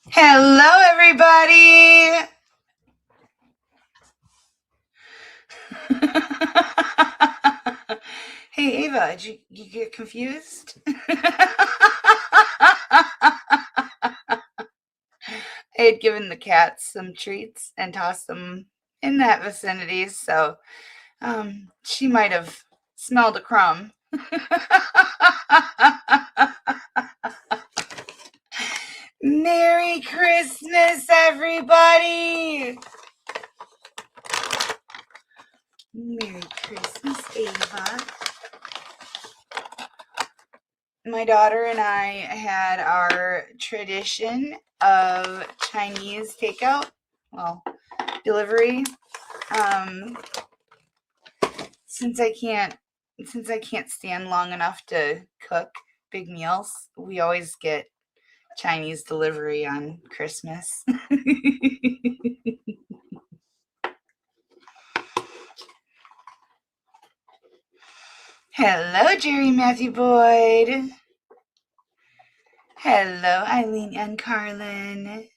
Hello, everybody. Hey, Ava, did you get confused? I had given the cats some treats and tossed them in that vicinity, so she might have smelled a crumb. Merry Christmas, everybody! Merry Christmas, Ava. My daughter and I had our tradition of Chinese takeout, well, delivery. Um, since I can't stand long enough to cook big meals, we always get Chinese delivery on Christmas. Hello, Jerry Matthew Boyd. Hello, Eileen and Carlin.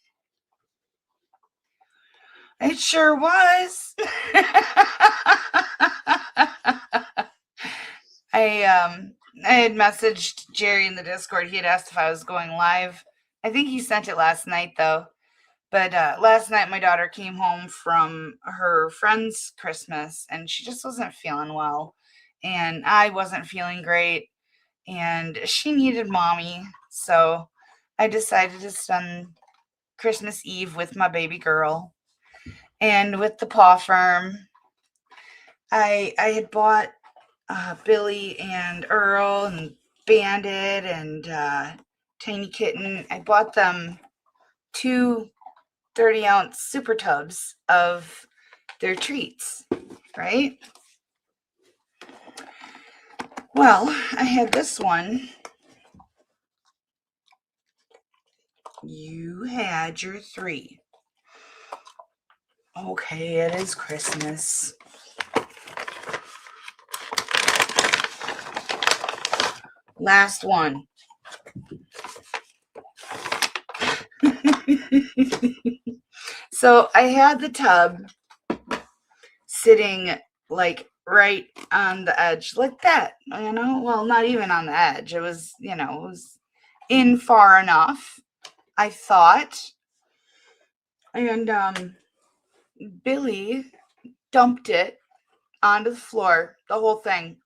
It sure was. I had messaged Jerry in the Discord. He had asked if I was going live. I think he sent it last night though. But last night my daughter came home from her friend's Christmas and she just wasn't feeling well. And I wasn't feeling great. And she needed mommy. So I decided to spend Christmas Eve with my baby girl and with the PAWFURM. I had bought Billy and Earl and Bandit and Tiny Kitten. I bought them 2 30-ounce super tubs of their treats, right? Well, I had this one. You had your 3. Okay, it is Christmas. Last one. So I had the tub sitting like right on the edge like that, well, not even on the edge. It was, it was in far enough, I thought. And Billy dumped it onto the floor, the whole thing.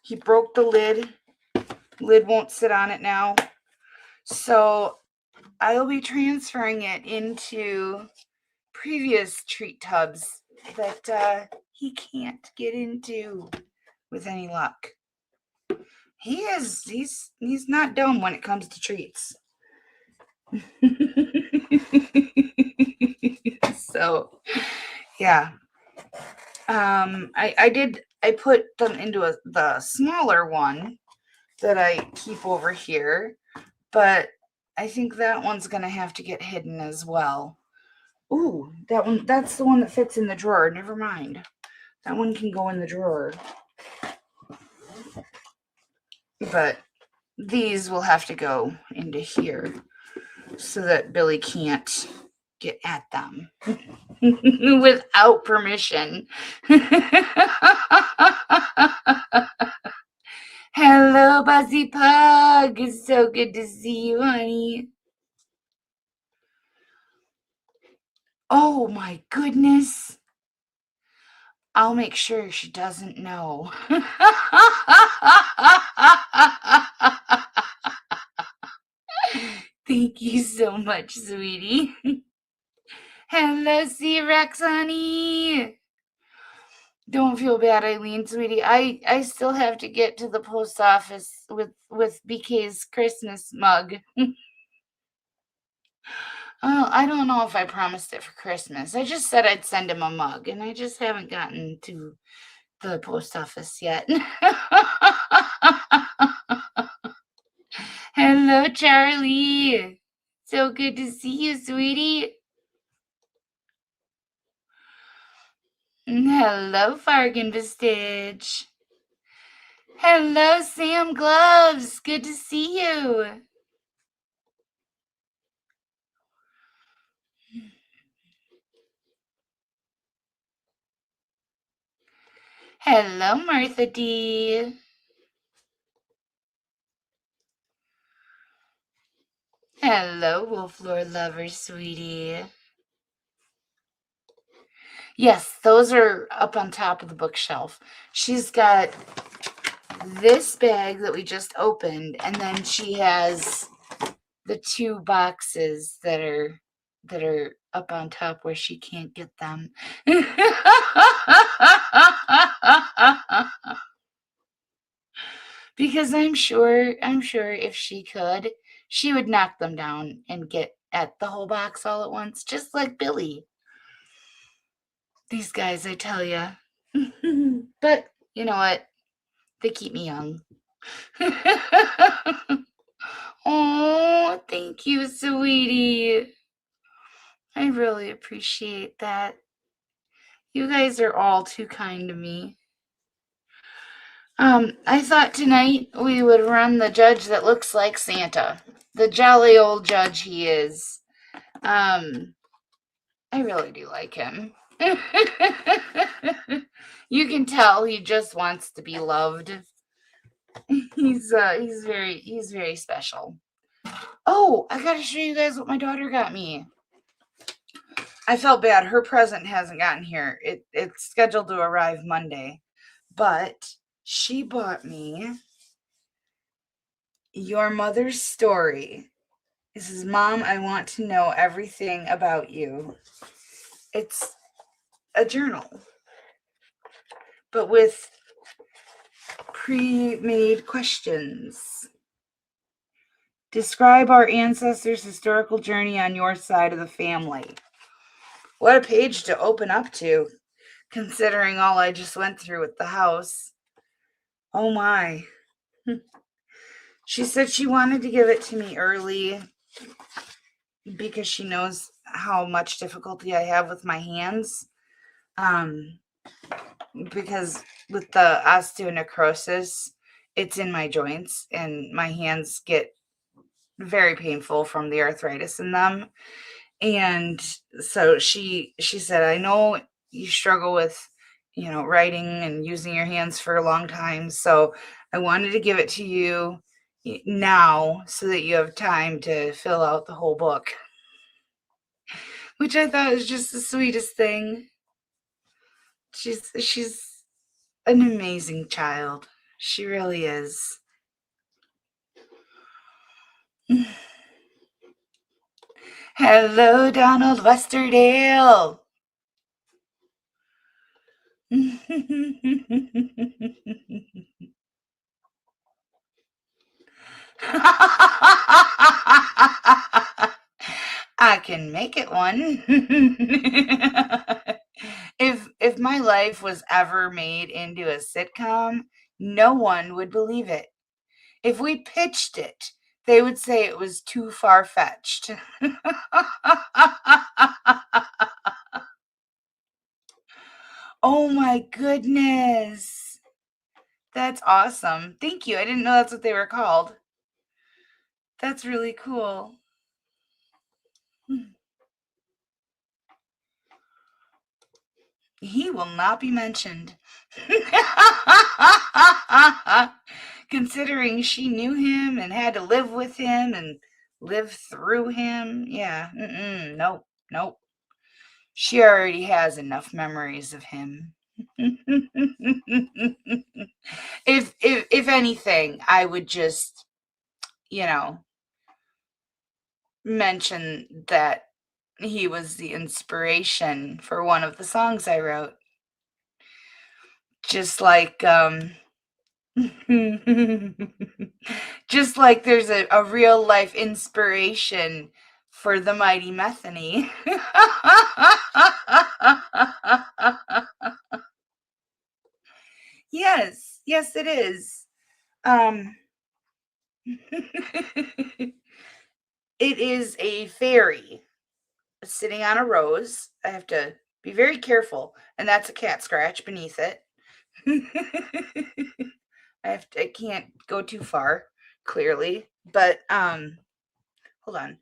He broke the lid. Lid won't sit on it now. So I'll be transferring it into previous treat tubs that he can't get into with any luck. He's not dumb when it comes to treats. So yeah. I put them into the smaller one that I keep over here, but I think that one's gonna have to get hidden as well. Ooh, that's the one that fits in the drawer. Never mind. That one can go in the drawer. But these will have to go into here so that Billy can't get at them without permission. Hello, Buzzy Pug. It's so good to see you, honey. Oh my goodness. I'll make sure she doesn't know. Thank you so much, sweetie. Hello, C-Rex, honey. Don't feel bad, Eileen, sweetie. I still have to get to the post office with BK's Christmas mug. Oh, I don't know if I promised it for Christmas. I just said I'd send him a mug, and I just haven't gotten to the post office yet. Hello, Charlie. So good to see you, sweetie. Hello, Fargan Vistage. Hello, Sam Gloves. Good to see you. Hello, Martha D. Hello, Wolf Lord Lover, sweetie. Yes, those are up on top of the bookshelf. She's got this bag that we just opened, and then she has the two boxes that are up on top where she can't get them. Because I'm sure if she could, she would knock them down and get at the whole box all at once, just like Billy. These guys, I tell ya. But you know what? They keep me young. Oh, thank you, sweetie. I really appreciate that. You guys are all too kind to me. I thought tonight we would run the judge that looks like Santa. The jolly old judge he is. I really do like him. You can tell he just wants to be loved. He's very special. Oh, I gotta show you guys what my daughter got me. I felt bad. Her present hasn't gotten here. It's scheduled to arrive Monday. But she bought me Your Mother's Story. This is Mom, I want to know everything about you. It's a journal, but with pre-made questions. Describe our ancestors' historical journey on your side of the family. What a page to open up to, considering all I just went through with the house. Oh my. She said she wanted to give it to me early because she knows how much difficulty I have with my hands. Because with the osteonecrosis, it's in my joints and my hands get very painful from the arthritis in them. And so she said, I know you struggle with, writing and using your hands for a long time. So I wanted to give it to you now so that you have time to fill out the whole book, which I thought was just the sweetest thing. She's an amazing child. She really is. Hello, Donald Westerdale. I can make it one. If my life was ever made into a sitcom, no one would believe it. If we pitched it, they would say it was too far-fetched. Oh my goodness. That's awesome. Thank you. I didn't know that's what they were called. That's really cool. He will not be mentioned. Considering she knew him and had to live with him and live through him. Yeah. Nope. She already has enough memories of him. If anything, I would just, mention that he was the inspiration for one of the songs I wrote. Just like just like there's a real life inspiration for the mighty Metheny. Yes, it is. It is a fairy sitting on a rose. I have to be very careful, and that's a cat scratch beneath it. I can't go too far, clearly, but hold on.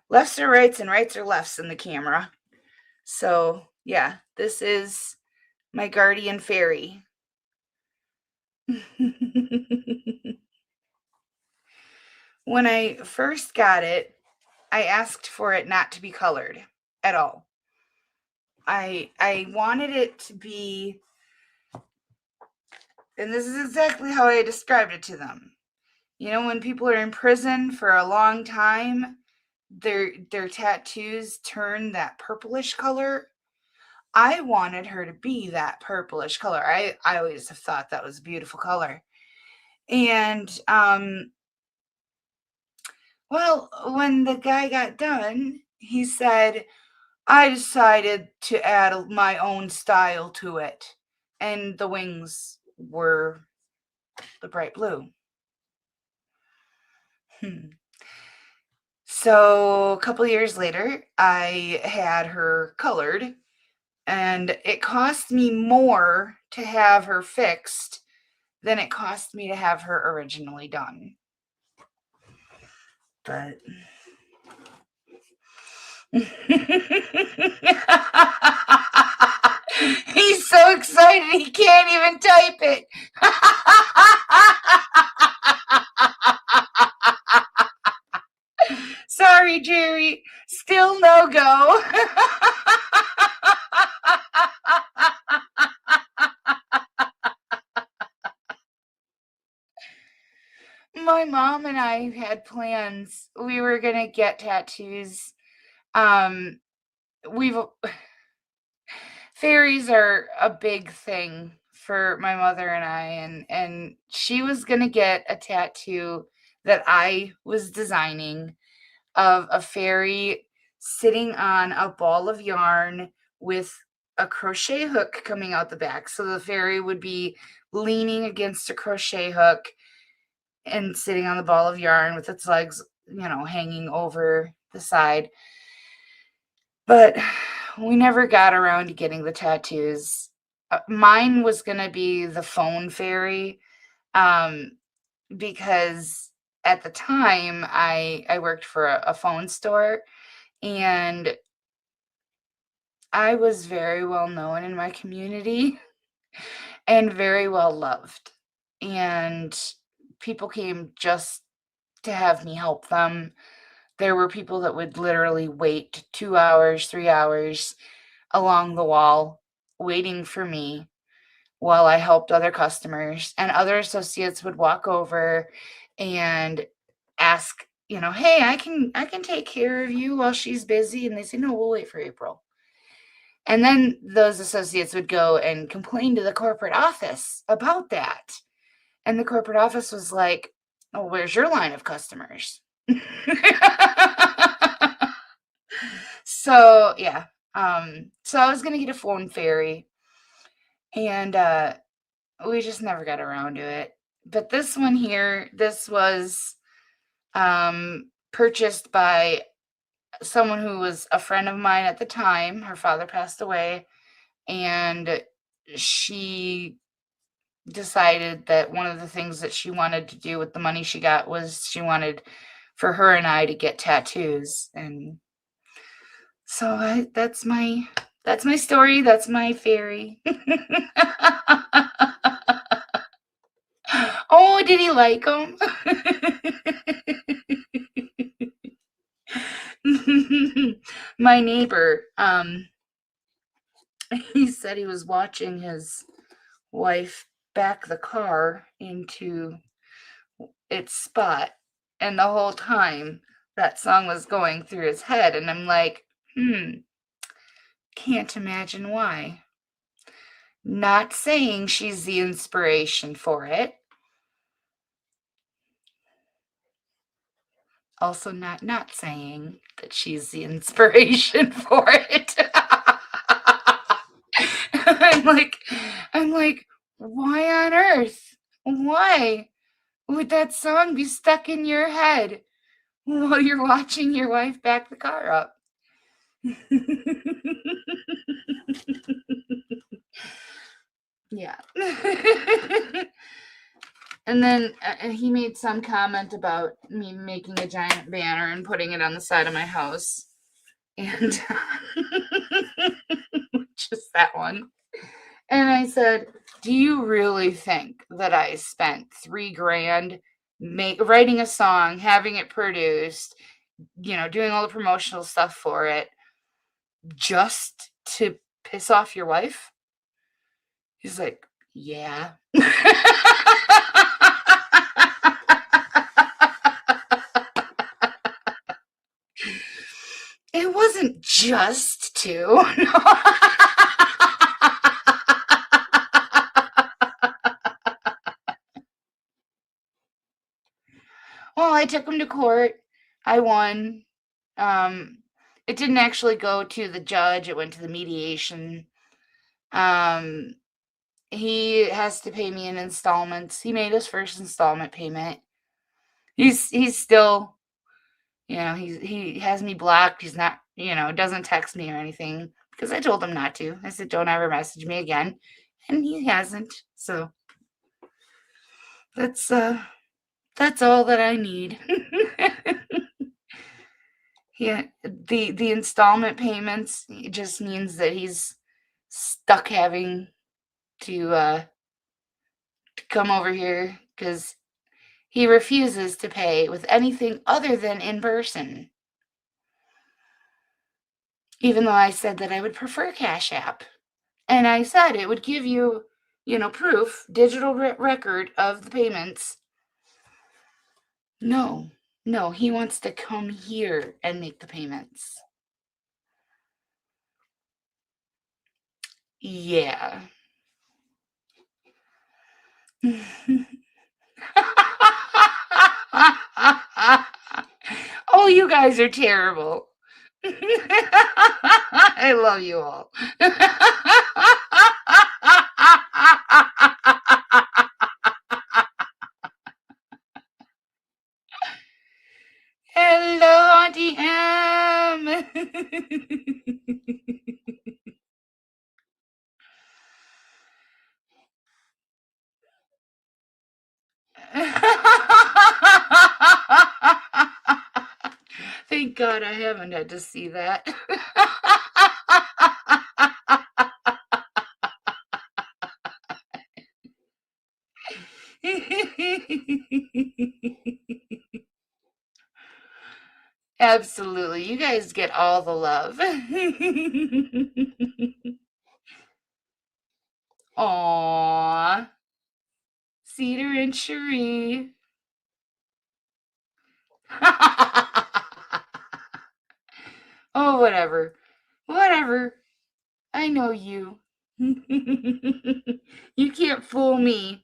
Lefts are rights and rights are lefts in the camera. So, yeah, this is my guardian fairy. When I first got it, I asked for it not to be colored at all. I wanted it to be, and this is exactly how I described it to them. You know, when people are in prison for a long time, their tattoos turn that purplish color. I wanted her to be that purplish color. I always have thought that was a beautiful color. And well, when the guy got done, he said, I decided to add my own style to it. And the wings were the bright blue. So a couple years later, I had her colored, and it cost me more to have her fixed than it cost me to have her originally done. But he's so excited he can't even type it. Sorry, Jerry. Still no go. My mom and I had plans. We were gonna get tattoos. Um, we've fairies are a big thing for my mother and I, and she was gonna get a tattoo that I was designing of a fairy sitting on a ball of yarn with a crochet hook coming out the back. So the fairy would be leaning against a crochet hook and sitting on the ball of yarn with its legs, hanging over the side. But we never got around to getting the tattoos. Mine was going to be the phone fairy, because at the time I worked for a phone store, and I was very well known in my community and very well loved. And people came just to have me help them. There were people that would literally wait 2 hours, 3 hours along the wall waiting for me while I helped other customers, and other associates would walk over and ask, "Hey, I can take care of you while she's busy." And they say, "No, we'll wait for April." And then those associates would go and complain to the corporate office about that. And the corporate office was like, "Oh, where's your line of customers?" So, yeah. So I was gonna get a phone fairy, and we just never got around to it. But this one here, this was purchased by someone who was a friend of mine at the time. Her father passed away, and she decided that one of the things that she wanted to do with the money she got was she wanted for her and I to get tattoos. And so that's my story. That's my fairy. Oh, did he like them? My neighbor, he said he was watching his wife back the car into its spot, and the whole time that song was going through his head, and I'm like, can't imagine why. Not saying she's the inspiration for it. Also not saying that she's the inspiration for it. I'm like, why on earth? Why would that song be stuck in your head while you're watching your wife back the car up? Yeah. And then he made some comment about me making a giant banner and putting it on the side of my house. And just that one. And I said, Do you really think that I spent $3,000 writing a song, having it produced, doing all the promotional stuff for it, just to piss off your wife? He's like, yeah. It wasn't just to. Well, I took him to court. I won. Um, it didn't actually go to the judge. It went to the mediation. Um, he has to pay me in installments. He made his first installment payment. He's still, he has me blocked. He's not, doesn't text me or anything because I told him not to. I said, don't ever message me again. And he hasn't. So that's all that I need. Yeah, the installment payments, it just means that he's stuck having to come over here because he refuses to pay with anything other than in person. Even though I said that I would prefer Cash App. And I said it would give you, proof, digital record of the payments. No, he wants to come here and make the payments. Yeah. Oh, you guys are terrible. I love you all. Hello, Auntie Ham. Thank God I haven't had to see that. Absolutely. You guys get all the love. Aww. Cedar and Cherie. Oh, whatever. Whatever. I know you. You can't fool me.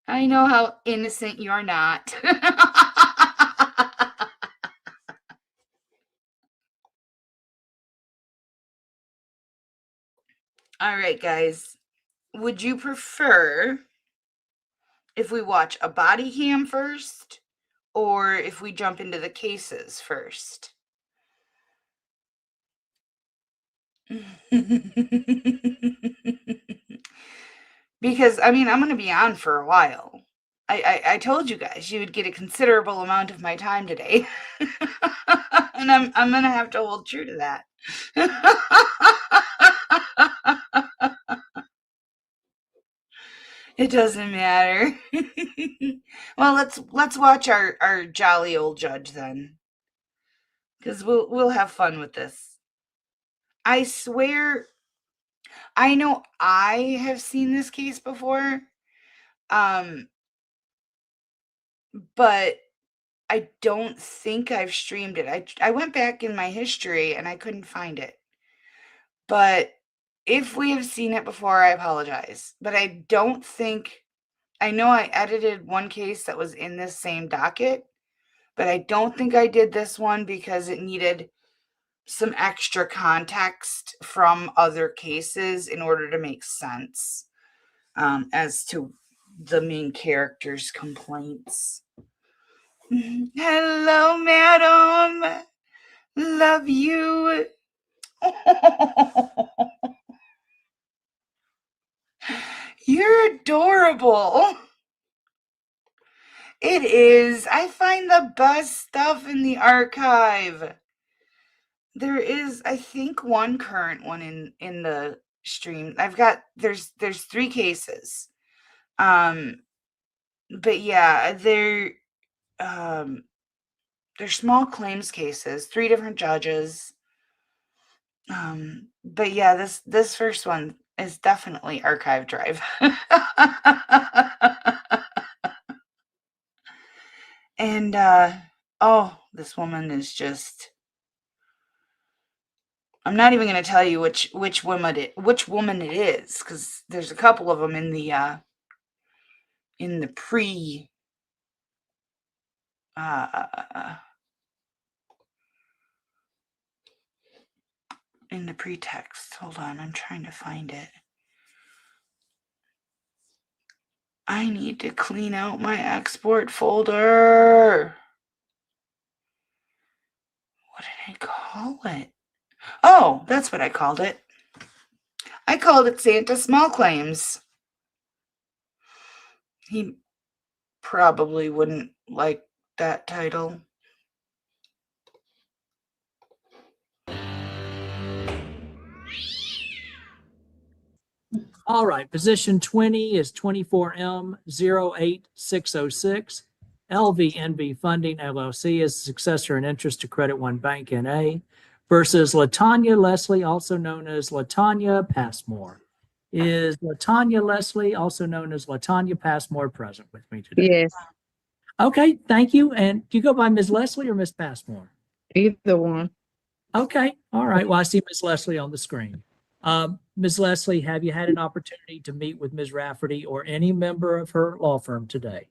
I know how innocent you're not. All right, guys. Would you prefer if we watch a body cam first or if we jump into the cases first? Because, I'm going to be on for a while. I told you guys you would get a considerable amount of my time today. And I'm going to have to hold true to that. It doesn't matter. Well, let's watch our jolly old judge then. Because we'll have fun with this. I swear, I know I have seen this case before, but I don't think I've streamed it. I went back in my history and I couldn't find it. But if we have seen it before, I apologize. But I don't think, I know I edited one case that was in this same docket, but I don't think I did this one because it needed some extra context from other cases in order to make sense as to the main character's complaints. Hello, madam. Love you. You're adorable. It is. I find the best stuff in the archive. There is, I think, one current one in the stream. There's 3 cases. But yeah, they're small claims cases, 3 different judges. But yeah, this first one is definitely archive drive. And oh, this woman is just, I'm not even going to tell you which woman it is, because there's a couple of them in the pre in the pretext. Hold on, I'm trying to find it. I need to clean out my export folder. What did I call it? Oh, that's what I called it. I called it Santa Small Claims. He probably wouldn't like that title. All right, position 20 is 24M08606. LVNB Funding LLC is successor in interest to Credit One Bank NA versus Latanya Leslie, also known as Latanya Passmore. Is Latanya Leslie, also known as Latanya Passmore, present with me today? Yes, Okay, thank you. And do you go by Ms. Leslie or Ms. Passmore? either one. Okay, all right. Well, I see Ms. Leslie on the screen. Ms. Leslie, have you had an opportunity to meet with Ms. Rafferty or any member of her law firm today?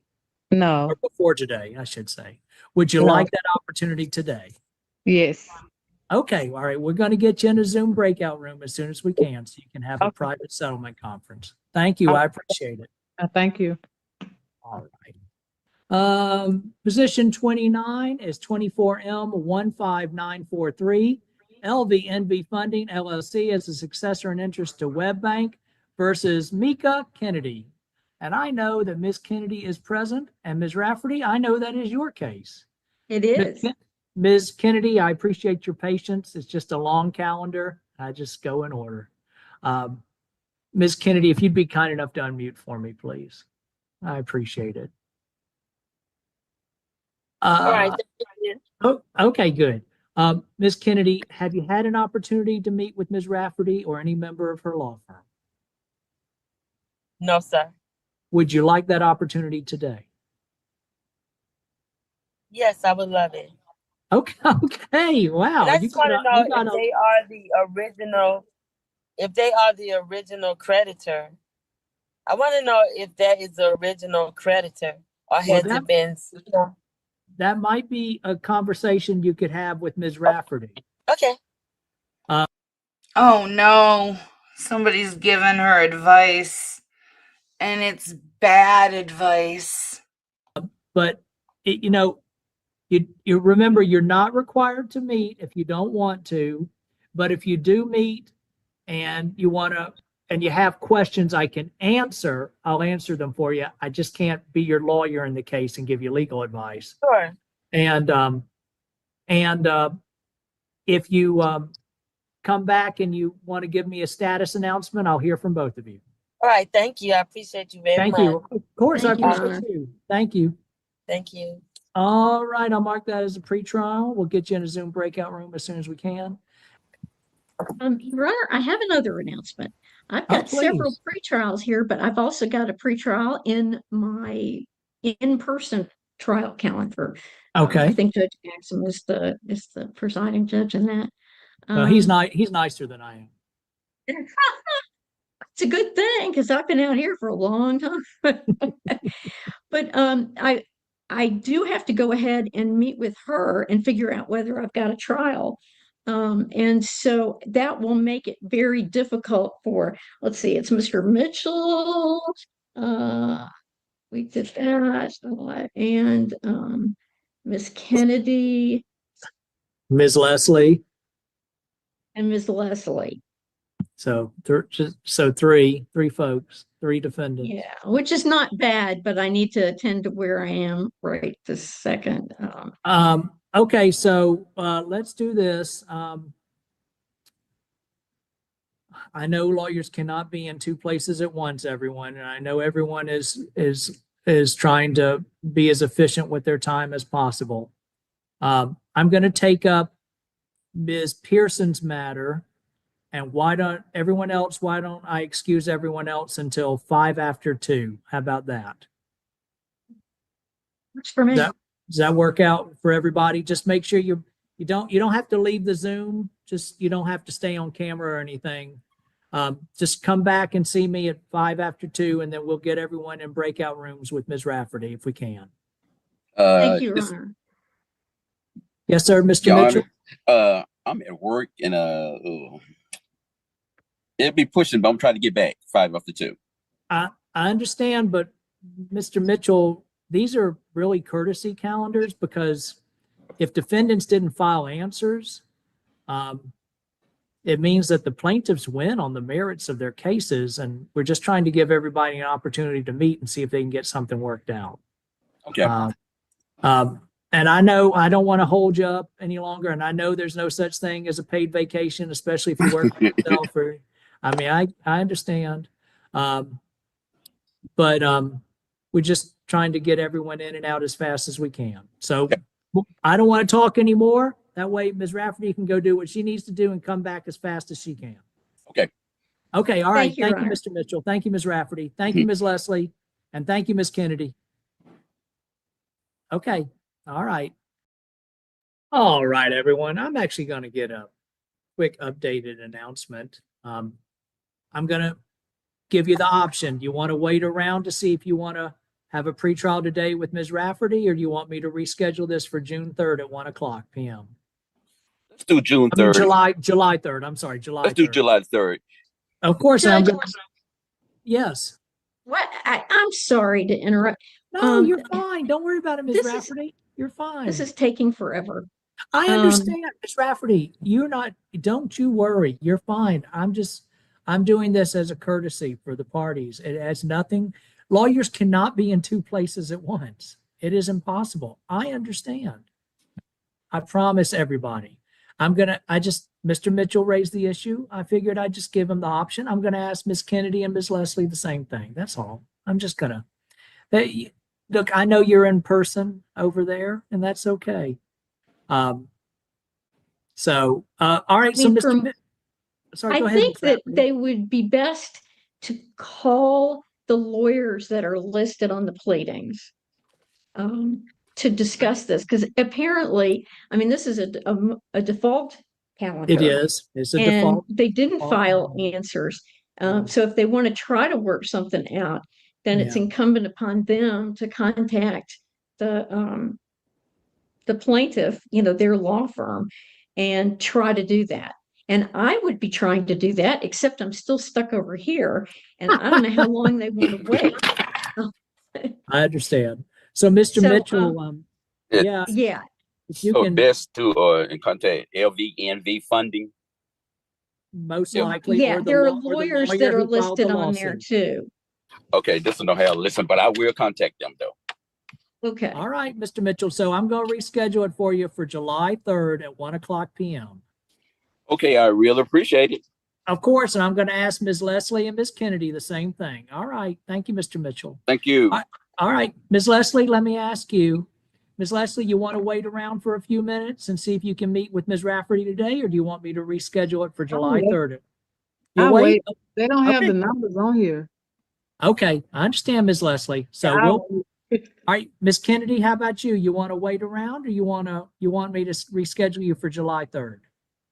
No. Or before today, I should say. Would you No. like that opportunity today? Yes. Okay, all right. We're going to get you in a Zoom breakout room as soon as we can so you can have a private settlement conference. Thank you. I appreciate it. Thank you. All right. Position 29 is 24M15943. LVNB Funding LLC as a successor in interest to Web Bank versus Mika Kennedy. And I know that Ms. Kennedy is present, and Ms. Rafferty, I know that is your case. It is. Ms. Kennedy, I appreciate your patience. It's just a long calendar. I just go in order. Ms. Kennedy, if you'd be kind enough to unmute for me, please. I appreciate it. All right. Oh, okay, good. Ms. Kennedy, have you had an opportunity to meet with Ms. Rafferty or any member of her law firm? No, sir. Would you like that opportunity today? Yes, I would love it. Okay, okay, wow. And I just want to know if they are the original, creditor. I want to know if that is the original creditor or has it been? That might be a conversation you could have with Ms. Rafferty. Okay. Oh no, somebody's given her advice, and it's bad advice. But you remember, you're not required to meet if you don't want to, but if you do meet and you want to, and you have questions I can answer, I'll answer them for you. I just can't be your lawyer in the case and give you legal advice. Sure. And if you come back and you want to give me a status announcement, I'll hear from both of you. All right. Thank you. I appreciate you very much. Thank you. Of course, I Thank you. appreciate you. Thank you. Thank you. All right. I'll mark that as a pretrial. We'll get you in a Zoom breakout room as soon as we can. Your Honor, I have another announcement. I've got several pretrials here, but I've also got a pretrial in my in-person trial calendar. Okay. I think Judge Jackson is the presiding judge in that. He's nicer than I am. It's a good thing because I've been out here for a long time. But I do have to go ahead and meet with her and figure out whether I've got a trial. And so that will make it very difficult for, let's see, it's Mr. Mitchell. We did that. And Miss Kennedy. Ms. Leslie. And Ms. Leslie. So three folks, 3 defendants. Yeah, which is not bad, but I need to attend to where I am right this second. Okay, so let's do this. I know lawyers cannot be in two places at once, everyone, and I know everyone is trying to be as efficient with their time as possible. I'm going to take up Ms. Pearson's matter, and why don't I excuse everyone else until 2:05? How about that? Works for me. Does that work out for everybody? Just make sure you don't have to leave the Zoom. Just, you don't have to stay on camera or anything. Just come back and see me at 2:05, and then we'll get everyone in breakout rooms with Ms. Rafferty if we can. Thank you, Your Honor. Yes, sir, Mr. Your Mitchell. Honor, I'm at work and it'll be pushing, but I'm trying to get back 2:05. I understand, but Mr. Mitchell, these are really courtesy calendars, because if defendants didn't file answers, it means that the plaintiffs win on the merits of their cases, and we're just trying to give everybody an opportunity to meet and see if they can get something worked out. Okay. And I know I don't want to hold you up any longer, and I know there's no such thing as a paid vacation, especially if you work for yourself. I understand. But we're just trying to get everyone in and out as fast as we can. So I don't want to talk anymore. That way, Ms. Rafferty can go do what she needs to do and come back as fast as she can. Okay. Okay. All right. Thank you, Your Thank you, Honor. Mr. Mitchell. Thank you, Ms. Rafferty. Thank you, Ms. Leslie. And thank you, Ms. Kennedy. Okay. All right. All right, everyone. I'm actually going to get a quick updated announcement. I'm going to give you the option. Do you want to wait around to see if you want to have a pretrial today with Ms. Rafferty, or do you want me to reschedule this for June 3rd at 1:00 p.m.? Let's do June I mean, 3rd. July 3rd. I'm sorry, July 3rd. Let's do July 3rd. Of course, I'm Judge, going. Yes. what? I'm sorry to interrupt. No, you're fine. Don't worry about it, Ms. this is- Rafferty. You're fine. This is taking forever. I understand, Ms. Rafferty. Don't you worry. You're fine. I'm doing this as a courtesy for the parties. It has nothing. Lawyers cannot be in two places at once. It is impossible. I understand. I promise everybody. Mr. Mitchell raised the issue. I figured I'd just give him the option. I'm going to ask Ms. Kennedy and Ms. Leslie the same thing. That's all. I'm just going to. Look, I know you're in person over there, and that's okay. All right. So, Mr. Sorry, go I ahead. think Ms. that Rafferty. they would be best to call the lawyers that are listed on the pleadings to discuss this, because apparently, I mean, this is a default calendar. It is. It's a and default. they didn't default file calendar. answers. So if they want to try to work something out, then it's Yeah. incumbent upon them to contact the plaintiff, their law firm, and try to do that. And I would be trying to do that, except I'm still stuck over here, and I don't know how long they want to wait. I understand. So, Mr. So, Mitchell, yeah, Yeah, if you So can, best to contact LVNV funding. most Yeah. likely, yeah, or the there are law- or the lawyers lawyer that are who filed listed the on there lawsuit. too. Okay, this one don't have a listen, but I will contact them though. Okay, All right, Mr. Mitchell. So I'm going to reschedule it for you for July 3rd at 1:00 p.m. Okay, I really appreciate it. Of course, and I'm going to ask Ms. Leslie and Ms. Kennedy the same thing. All right. Thank you, Mr. Mitchell. Thank you. All right, Ms. Leslie, let me ask you, Ms. Leslie, you want to wait around for a few minutes and see if you can meet with Ms. Rafferty today, or do you want me to reschedule it for July wait. 3rd? You I'll wait? wait. They don't have Okay. the numbers on here. Okay, I understand, Ms. Leslie. So I'll- all right, Ms. Kennedy, how about you? You want to wait around, or you want me to reschedule you for July 3rd?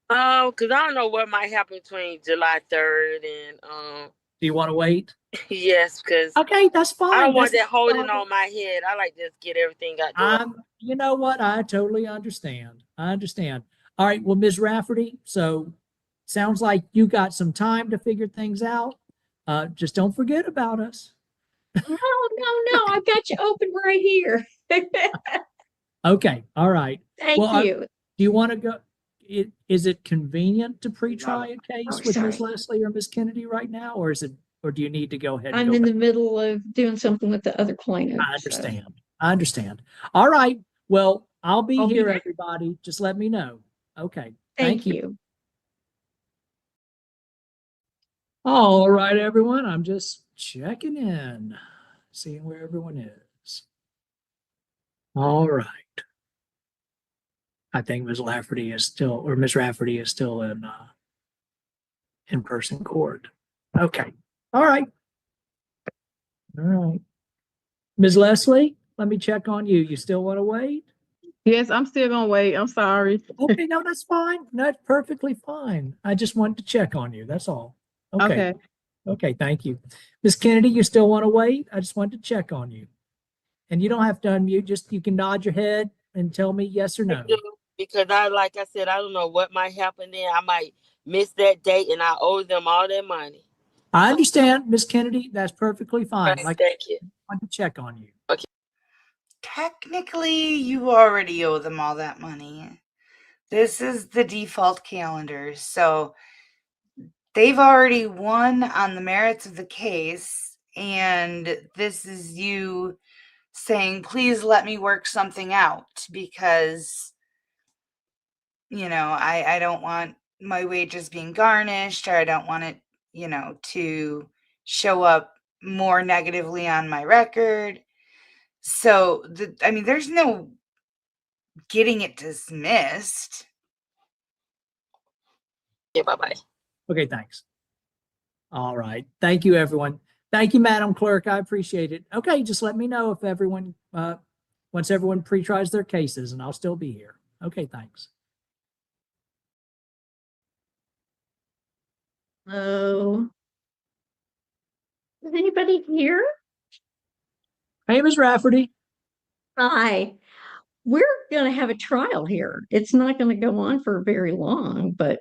Because I don't know what might happen between July 3rd and Do you want to wait? yes, because Okay, that's fine. I don't want That's that holding fine. on my head. I like just get everything out the way. You know what? I totally understand. I understand. All right. Well, Ms. Rafferty, so sounds like you got some time to figure things out. Just don't forget about us. no, I've got you open right here. Okay. All right. Thank Well, you. Do you want to go? Is it convenient to pre-try a case Oh, with Ms. sorry. Leslie or Ms. Kennedy right now, or do you need to go ahead and I'm go in back? the middle of doing something with the other plaintiff. I understand. I understand. All right. Well, I'll be I'll be here, back. everybody. Just let me know. Okay. Thank you. All right, everyone. I'm just checking in, seeing where everyone is. All right. I think Ms. Lafferty is still, or Ms. Rafferty is still in person court. Okay. All right. All right. Ms. Leslie, let me check on you. You still want to wait? Yes, I'm still gonna wait. I'm sorry. Okay, no, that's fine. That's perfectly fine. I just wanted to check on you. That's all. Okay. Okay. Okay, thank you. Ms. Kennedy, you still want to wait? I just wanted to check on you. And you don't have to unmute, just you can nod your head and tell me yes or no. Because like I said, I don't know what might happen then. I might miss that date and I owe them all their money. I understand, Ms. Kennedy. That's perfectly fine. Right, Like, thank you. I wanted to check on you. Technically, you already owe them all that money. This is the default calendar, so they've already won on the merits of the case, and this is you saying, please let me work something out because, I don't want my wages being garnished, or I don't want it, to show up more negatively on my record. So, there's no getting it dismissed. Yeah, bye-bye. Okay, thanks. All right. Thank you, everyone. Thank you, Madam Clerk. I appreciate it. Okay, just let me know if everyone, once everyone pre-tries their cases, and I'll still be here. Okay, thanks. Oh, is anybody here? Hey, Ms. Rafferty. Hi. We're going to have a trial here. It's not going to go on for very long, but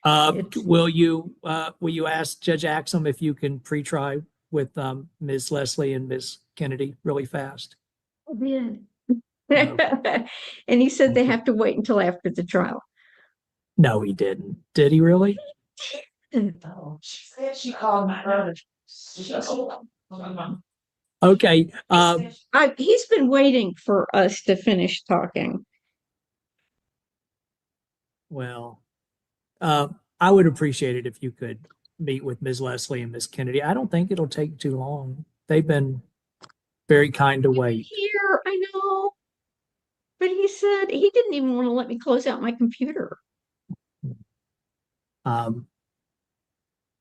Will you ask Judge Axum if you can pre-try with Ms. Leslie and Ms. Kennedy really fast? I did. And he said they have to wait until after the trial. No, he didn't. Did he really? She called my brother. Okay. He's been waiting for us to finish talking. Well, I would appreciate it if you could meet with Ms. Leslie and Ms. Kennedy. I don't think it'll take too long. They've been very kind to wait. Here, I know. But he said he didn't even want to let me close out my computer.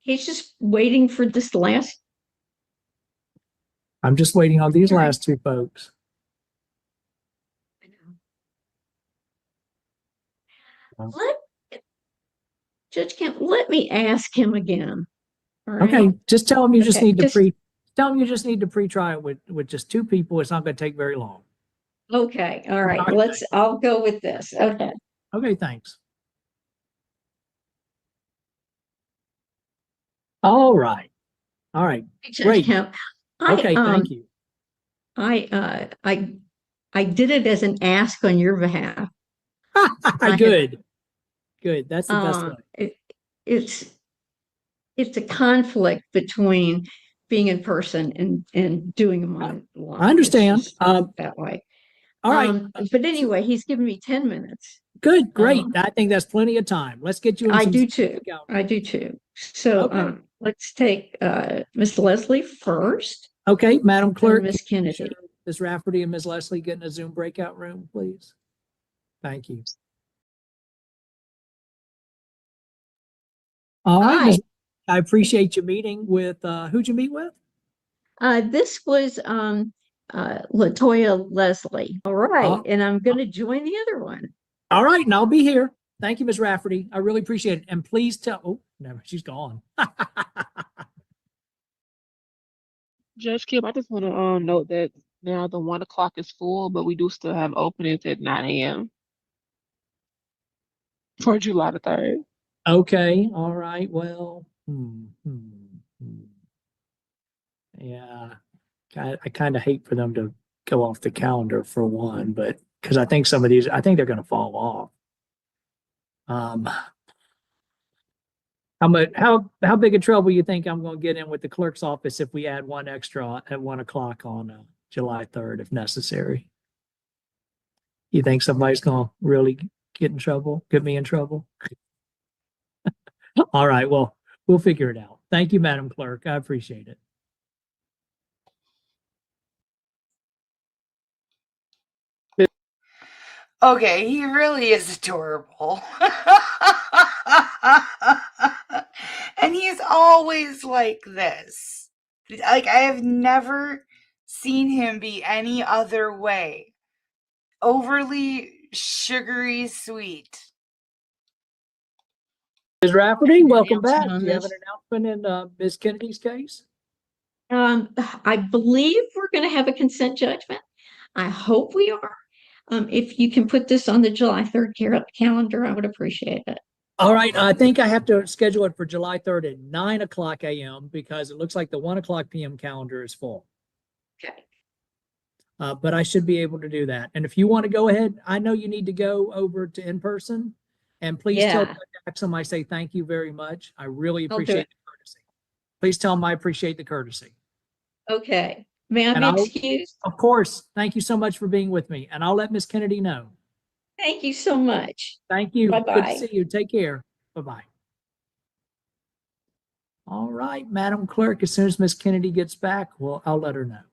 He's just waiting for this last. I'm just waiting on these last two folks. Judge Kemp, let me ask him again. All right? Okay, just tell him you just Okay, need to tell him you just need to pre-try it with just two people. It's not going to take very long. Okay, all right. All right. I'll go with this. Okay. Okay, thanks. All right. All right. Judge Great. Kemp, Okay, thank you. I did it as an ask on your behalf. Good. Good. That's the best way. It's a conflict between being in person and doing them online. I understand. It's just that way. All right. But anyway, he's given me 10 minutes. Good. Great. I think that's plenty of time. Let's get you in I some do too. I do too. So Okay. let's take Miss Leslie first. Okay, Madam Clerk. Miss Kennedy. Ms. Rafferty and Ms. Leslie get in a Zoom breakout room, please. Thank you. All right. Hi. I appreciate you meeting with, who'd you meet with? This was Latoya Leslie. All right. And I'm going to join the other one. All right. And I'll be here. Thank you, Ms. Rafferty. I really appreciate it. And please tell, oh, no, she's gone. Judge Kim, I just want to note that now the 1 o'clock is full, but we do still have openings at 9 a.m. for July the 3rd. Okay. All right. Well, yeah, I kind of hate for them to go off the calendar for one, but because I think some of these, I think they're going to fall off. How big a trouble you think I'm going to get in with the clerk's office if we add one extra at 1 o'clock on July 3rd, if necessary? You think somebody's going to really get me in trouble? All right, well, we'll figure it out. Thank you, Madam Clerk. I appreciate it. Okay, he really is adorable. And he's always like this. Like, I have never seen him be any other way. Overly sugary sweet. Ms. Rafferty, welcome back. Announcement on Do you have an this. announcement in Ms. Kennedy's case? I believe we're going to have a consent judgment. I hope we are. If you can put this on the July 3rd calendar, I would appreciate it. All right, I think I have to schedule it for July 3rd at 9:00 a.m. because it looks like the 1:00 p.m. calendar is full. Okay. But I should be able to do that. And if you want to go ahead, I know you need to go over to in person. And please tell Yeah. Jackson I say thank you very much. I really I'll do appreciate it. the courtesy. Please tell him I appreciate the courtesy. Okay. May I And be I'll- excused? Of course, thank you so much for being with me. And I'll let Miss Kennedy know. Thank you so much. Thank you. Good to Bye-bye. see you. Take care. Bye-bye. All right, Madam Clerk, as soon as Miss Kennedy gets back, I'll let her know.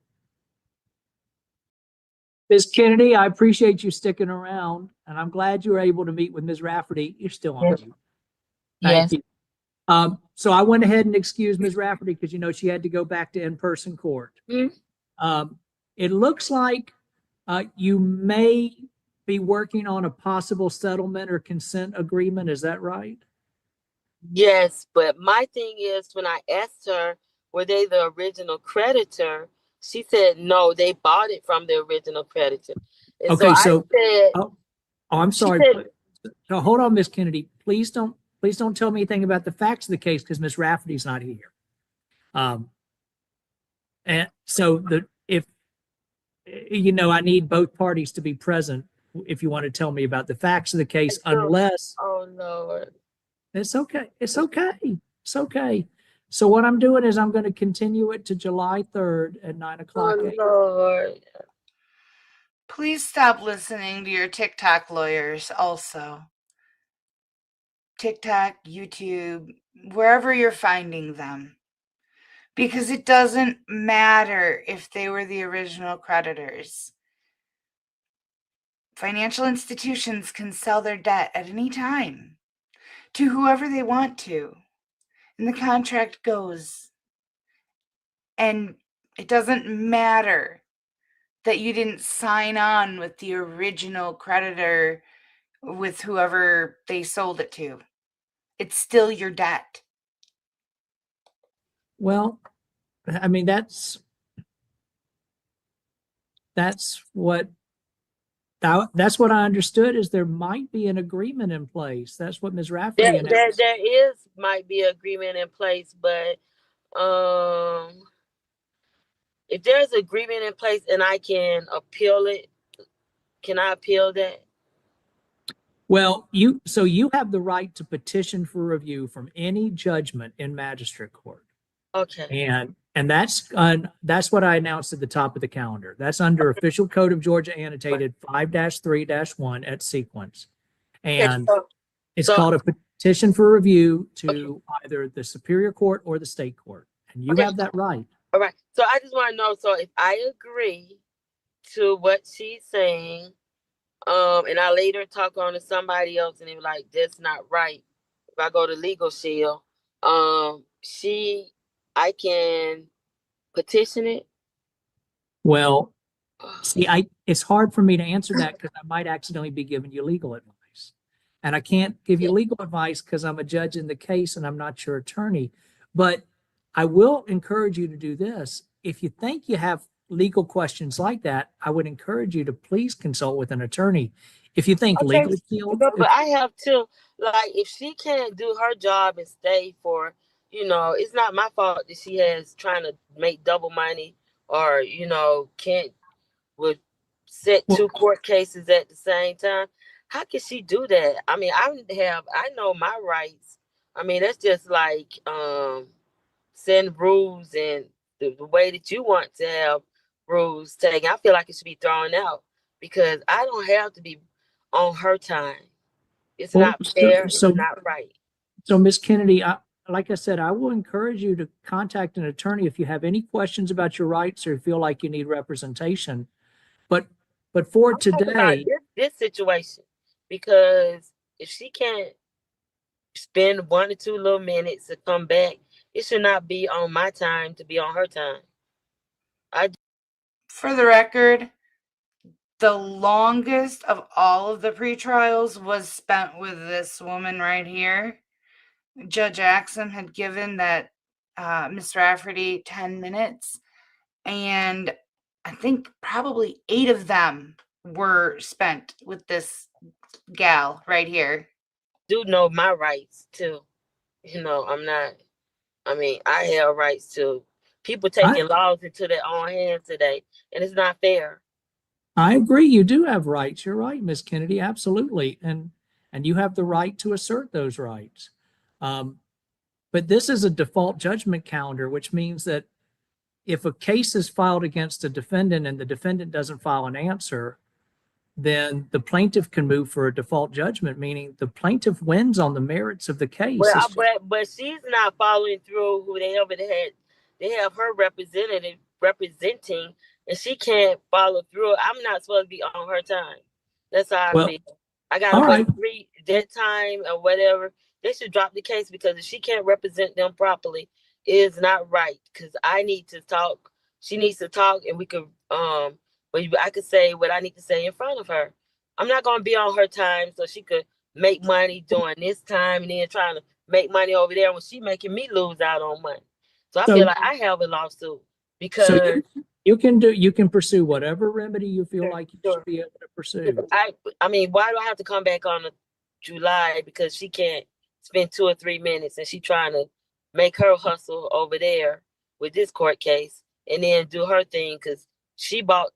Ms. Kennedy, I appreciate you sticking around, and I'm glad you were able to meet with Ms. Rafferty. You're still on Yes. mute. Thank Yes. you. So I went ahead and excused Ms. Rafferty because she had to go back to in-person court. It looks like you may be working on a possible settlement or consent agreement. Is that right? Yes, but my thing is when I asked her, were they the original creditor? She said no, they bought it from the original creditor. And Okay, so I said, oh, I'm she sorry. said- So hold on, Miss Kennedy. Please don't tell me anything about the facts of the case because Miss Rafferty's not here. And so if I need both parties to be present if you want to tell me about the facts of the case, unless oh Lord. it's okay. It's okay. It's okay. So what I'm doing is I'm going to continue it to July 3rd at 9:00 Oh a.m. Lord. Please stop listening to your TikTok lawyers also. TikTok, YouTube, wherever you're finding them. Because it doesn't matter if they were the original creditors. Financial institutions can sell their debt at any time to whoever they want to. And the contract goes. And it doesn't matter that you didn't sign on with the original creditor with whoever they sold it to. It's still your debt. Well, I mean, that's what I understood is there might be an agreement in place. That's what Ms. Rafferty announced. There might be agreement in place, but if there's agreement in place and I can appeal it, can I appeal that? Well, you have the right to petition for review from any judgment in magistrate court. Okay. And that's what I announced at the top of the calendar. That's under Official Code of Georgia Annotated 5-3-1 at sequence. And it's called a petition for review to either the Superior Court or the state court. And you have that right. All right. So I just want to know, so if I agree to what she's saying, and I later talk on to somebody else and they were like, that's not right. If I go to Legal Shield, I can petition it. Well, see, it's hard for me to answer that because I might accidentally be giving you legal advice. And I can't give you legal advice because I'm a judge in the case and I'm not your attorney. But I will encourage you to do this. If you think you have legal questions like that, I would encourage you to please consult with an attorney. If you think Legal Shield, but I have to, like, if she can't do her job and stay for, it's not my fault that she has trying to make double money or, would set two court cases at the same time. How can she do that? I mean, I know my rights. I mean, that's just like setting rules and the way that you want to have rules taken. I feel like it should be thrown out because I don't have to be on her time. It's not fair. It's not right. So Ms. Kennedy, like I said, I will encourage you to contact an attorney if you have any questions about your rights or feel like you need representation. But for I'm talking about today, this situation, because if she can't spend 1 or 2 little minutes to come back, it should not be on my time to be on her time. For the record, the longest of all of the pre-trials was spent with this woman right here. Judge Axum had given that Mr. Rafferty 10 minutes, and I think probably 8 of them were spent with this gal right here. Do know my rights too. You know, I have rights too. People taking laws into their own hands today, and it's not fair. I agree. You do have rights. You're right, Miss Kennedy. Absolutely. And you have the right to assert those rights. But this is a default judgment calendar, which means that if a case is filed against a defendant and the defendant doesn't file an answer, then the plaintiff can move for a default judgment, meaning the plaintiff wins on the merits of the case. Well, but she's not following through who they have her representative representing, and she can't follow through. I'm not supposed to be on her time. That's how I feel. I gotta agree that time or whatever. They should drop the case, because if she can't represent them properly, it is not right. Because I need to talk. She needs to talk, and we could but I could say what I need to say in front of her. I'm not gonna be on her time so she could make money during this time and then trying to make money over there when she making me lose out on money. So I feel like I have a lawsuit, because so you can pursue whatever remedy you feel like you should be able to pursue. I mean, why do I have to come back on July because she can't spend 2 or 3 minutes and she trying to make her hustle over there with this court case and then do her thing, because she bought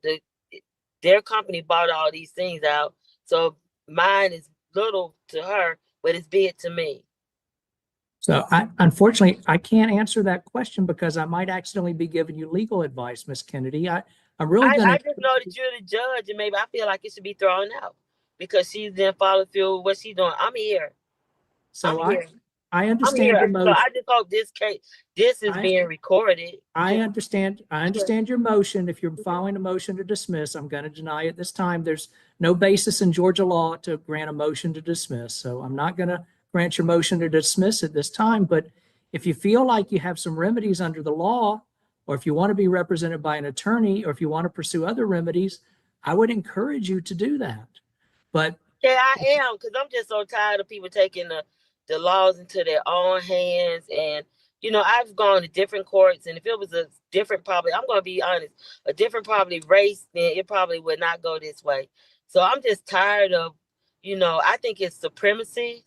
their company bought all these things out. So mine is little to her, but it's big to me. So unfortunately, I can't answer that question because I might accidentally be giving you legal advice, Miss Kennedy. I just know that you're the judge, and maybe I feel like it should be thrown out because she didn't follow through with what she's doing. I'm here. So I understand your motion. So I just hope this is being recorded. I understand your motion. If you're filing a motion to dismiss, I'm going to deny it this time. There's no basis in Georgia law to grant a motion to dismiss. So I'm not going to grant your motion to dismiss at this time. But if you feel like you have some remedies under the law, or if you want to be represented by an attorney, or if you want to pursue other remedies, I would encourage you to do that. But yeah, I am, because I'm just so tired of people taking the laws into their own hands. And I've gone to different courts, and if it was a different, probably, I'm going to be honest, a different probably race, then it probably would not go this way. So I'm just tired of, I think it's supremacy.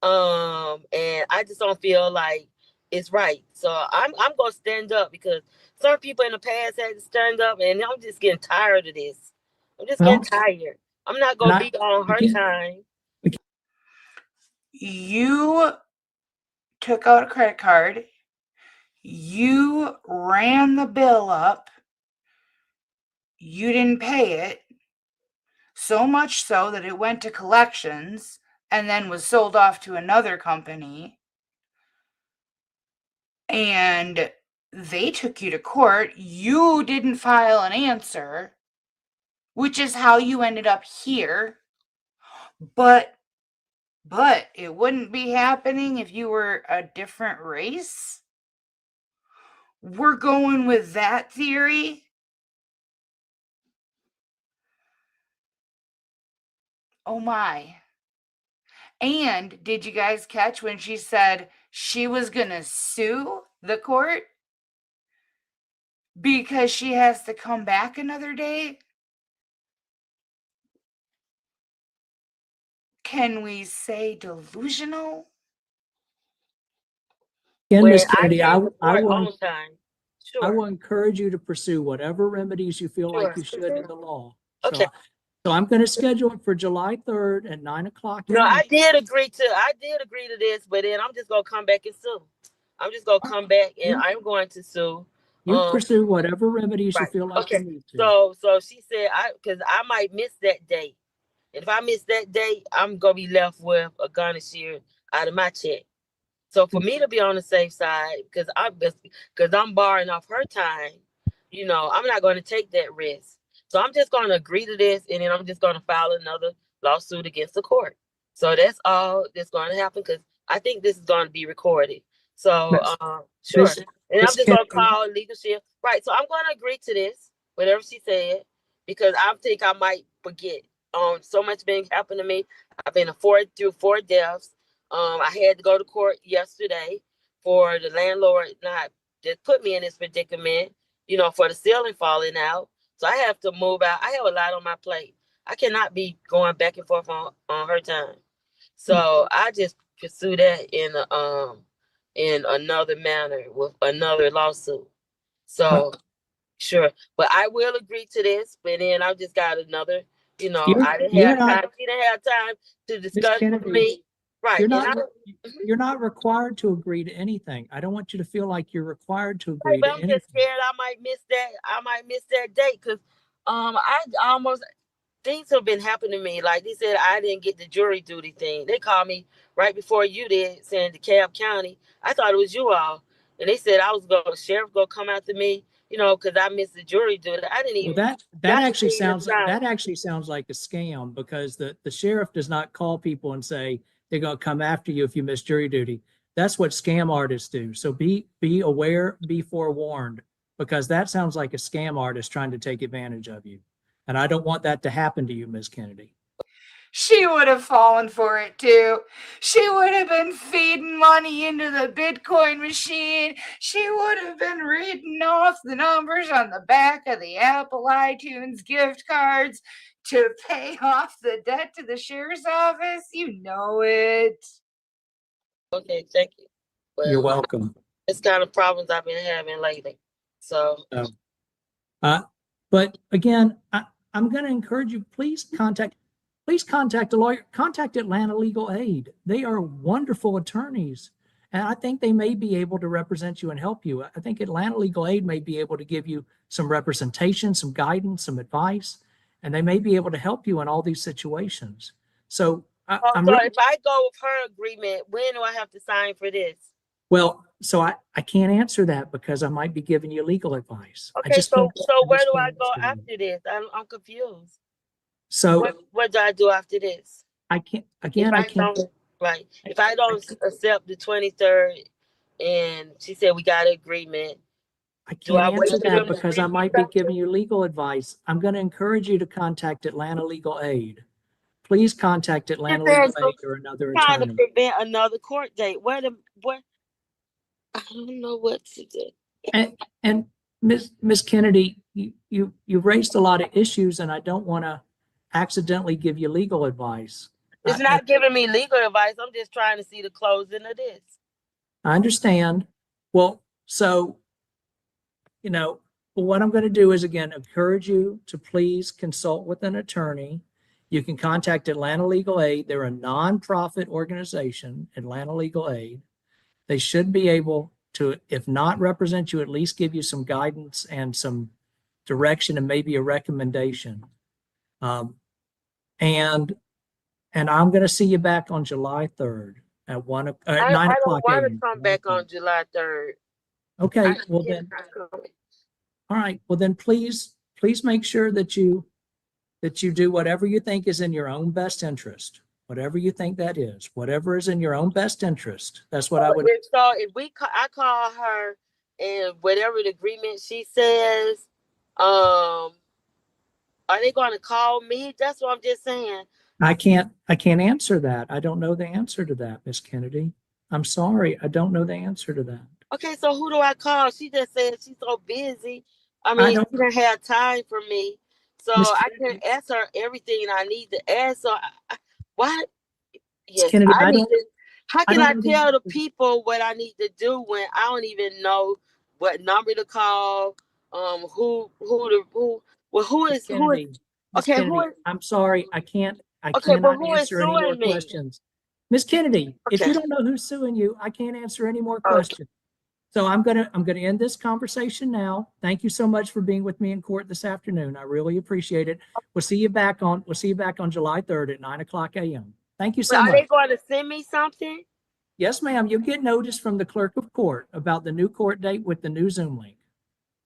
And I just don't feel like it's right. So I'm going to stand up, because some people in the past had to stand up, and I'm just getting tired of this. I'm just getting tired. I'm not going to be on her time. You took out a credit card, you ran the bill up, you didn't pay it, so much so that it went to collections and then was sold off to another company, and they took you to court. You didn't file an answer, which is how you ended up here. But it wouldn't be happening if you were a different race. We're going with that theory. Oh my. And did you guys catch when she said she was going to sue the court because she has to come back another day? Can we say delusional? Again, Ms. Kennedy, I Sure. will encourage you to pursue whatever remedies you feel like you should in the law. Okay. So I'm going to schedule it for July 3rd at 9 o'clock. No, I did agree to this, but then I'm just going to come back and sue. I'm just going to come back and I'm going to sue. You pursue whatever remedies you feel like you need to. So she said, because I might miss that date. And if I miss that date, I'm going to be left with a garnish out of my check. So for me to be on the safe side, because I'm borrowing off her time, I'm not going to take that risk. So I'm just going to agree to this, and then I'm just going to file another lawsuit against the court. So that's all that's going to happen, because I think this is going to be recorded. So sure. Miss And I'm Miss just going to Kennedy, call leadership. Right. So I'm going to agree to this, whatever she said, because I think I might forget. So much been happened to me. I've been through 4 deaths. I had to go to court yesterday for the landlord not that put me in this predicament, for the ceiling falling out. So I have to move out. I have a lot on my plate. I cannot be going back and forth on her time. So I just pursue that in another manner with another lawsuit. So sure. But I will agree to this, but then I just got another, I didn't you're have not, time. She didn't have time to Miss discuss with Kennedy, me. Right. you're And not, you're not required to agree to anything. I don't want you to feel like you're required to agree but to I'm anything. just scared I might miss that. I might miss that date because I almost things have been happening to me. Like they said, I didn't get the jury duty thing. They called me right before you did, saying DeKalb County. I thought it was you all, and they said sheriff gonna come after me, because I missed the jury duty. I didn't Well, even. that actually sounds like a scam, because the sheriff does not call people and say they're going to come after you if you miss jury duty. That's what scam artists do. So be aware, be forewarned, because that sounds like a scam artist trying to take advantage of you. And I don't want that to happen to you, Ms. Kennedy. She would have fallen for it too. She would have been feeding money into the Bitcoin machine. She would have been reading off the numbers on the back of the Apple iTunes gift cards to pay off the debt to the sheriff's office. You know it. Okay, thank you. You're Well, welcome. it's kind of problems I've been having lately. So, But again, I'm going to encourage you, please contact a lawyer, contact Atlanta Legal Aid. They are wonderful attorneys, and I think they may be able to represent you and help you. I think Atlanta Legal Aid may be able to give you some representation, some guidance, some advice, and they may be able to help you in all these situations. So I'm really, if I go with her agreement, when do I have to sign for this? well, so I can't answer that because I might be giving you legal advice. Okay, so where do I go after this? I'm confused. So what do I do after this? I can't, again, I can't. Right. If I don't accept the 23rd, and she said we got an agreement. I can't answer that because I might be agreement? giving you legal advice. I'm going to encourage you to contact Atlanta Legal Aid. Please contact Atlanta Legal Aid or another Trying to attorney. prevent another court date. What? I don't know what to do. And Miss Kennedy, you raised a lot of issues, and I don't want to accidentally give you legal advice. It's not giving me legal advice. I'm just trying to see the closing of this. I understand. Well, so, what I'm going to do is, again, encourage you to please consult with an attorney. You can contact Atlanta Legal Aid. They're a nonprofit organization, Atlanta Legal Aid. They should be able to, if not represent you, at least give you some guidance and some direction and maybe a recommendation. And I'm going to see you back on July 3rd at 9 o'clock. I don't want to come back on July 3rd. Okay, well then, all right, well then please make sure that you do whatever you think is in your own best interest. Whatever you think that is, whatever is in your own best interest. That's what I would. So if I call her and whatever the agreement she says, are they going to call me? That's what I'm just saying. I can't answer that. I don't know the answer to that, Miss Kennedy. I'm sorry. I don't know the answer to that. Okay, so who do I call? She just said she's so busy. I mean, she didn't have time for me. So I can ask her everything I need to ask. So what? Yes, Kennedy, how can I tell the people what I need to do when I don't even know what number to call? Who is Kennedy? Okay, Kennedy, I'm sorry, I cannot answer any more questions. Miss Kennedy, if you don't know who's suing you, I can't answer any more questions. So I'm gonna end this conversation now. Thank you so much for being with me in court this afternoon. I really appreciate it. We'll see you back on July 3rd at 9 o'clock a.m. Thank you so much. Are they going to send me something? Yes, ma'am. You'll get notice from the clerk of court about the new court date with the new Zoom link.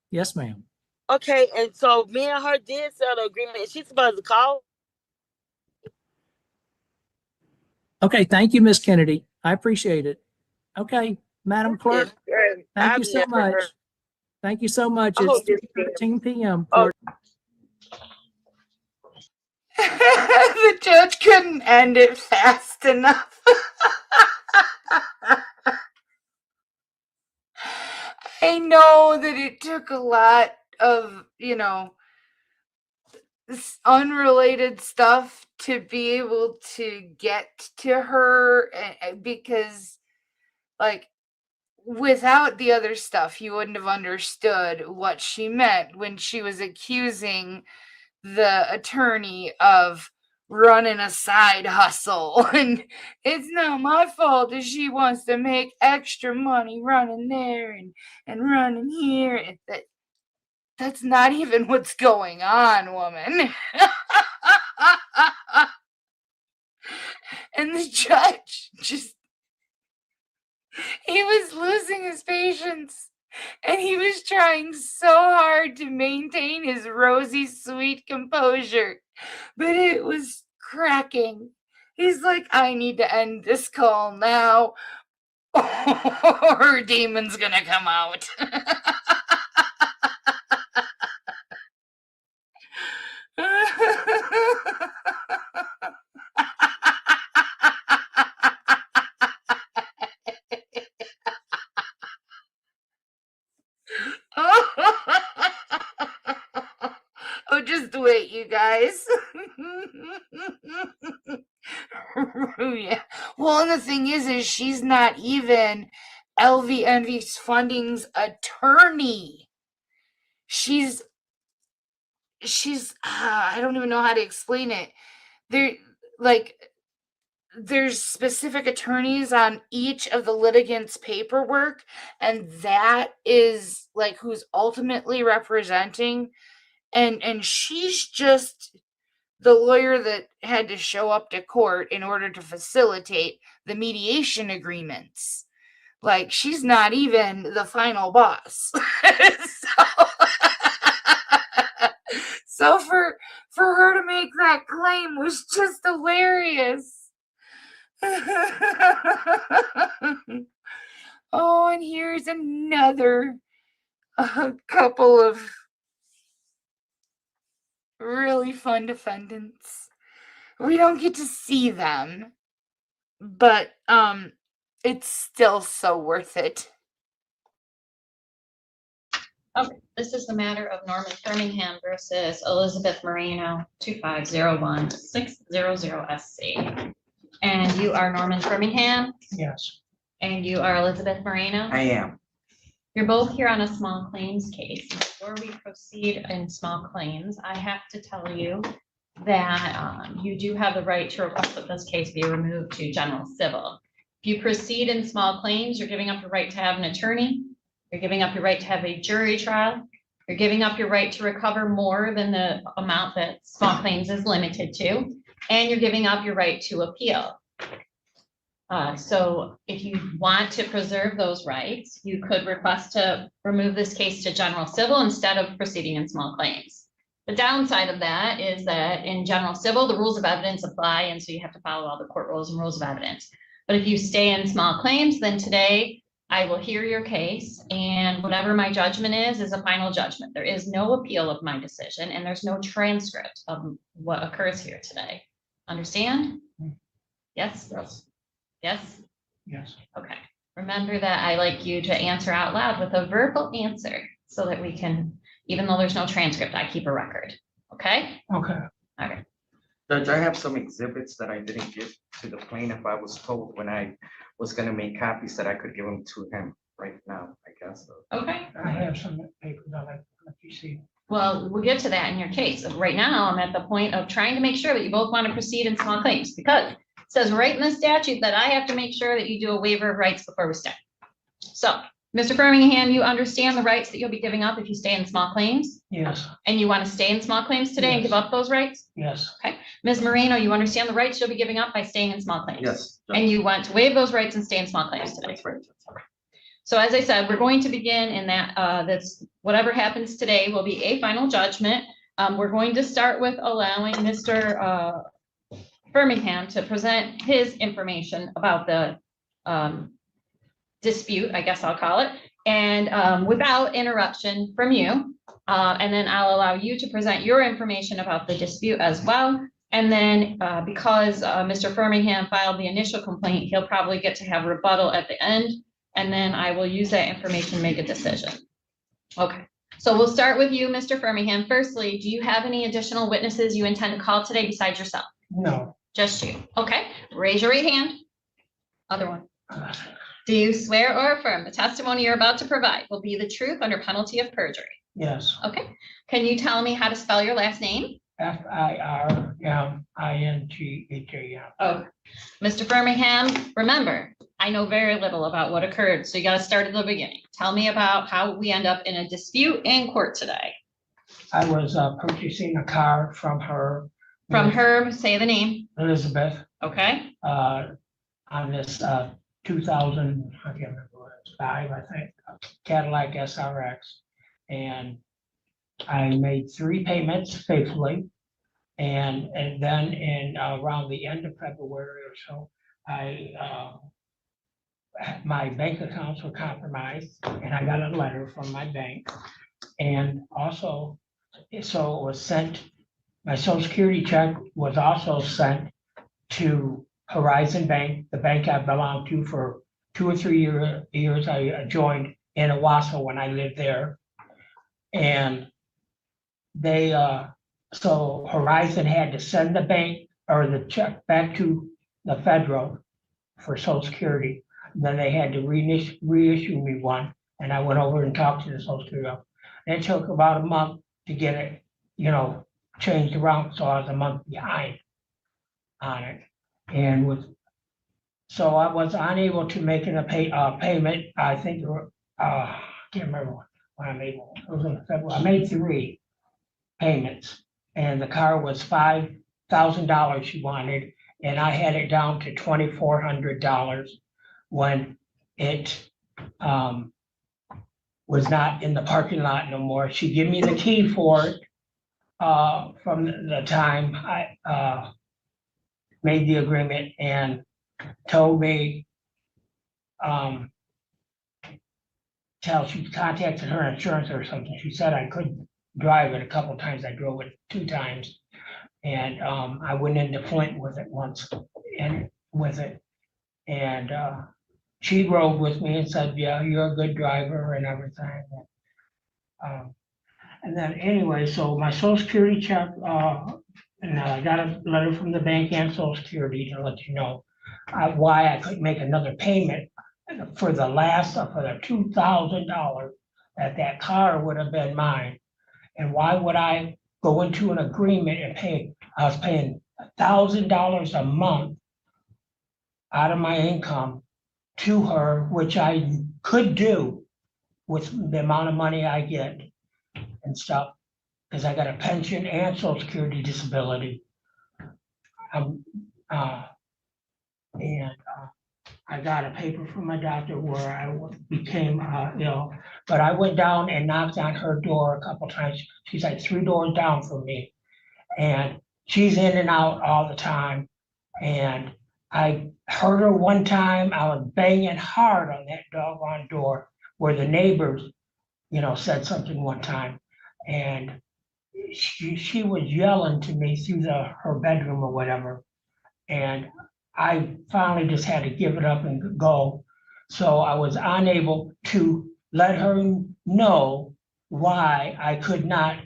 Yes, ma'am. Okay, and so me and her did sell the agreement. And she's supposed to call. Okay, thank you, Miss Kennedy. I appreciate it. Okay, Madam Clerk, Yes, thank I've you so never much. heard. Thank you so much. I It's hope this 3:13 p.m. Oh. Court. The judge couldn't end it fast enough. I know that it took a lot of, this unrelated stuff to be able to get to her, because, like, without the other stuff, you wouldn't have understood what she meant when she was accusing the attorney of running a side hustle. And it's not my fault if she wants to make extra money running there and running here. That's not even what's going on, woman. And the judge he was losing his patience. And he was trying so hard to maintain his rosy, sweet composure, but it was cracking. He's like, I need to end this call now, or her demon's gonna come out. Oh, just wait, you guys. Yeah. Well, and the thing is she's not even LV Funding's attorney. She's I don't even know how to explain it. There, like, there's specific attorneys on each of the litigants' paperwork, and that is like who's ultimately representing, and she's just the lawyer that had to show up to court in order to facilitate the mediation agreements. Like, she's not even the final boss. So for her to make that claim was just hilarious. Oh, and here's another couple of really fun defendants. We don't get to see them, but it's still so worth it. Okay, this is the matter of Norman Birmingham versus Elizabeth Moreno, 2501600SC. And you are Norman Birmingham, Yes. and you are Elizabeth Moreno? I am. You're both here on a small claims case. Before we proceed in small claims, I have to tell you that you do have the right to request that this case be removed to general civil. If you proceed in small claims, you're giving up your right to have an attorney. You're giving up your right to have a jury trial. You're giving up your right to recover more than the amount that small claims is limited to. And you're giving up your right to appeal. So if you want to preserve those rights, you could request to remove this case to general civil instead of proceeding in small claims. The downside of that is that in general civil, the rules of evidence apply, and so you have to follow all the court rules and rules of evidence. But if you stay in small claims, then today I will hear your case, and whatever my judgment is a final judgment. There is no appeal of my decision, and there's no transcript of what occurs here today. Understand? Yes? Yes. Yes? Yes. Okay. Remember that I like you to answer out loud with a verbal answer so that we can, even though there's no transcript, I keep a record. Okay? Okay. Okay. Judge, I have some exhibits that I didn't give to the plaintiff. I was told when I was gonna make copies that I could give them to him right now, I guess. Okay. I have some papers I'd like to see. Well, we'll get to that in your case. Right now, I'm at the point of trying to make sure that you both want to proceed in small claims, because it says right in the statute that I have to make sure that you do a waiver of rights before we start. So Mr. Birmingham, you understand the rights that you'll be giving up if you stay in small claims? Yes, And you want to stay in small claims today and give up those rights? yes, Ms. Marino, you understand the rights you'll be giving up by staying in small claims? Yes. And you want to waive those rights and stay in small claims today? That's right. So as I said, we're going to begin in that, that's whatever happens today will be a final judgment. We're going to start with allowing Mr. Birmingham to present his information about the dispute, I guess I'll call it, and without interruption from you. And then I'll allow you to present your information about the dispute as well. And then because Mr. Birmingham filed the initial complaint, he'll probably get to have rebuttal at the end. And then I will use that information to make a decision. Okay, so we'll start with you, Mr. Birmingham. Firstly, do you have any additional witnesses you intend to call today besides yourself? no. Just you. Okay, raise your right hand. Other one. Do you swear or affirm the testimony you're about to provide will be the truth under penalty of perjury? Yes, Okay, can you tell me how to spell your last name? FIRMINGHAM. Oh, Mr. Birmingham, remember, I know very little about what occurred, so you gotta start at the beginning. Tell me about how we end up in a dispute in court today. I was purchasing a car from her. From her, say the name, Elizabeth, okay? on this 2000, I can't remember what it's 5, I think, Cadillac SRX. And I made 3 payments faithfully. And then in around the end of February or so, my bank accounts were compromised and I got a letter from my bank. And also, so it was sent, my social security check was also sent to Horizon Bank, the bank I belonged to for 2 or 3 years. I joined in Owasso when I lived there. And they, so Horizon had to send the bank or the check back to the federal for social security. Then they had to reissue me one. And I went over and talked to the social security. And it took about a month to get it, changed around. So I was a month behind on it. And so I was unable to make a payment. I think, I can't remember when I made one. It was in February. I made 3 payments and the car was $5,000 she wanted. And I had it down to $2,400 when it was not in the parking lot no more. She gave me the key for it from the time I made the agreement and told me till she contacted her insurance or something. She said I couldn't drive it a couple of times. I drove it 2 times. And I went into Flint with it once and she rode with me and said, yeah, you're a good driver and everything. And then anyway, so my social security check, and I got a letter from the bank and social security to let you know why I couldn't make another payment for the $2,000 that car would have been mine. And why would I go into an agreement and pay? I was paying $1,000 a month out of my income to her, which I could do with the amount of money I get and stuff, because I got a pension and social security disability. And I got a paper from my doctor where I became ill, but I went down and knocked on her door a couple times. She's like 3 doors down from me, and she's in and out all the time. And I heard her one time. I was banging hard on that doggone door where the neighbors, said something one time, and she was yelling to me through her bedroom or whatever, and I finally just had to give it up and go. So I was unable to let her know why I could not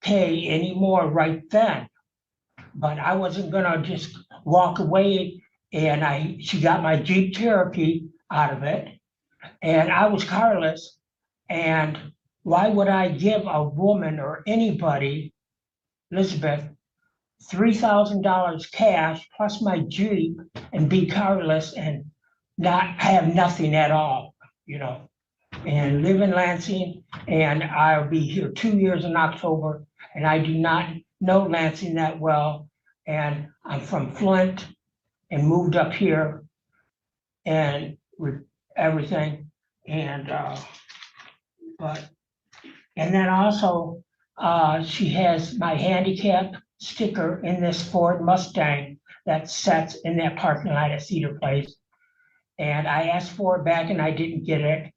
pay anymore right then. But I wasn't gonna just walk away, and she got my Jeep Cherokee out of it, and I was carless. And why would I give a woman or anybody, Elizabeth, $3,000 cash plus my Jeep and be carless and not have nothing at all, and live in Lansing, and I'll be here 2 years in October, and I do not know Lansing that well. And I'm from Flint and moved up here and with everything. And, and then also, she has my handicap sticker in this Ford Mustang that sits in that parking lot at Cedar Place. And I asked for it back and I didn't get it.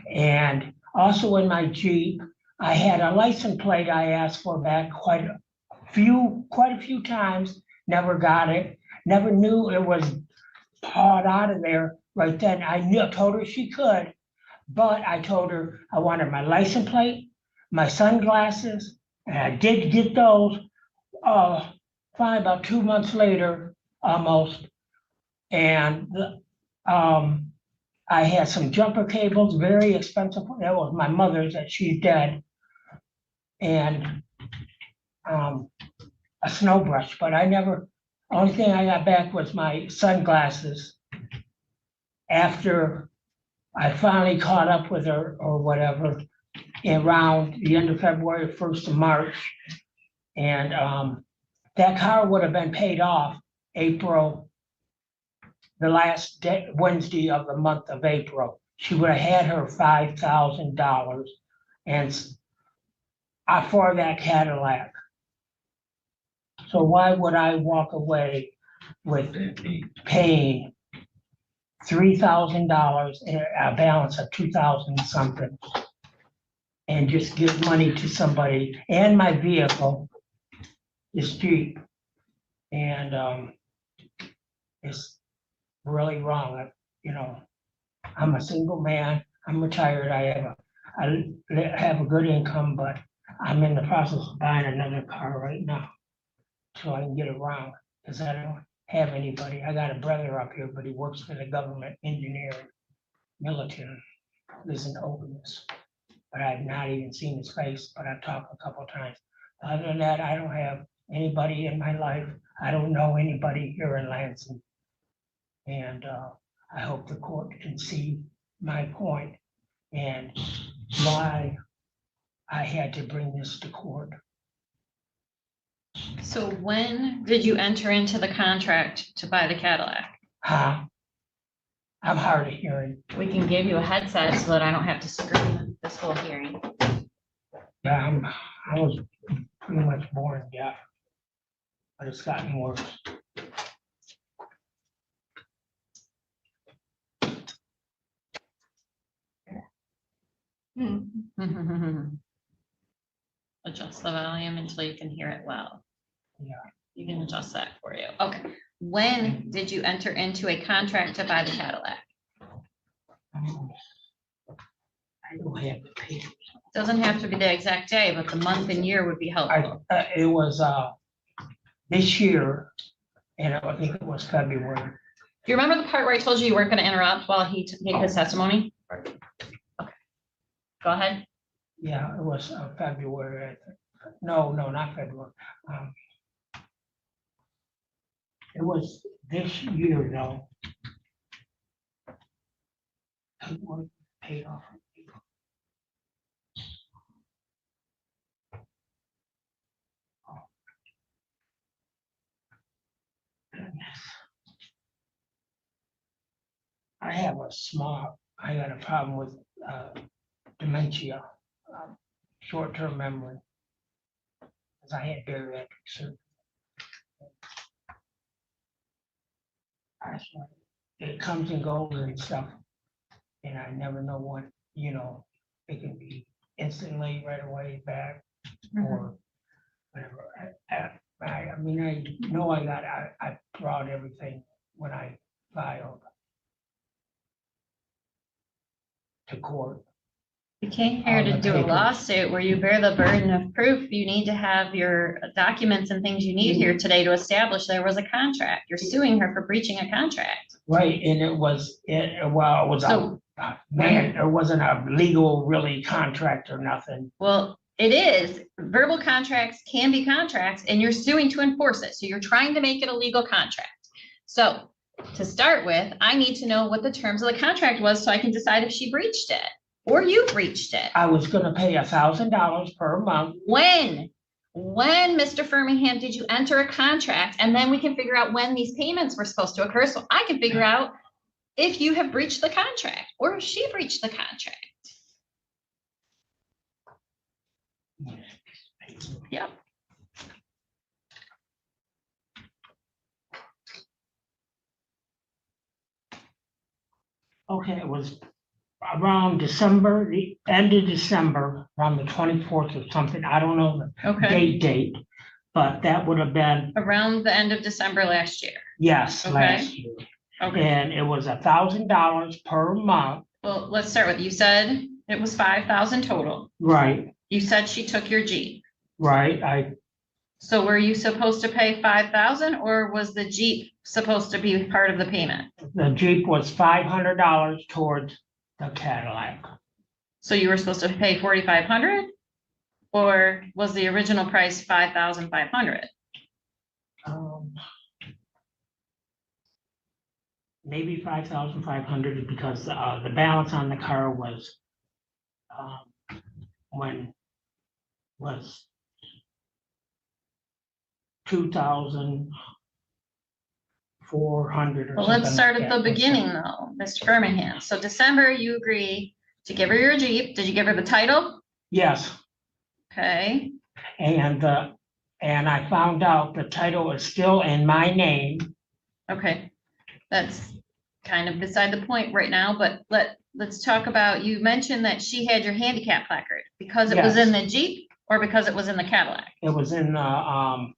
And also in my Jeep, I had a license plate I asked for back quite a few times, never got it, never knew it was pawed out of there right then. I told her she could, but I told her I wanted my license plate, my sunglasses, and I did get those, probably about 2 months later, almost. And, I had some jumper cables, very expensive. That was my mother's, that she's dead. And a snow brush, but only thing I got back was my sunglasses. After I finally caught up with her or whatever, around the end of February, 1st of March. And that car would have been paid off April, the last day, Wednesday of the month of April. She would have had her $5,000 and for that Cadillac. So why would I walk away with paying $3,000 and a balance of 2,000 something and just give money to somebody? And my vehicle is Jeep, and it's really wrong. You know, I'm a single man. I'm retired. I have a good income, but I'm in the process of buying another car right now so I can get around, because I don't have anybody. I got a brother up here, but he works for the government, engineering, military, lives in Openness. But I've not even seen his face, but I've talked a couple of times. Other than that, I don't have anybody in my life. I don't know anybody here in Lansing. And I hope the court can see my point and why I had to bring this to court. So when did you enter into the contract to buy the Cadillac? Huh? I'm hard of hearing. We can give you a headset so that I don't have to scream this whole hearing. Yeah, I was pretty much born deaf, but it's gotten worse. Adjust the volume until you can hear it well. Yeah. You can adjust that for you. Okay. When did you enter into a contract to buy the Cadillac? I don't have the papers. Doesn't have to be the exact day, but the month and year would be helpful. It was this year, and I think it was February. Do you remember the part where I told you weren't going to interrupt while he gave his testimony? Okay. Go ahead. Yeah, it was February, I think. No, not February. It was this year, though. It was paid off. Oh. Goodness. I got a problem with dementia, short-term memory, because I had bariatric surgery. It comes and goes and stuff, and I never know what, it can be instantly right away back, or whatever. I mean, I know I brought everything when I filed to court. You came here to do a lawsuit where you bear the burden of proof. You need to have your documents and things you need here today to establish there was a contract. You're suing her for breaching a contract. Right, and it wasn't a legal really contract or nothing. Well, it is. Verbal contracts can be contracts, and you're suing to enforce it. So you're trying to make it a legal contract. So to start with, I need to know what the terms of the contract was so I can decide if she breached it. or you breached it? I was gonna pay $1,000 per month. When, Mr. Firmingham, did you enter a contract? And then we can figure out when these payments were supposed to occur, so I can figure out if you have breached the contract or if she breached the contract. Yep. Okay, it was around December, the end of December, around the 24th or something. I don't know the Okay, date, but that would have been, around the end of December last year. yes, Okay. last year. Okay, And it was $1,000 per month. well, let's start with, you said it was 5,000 total. Right, You said she took your Jeep. right. So were you supposed to pay 5,000 or was the Jeep supposed to be part of the payment? The Jeep was $500 towards the Cadillac. So you were supposed to pay 4,500? Or was the original price 5,500? Maybe 5,500 because the balance on the car was was 2,400 or Well, something. let's start like at that. the beginning though, Mr. Firmingham. So December, you agree to give her your Jeep. Did you give her the title? Yes, Okay, and I found out the title is still in my name. okay. That's kind of beside the point right now, but let's talk about, you mentioned that she had your handicap placard because it was Yes. in the Jeep or because it was in the Cadillac? It was in the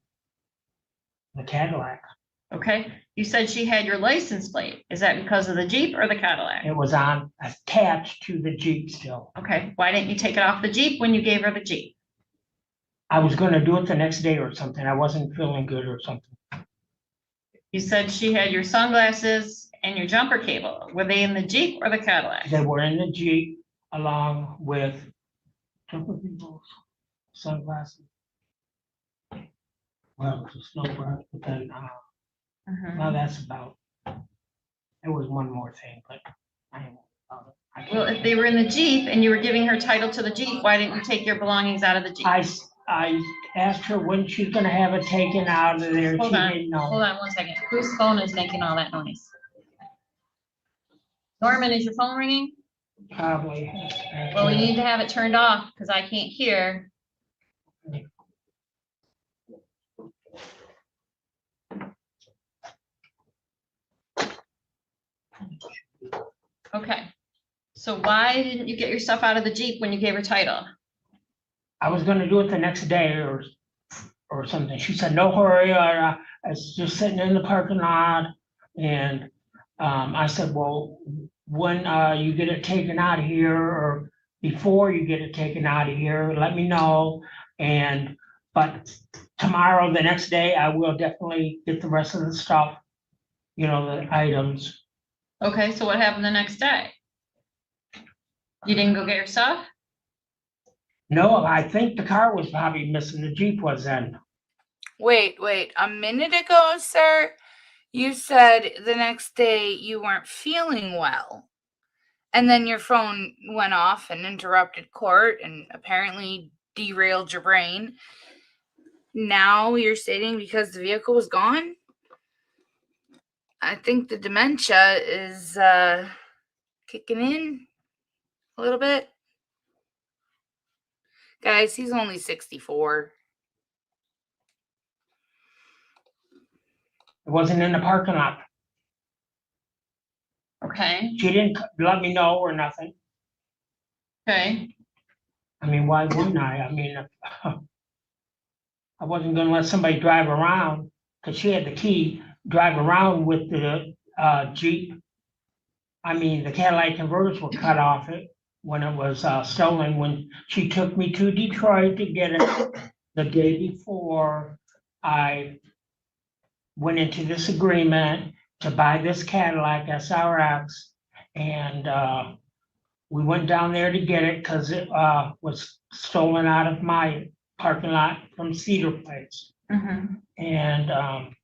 Cadillac. Okay, you said she had your license plate. Is that because of the Jeep or the Cadillac? It was attached to the Jeep still. Okay, why didn't you take it off the Jeep when you gave her the Jeep? I was gonna do it the next day or something. I wasn't feeling good or something. You said she had your sunglasses and your jumper cable. Were they in the Jeep or the Cadillac? They were in the Jeep along with jumper cables, sunglasses. Well, it's a snowbird, but then, Mhm. well, that's about, there was one more thing, but I don't know about it. I can't Well, if they were in the Jeep and you were giving her title to the Jeep, why didn't you take your belongings out of the Jeep? I asked her when she's gonna have it taken out of there. Hold She on, didn't know. hold on one second. Whose phone is making all that noise? Norman, is your phone ringing? Probably. Well, we need to have it turned off because I can't hear. Okay, so why didn't you get your stuff out of the Jeep when you gave her title? I was gonna do it the next day or something. She said, no hurry, I was just sitting in the parking lot. And I said, well, when you get it taken out of here or before you get it taken out of here, let me know. But tomorrow, the next day, I will definitely get the rest of the stuff, you know, the items. Okay, so what happened the next day? You didn't go get your stuff? No, I think the car was probably missing. The Jeep was then. Wait. A minute ago, sir, you said the next day you weren't feeling well. And then your phone went off and interrupted court and apparently derailed your brain. Now you're stating because the vehicle was gone? I think the dementia is kicking in a little bit. Guys, he's only 64. It wasn't in the parking lot. Okay, She didn't let me know or nothing. okay. I mean, why wouldn't I? I mean, I wasn't gonna let somebody drive around, because she had the key, drive around with the Jeep. I mean, the Cadillac converters were cut off it when it was stolen, when she took me to Detroit to get it the day before I went into this agreement to buy this Cadillac SRX. And we went down there to get it because it was stolen out of my parking lot from Cedar Place. Mhm. And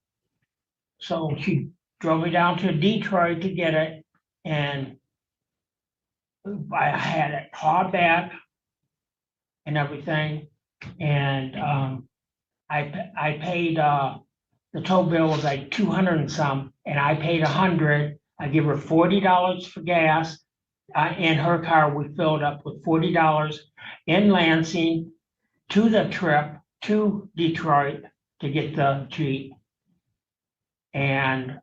so she drove me down to Detroit to get it. And I had it clawed back and everything. And I paid the tow bill was like 200 and some, and I paid 100. I give her $40 for gas. In her car, we filled up with $40 in Lansing to the trip to Detroit to get the Jeep. And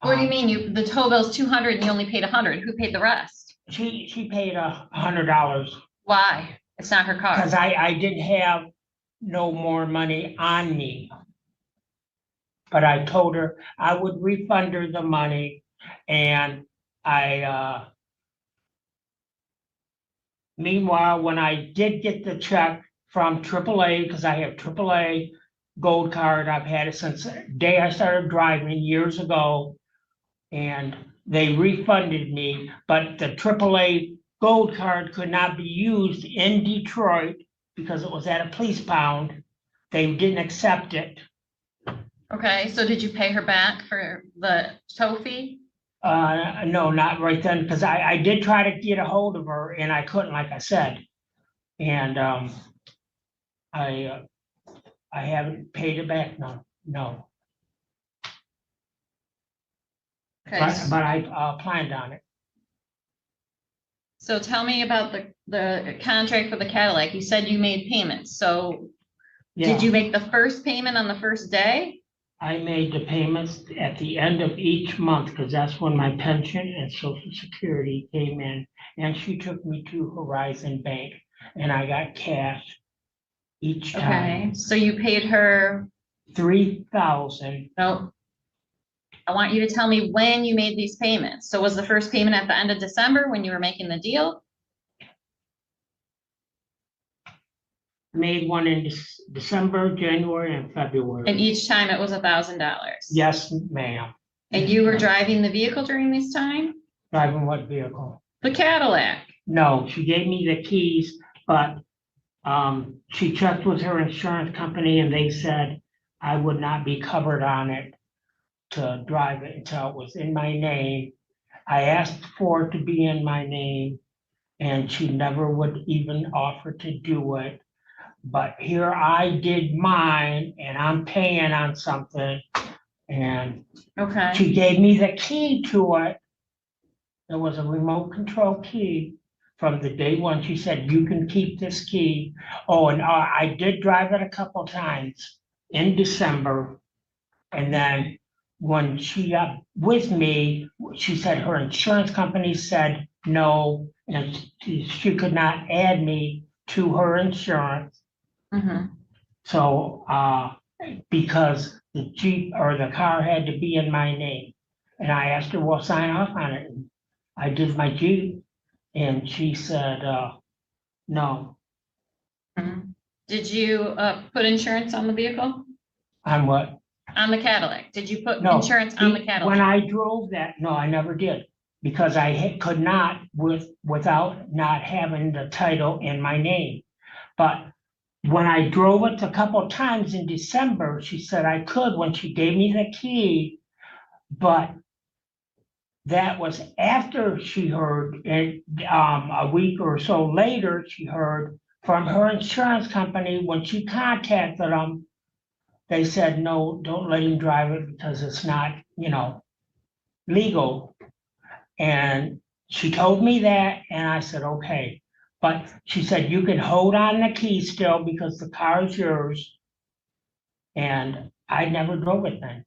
What do you mean? The tow bill's 200 and you only paid 100? Who paid the rest? she paid $100 Why? It's not her car. because I didn't have no more money on me. But I told her I would refund her the money, and meanwhile, when I did get the check from AAA, because I have AAA gold card, I've had it since the day I started driving years ago. And they refunded me, but the AAA gold card could not be used in Detroit because it was at a police pound. They didn't accept it. Okay, so did you pay her back for the tow fee? No, not right then, because I did try to get a hold of her and I couldn't, like I said. And I haven't paid it back, no. Okay, But I planned on it. so tell me about the contract for the Cadillac. You said you made payments, so Yeah, did you make the first payment on the first day? I made the payments at the end of each month, because that's when my pension and social security came in. And she took me to Horizon Bank and I got cash each Okay, time. so you paid her, $3,000. no. I want you to tell me when you made these payments. So was the first payment at the end of December when you were making the deal? Made one in December, January, and February. And each time it was $1,000? Yes, ma'am. And you were driving the vehicle during this time? Driving what vehicle? The Cadillac? No, she gave me the keys, but she checked with her insurance company and they said I would not be covered on it to drive it until it was in my name. I asked for it to be in my name and she never would even offer to do it. But here I did mine and I'm paying on something and Okay, she gave me the key to it. There was a remote control key from the day one. She said, you can keep this key. Oh, and I did drive it a couple times in December. And then when she got with me, she said her insurance company said no, and she could not add me to her insurance. mhm. So, because the Jeep or the car had to be in my name. And I asked her, well, sign off on it. And I did my Jeep and she said, no. Mhm. Did you put insurance on the vehicle? On what? On the Cadillac? Did you put No. insurance on the When Cadillac? I drove that, no, I never did. Because I could not without not having the title in my name. But when I drove it a couple times in December, she said I could when she gave me the key. But that was after she heard, and a week or so later, she heard from her insurance company when she contacted them. They said, no, don't let him drive it because it's not, legal. And she told me that, and I said, okay. But she said, you can hold on the key still because the car is yours. And I never drove it then.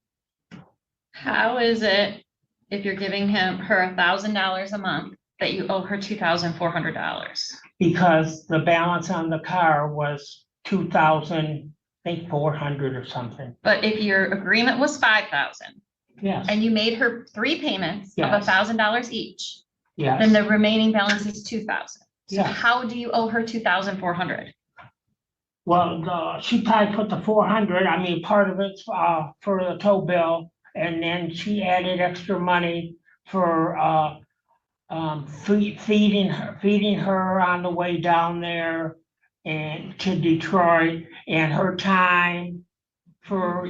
How is it, if you're giving her $1,000 a month, that you owe her $2,400? Because the balance on the car was 2,000, I think 400 or something. But if your agreement was 5,000 Yes, and you made her 3 payments of Yes. $1,000 each, yes. then the remaining balance is 2,000. So Yeah. how do you owe her 2,400? Well, she probably put the 400, I mean, part of it's for the tow bill. And then she added extra money for feeding her on the way down there and to Detroit, and her time for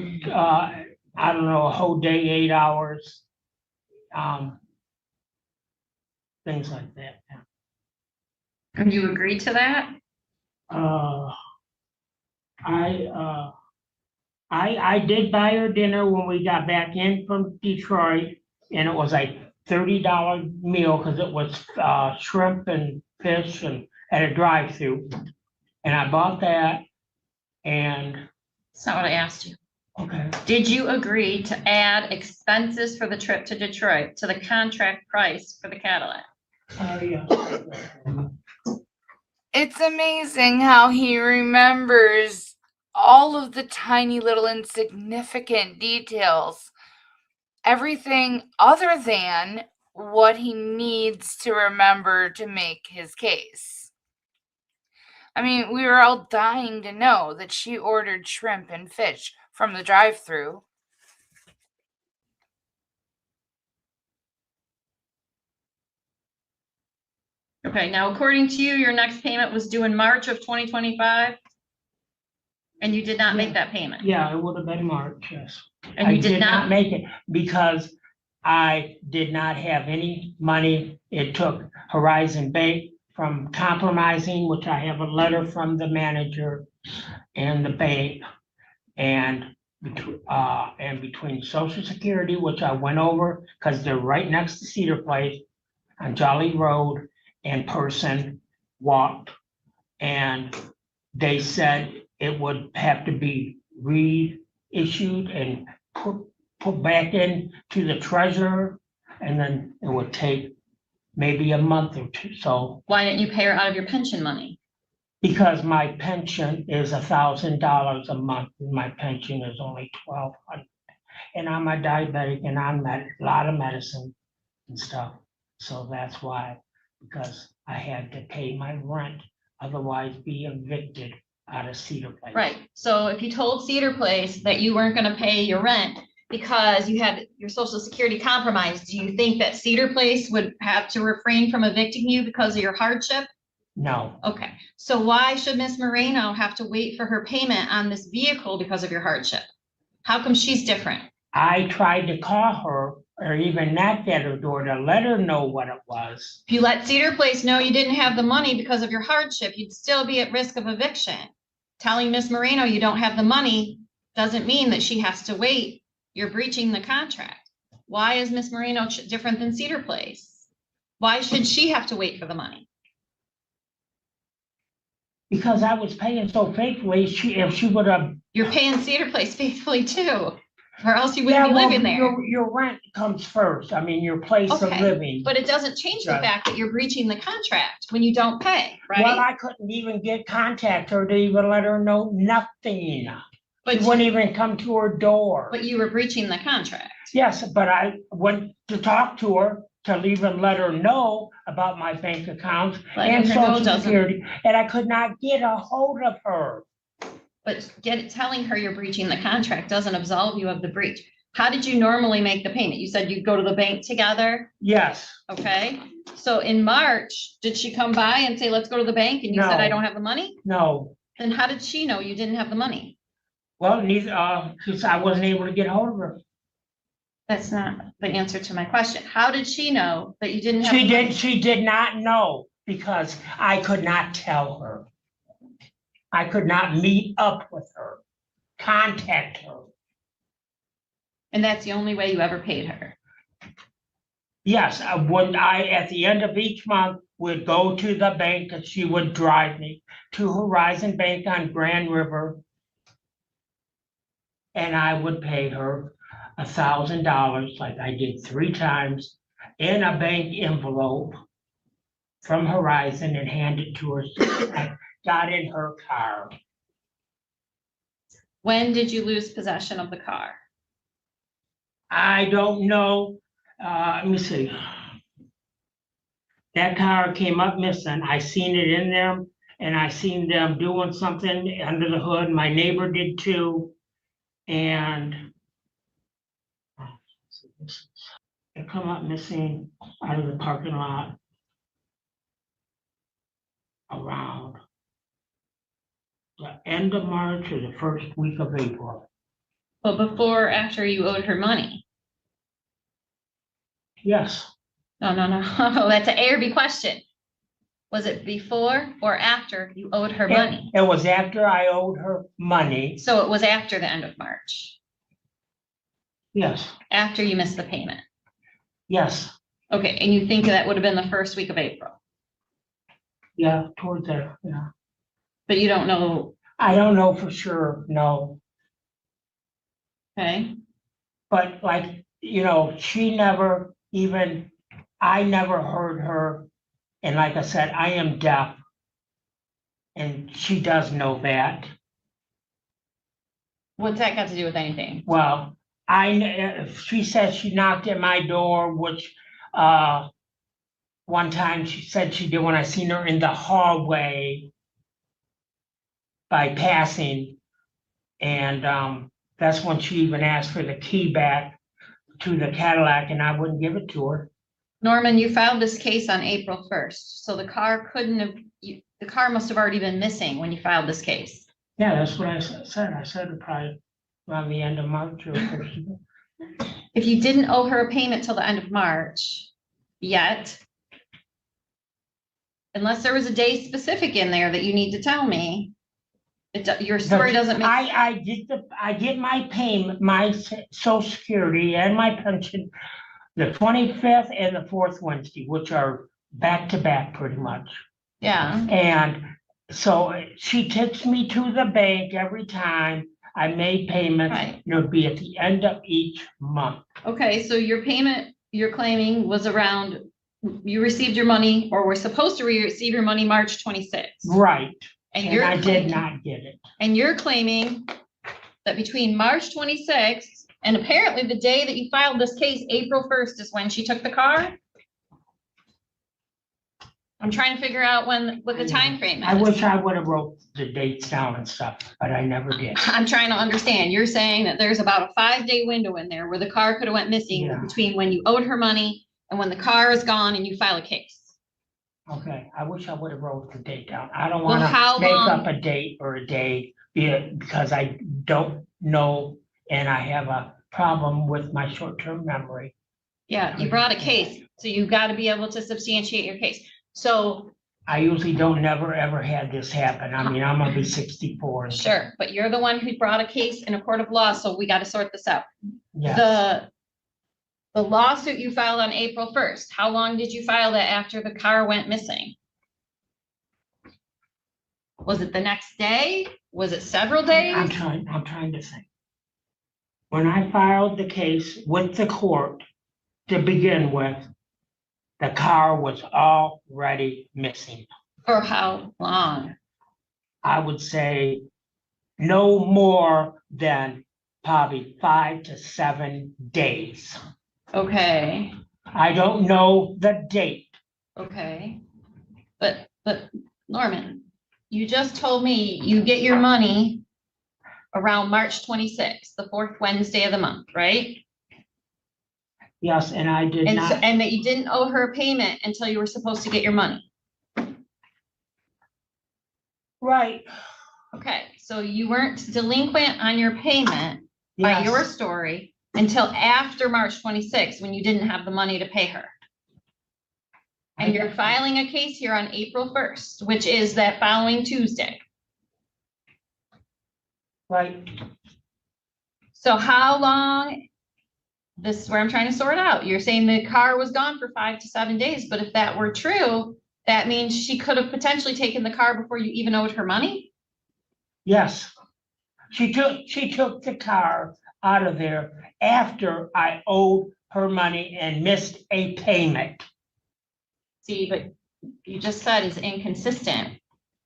I don't know, a whole day, 8 hours. Things like that. Yeah. And you agreed to that? I did buy her dinner when we got back in from Detroit, and it was like $30 meal, because it was shrimp and fish and at a drive-through. And I bought that, and, That's not what I asked you. okay, Did you agree to add expenses for the trip to Detroit to the contract price for the Cadillac? yeah. It's amazing how he remembers all of the tiny little insignificant details. Everything other than what he needs to remember to make his case. I mean, we were all dying to know that she ordered shrimp and fish from the drive-thru. Okay, now according to you, your next payment was due in March of 2025? And you did not make that payment? Yeah, it would have been March, yes. And I you did not make it because I did not have any money. It took Horizon Bank from compromising, which I have a letter from the manager and the bank. And between Social Security, which I went over, because they're right next to Cedar Place on Jolly Road, and Person walked. And they said it would have to be reissued and put back in to the treasurer, and then it would take maybe a month or two. So Why didn't you pay her out of your pension money? because my pension is $1,000 a month, and my pension is only $1,200, and I'm a diabetic, and I'm a lot of medicine and stuff. So that's why, because I had to pay my rent, otherwise be evicted out of Cedar Place. Right, so if you told Cedar Place that you weren't gonna pay your rent because you had your social security compromised, do you think that Cedar Place would have to refrain from evicting you because of your hardship? No, Okay, so why should Miss Moreno have to wait for her payment on this vehicle because of your hardship? How come she's different? I tried to call her, or even knock at her door to let her know what it was. If you let Cedar Place know you didn't have the money because of your hardship, you'd still be at risk of eviction. Telling Miss Moreno you don't have the money doesn't mean that she has to wait. You're breaching the contract. Why is Miss Moreno different than Cedar Place? Why should she have to wait for the money? Because I was paying so faithfully, if she would have. You're paying Cedar Place faithfully too, or else you Yeah, wouldn't be well, living there. your rent comes first. I mean, your place of Okay, living. but it doesn't change the Right. fact that you're breaching the contract when you don't pay, Well, right? I couldn't even contact her to even let her know nothing. But She wouldn't even come to her door. But you were breaching the contract. Yes, but I went to talk to her to even let her know about my bank accounts Letting and her know Social doesn't- Security, and I could not get a hold of her. But telling her you're breaching the contract doesn't absolve you of the breach. How did you normally make the payment? You said you'd go to the bank together, Yes, okay? So in March, did she come by and say, let's go to the bank? And you said, No. I don't have the money? no, Then how did she know you didn't have the money? well, neither, because I wasn't able to get hold of her. That's not the answer to my question. How did she know that you didn't have the money? She did not know, because I could not tell her. I could not meet up with her, contact her. And that's the only way you ever paid her. Yes, at the end of each month, would go to the bank, and she would drive me to Horizon Bank on Grand River. And I would pay her $1,000, like I did 3 times, in a bank envelope from Horizon, and hand it to her. I got in her car. When did you lose possession of the car? I don't know, let me see. That car came up missing. I seen it in them, and I seen them doing something under the hood. My neighbor did too. And it come up missing out of the parking lot around the end of March or the first week of April. But before or after you owed her money? Yes, No, that's an A or B question. Was it before or after you owed her money? It was after I owed her money. So it was after the end of March, Yes, after you missed the payment. yes, Okay, and you think that would have been the first week of April, yeah, towards there, yeah. but you don't know, I don't know for sure, no, okay? but like, you know, she never even, I never heard her. And like I said, I am deaf. And she does know that. What's that got to do with anything? Well, she said she knocked at my door, which, one time she said she did when I seen her in the hallway by passing. And, that's when she even asked for the key back to the Cadillac and I wouldn't give it to her. Norman, you filed this case on April 1st, so the car couldn't have, the car must have already been missing when you filed this case. Yeah, that's what I said. I said it probably around the end of March or first. If you didn't owe her a payment till the end of March yet, unless there was a day specific in there that you need to tell me, your story doesn't make. I get my payment, my social security and my pension, the 25th and the 4th Wednesday, which are back to back pretty much. Yeah. And so she takes me to the bank every time I made payments. Right. It would be at the end of each month. Okay, so your payment you're claiming was around, you received your money or were supposed to receive your money March 26th. Right. And And you're I did claiming, not get it. and you're claiming that between March 26th and apparently the day that you filed this case, April 1st is when she took the car. I'm trying to figure out what the time frame is. I wish I would have wrote the dates down and stuff, but I never did. I'm trying to understand. You're saying that there's about a 5-day window in there where the car could have went missing Yeah. between when you owed her money and when the car is gone and you file a case. Okay, I wish I would have wrote the date down. I don't Well, wanna how make long- up a date or a day, because I don't know, and I have a problem with my short-term memory. Yeah, you brought a case, so you got to be able to substantiate your case. So, I usually never, ever had this happen. I mean, I'm gonna be 64. sure, but you're the one who brought a case in a court of law, so we got to sort this out. Yes, The lawsuit you filed on April 1st, how long did you file that after the car went missing? Was it the next day? Was it several days? I'm trying to think. When I filed the case with the court to begin with, the car was already missing. For how long? I would say no more than probably 5 to 7 days. Okay, I don't know the date. okay. But Norman, you just told me you get your money around March 26th, the 4th Wednesday of the month, right? Yes, and I did And not. and that you didn't owe her a payment until you were supposed to get your money. Right. Okay, so you weren't delinquent on your payment by Yes. your story until after March 26th, when you didn't have the money to pay her. And you're filing a case here on April 1st, which is that following Tuesday. Right. So how long, this is where I'm trying to sort out. You're saying the car was gone for 5 to 7 days, but if that were true, that means she could have potentially taken the car before you even owed her money? Yes. She took the car out of there after I owed her money and missed a payment. See, but you just said is inconsistent,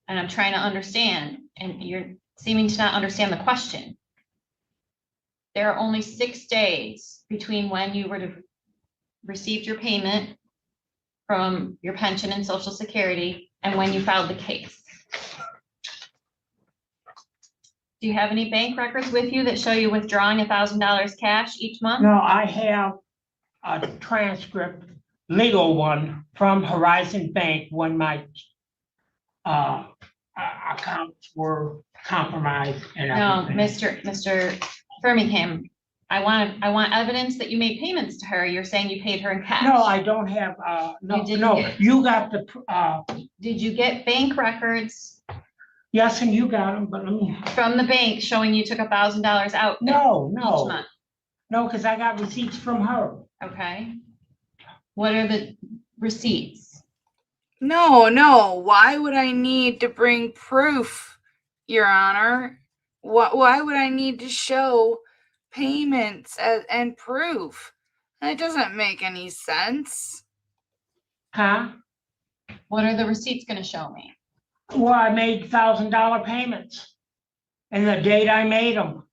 and I'm trying to understand, and you're seeming to not understand the question. There are only 6 days between when you were to received your payment from your pension and Social Security and when you filed the case. Do you have any bank records with you that show you withdrawing $1,000 cash each month? No, I have a transcript, legal one from Horizon Bank when my accounts were compromised and No, everything. Mr. Birmingham, I want evidence that you made payments to her. You're saying you paid her in cash. No, I don't have, no, You didn't no, get- you got the, Did you get bank records yes, and you got them, but let me, from the bank showing you took $1,000 out? no, Each no, month, no, because I got receipts from her. okay? What are the receipts? No. Why would I need to bring proof, Your Honor? Why would I need to show payments and proof? That doesn't make any sense. Huh? What are the receipts gonna show me? Well, I made $1,000 payments. And the date I made them.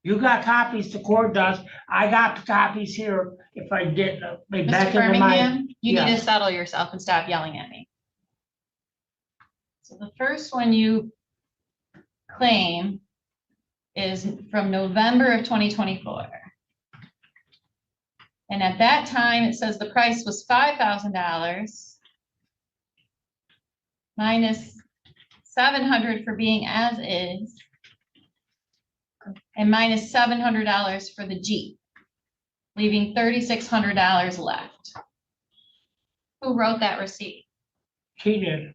You got copies, the court does. I got the copies here. If I did, they Mr. back into my, Birmingham, you need to yes. settle yourself and stop yelling at me. So the first one you claim is from November of 2024. And at that time, it says the price was $5,000 minus $700 for being as is, and minus $700 for the Jeep, leaving $3,600 left. Who wrote that receipt? She did.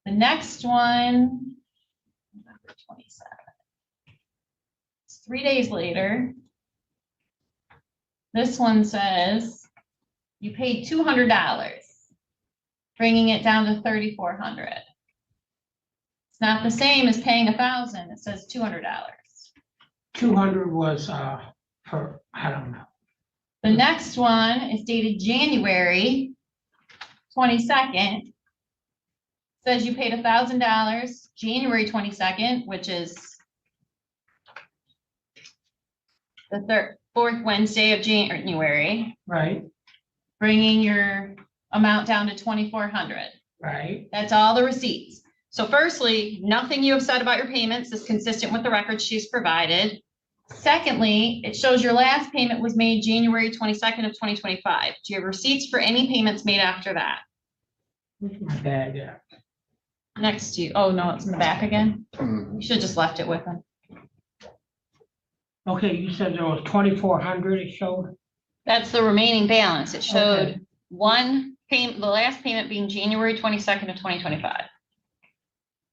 The next one, November 27. It's 3 days later. This one says you paid $200, bringing it down to $3,400. It's not the same as paying $1,000. It says $200. 200 was, for, I don't know. The next one is dated January 22nd. Says you paid $1,000, January 22nd, which is the fourth Wednesday of January, Right, bringing your amount down to $2,400. right. That's all the receipts. So firstly, nothing you have said about your payments is consistent with the records she's provided. Secondly, it shows your last payment was made January 22nd of 2025. Do you have receipts for any payments made after that? Where's my bag at? Next to you. Oh, no, it's in the back again. You should have just left it with him. Okay, you said there was 2,400 it showed? That's the remaining balance. It showed Okay. one payment, the last payment being January 22nd of 2025.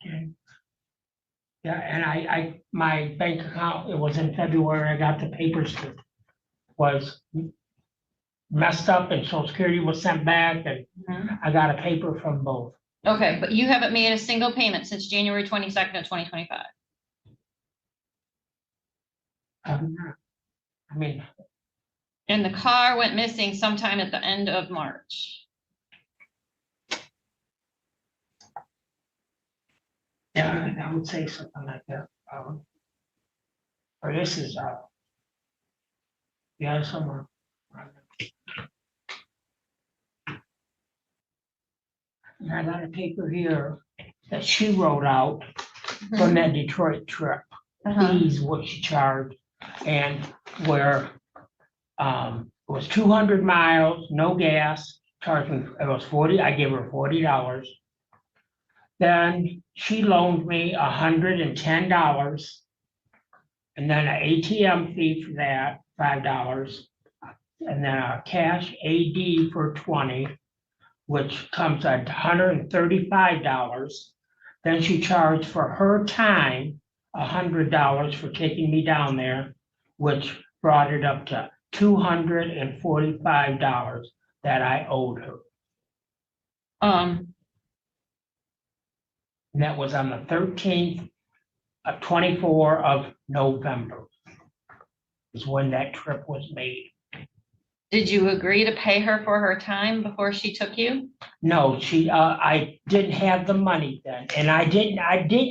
Okay. Yeah, and my bank account, it was in February, I got the papers that was messed up and Social Security was sent back and Mhm. I got a paper from both. Okay, but you haven't made a single payment since January 22nd of 2025. I mean, And the car went missing sometime at the end of March. yeah, I would say something like that. Or this is, yeah, somewhere. And I got a paper here that she wrote out from that Detroit trip. Fees, what she charged, and where, it was 200 miles, no gas, charged me, it was 40, I gave her $40. Then she loaned me $110. And then an ATM fee for that, $5. And then a cash AD for 20, which comes at $135. Then she charged for her time, $100 for taking me down there, which brought it up to $245 that I owed her. And that was on the 13th of 24 of November. Is when that trip was made. Did you agree to pay her for her time before she took you? No, I didn't have the money then, and I didn't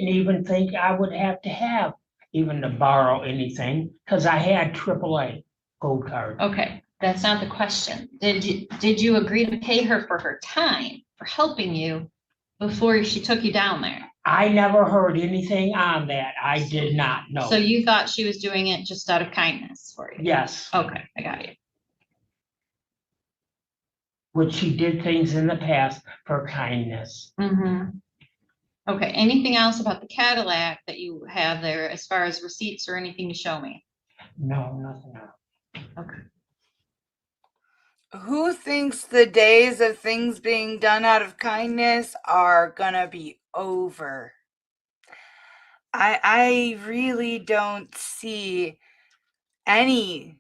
even think I would have to even to borrow anything, because I had AAA gold card. Okay, that's not the question. Did you agree to pay her for her time, for helping you before she took you down there? I never heard anything on that. I did not know. So you thought she was doing it just out of kindness for you? Yes, Okay, I got you. which she did things in the past for kindness. Okay, anything else about the Cadillac that you have there as far as receipts or anything to show me? No, nothing else. Who thinks the days of things being done out of kindness are gonna be over? I really don't see any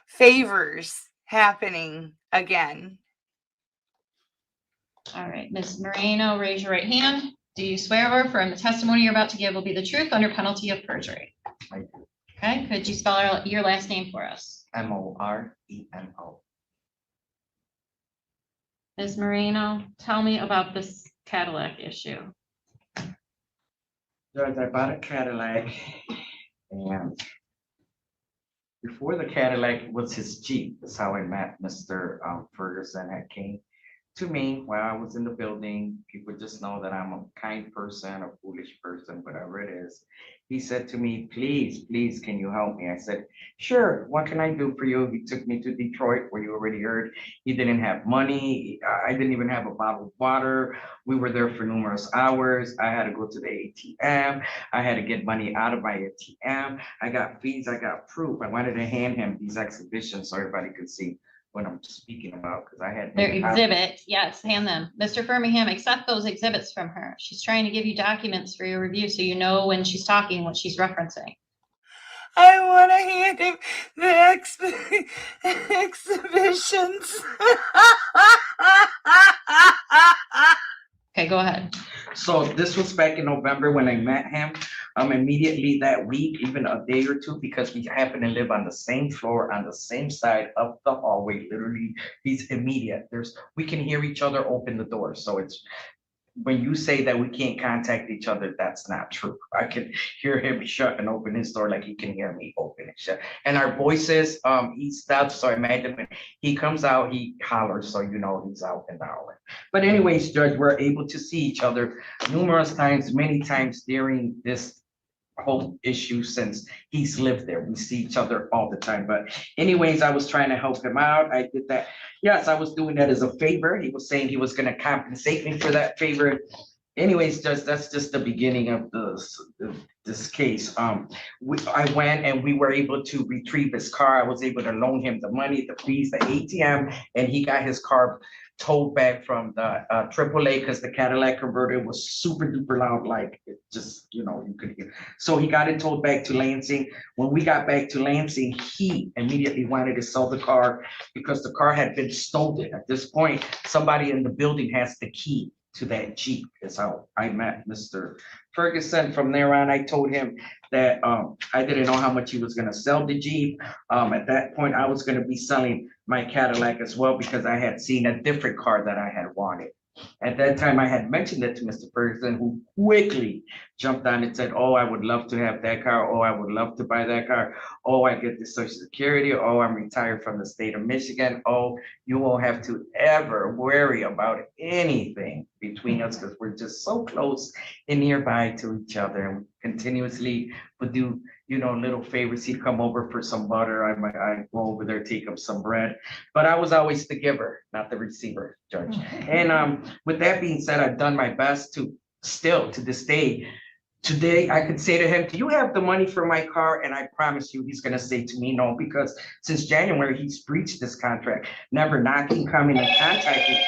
favors happening again. All right, Ms. Moreno, raise your right hand. Do you swear or affirm the testimony you're about to give will be the truth under penalty of perjury? I do. Okay, could you spell your last name for us? Moreno. Ms. Moreno, tell me about this Cadillac issue. Judge, I bought a Cadillac, and before the Cadillac was his Jeep. That's how I met Mr. Ferguson. That came to me while I was in the building. People just know that I'm a kind person, a foolish person, whatever it is. He said to me, please, can you help me? I said, sure, what can I do for you? He took me to Detroit, where you already heard. He didn't have money. I didn't even have a bottle of water. We were there for numerous hours. I had to go to the ATM. I had to get money out of my ATM. I got fees, I got proof. I wanted to hand him these exhibitions so everybody could see what I'm speaking about, because I had. Their exhibit, yes, hand them. Mr. Birmingham, accept those exhibits from her. She's trying to give you documents for your review so you know when she's talking, what she's referencing. I want to hand him the exhibitions. Okay, go ahead. So this was back in November when I met him. Immediately that week, even a day or two, because we happen to live on the same floor, on the same side of the hallway, literally, he's immediate. We can hear each other open the door. So it's, when you say that we can't contact each other, that's not true. I can hear him shut and open his door like he can hear me open and shut. And our voices, he stops, so I imagine when he comes out, he hollers, so you know he's out and howling. But anyways, Judge, we're able to see each other numerous times, many times during this whole issue since he's lived there. We see each other all the time. But anyways, I was trying to help him out. I did that. Yes, I was doing that as a favor. He was saying he was going to compensate me for that favor. Anyways, that's just the beginning of this case. I went and we were able to retrieve his car. I was able to loan him the money, the fees, the ATM, and he got his car towed back from the AAA, because the Cadillac converter was super duper loud, like it just, you could hear. So he got it towed back to Lansing. When we got back to Lansing, he immediately wanted to sell the car because the car had been stolen. At this point, somebody in the building has the key to that Jeep. Is how I met Mr. Ferguson. From there on, I told him that I didn't know how much he was going to sell the Jeep. At that point, I was going to be selling my Cadillac as well, because I had seen a different car that I had wanted. At that time, I had mentioned it to Mr. Ferguson, who quickly jumped on and said, oh, I would love to have that car. Oh, I would love to buy that car. Oh, I get the Social Security. Oh, I'm retired from the state of Michigan. Oh, you won't have to ever worry about anything between us, because we're just so close and nearby to each other, and continuously would do little favors. He'd come over for some butter. I'd go over there, take up some bread. But I was always the giver, not the receiver, Judge. And with that being said, I've done my best to still, to this day, today, I could say to him, do you have the money for my car? And I promise you, he's going to say to me, no, because since January, he's breached this contract, never knocking, coming and contacting.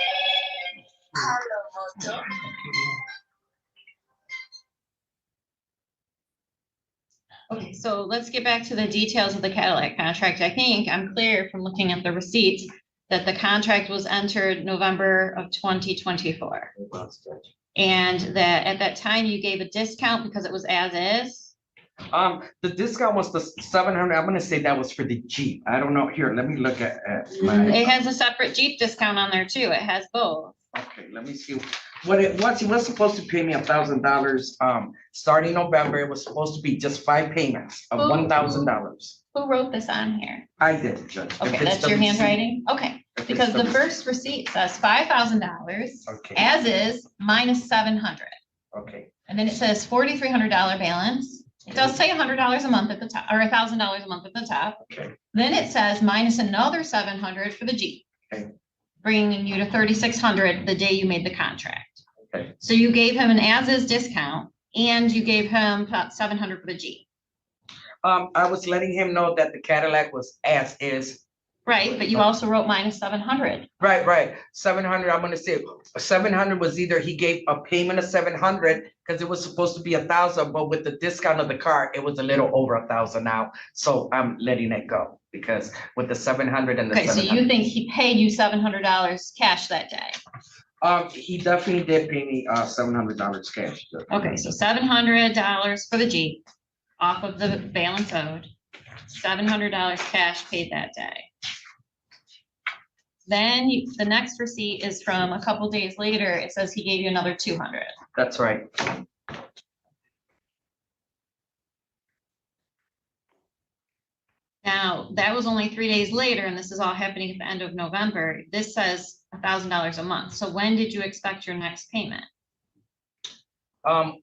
Okay, so let's get back to the details of the Cadillac contract. I think I'm clear from looking at the receipts that the contract was entered November of 2024. And that at that time you gave a discount because it was as is. The discount was the 700. I'm going to say that was for the Jeep. I don't know. Here, let me look at my. It has a separate Jeep discount on there too. It has both. Okay, let me see what it was. He was supposed to pay me $1,000. Starting November, it was supposed to be just 5 payments of $1,000. Who wrote this on here? I did, Judge. Okay, that's your handwriting? Okay, because the first receipt says $5,000 as is minus $700. Okay. And then it says $4,300 balance. It does say $100 a month at the top, or $1,000 a month at the top. Okay. Then it says minus another $700 for the Jeep. Okay. Bringing you to $3,600 the day you made the contract. Okay. So you gave him an as-is discount and you gave him $700 for the Jeep. I was letting him know that the Cadillac was as is. Right, but you also wrote minus 700. Right. 700, I'm gonna say 700 was either he gave a payment of 700 because it was supposed to be 1,000, but with the discount of the car, it was a little over 1,000 now. So I'm letting it go because with the 700 and the Okay, so 700. you think he paid you $700 cash that day? He definitely did pay me $700 cash. Okay, so $700 for the Jeep off of the balance owed, $700 cash paid that day. Then the next receipt is from a couple days later. It says he gave you another 200. That's right. Now, that was only 3 days later, and this is all happening at the end of November. This says $1,000 a month. So when did you expect your next payment?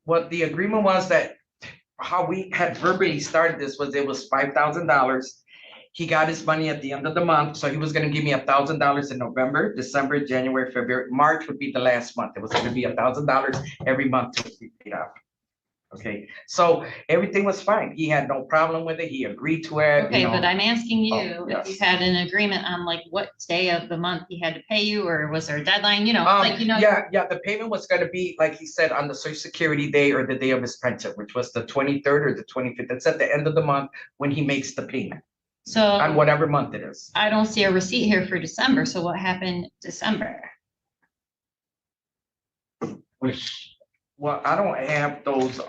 What the agreement was that how we had verbally started this was it was $5,000. He got his money at the end of the month, so he was gonna give me $1,000 in November, December, January, February, March would be the last month. It was gonna be $1,000 every month till we paid off. Okay, so everything was fine. He had no problem with it. He agreed to it. Okay, but I'm asking you Oh, if you yes. had an agreement on like what day of the month he had to pay you, or was there a deadline, like, Yeah, the payment was gonna be, like he said, on the Social Security day or the day of his pension, which was the 23rd or the 25th. It's at the end of the month when he makes the payment, on So whatever month it is. I don't see a receipt here for December. So what happened December? Well, I don't have those,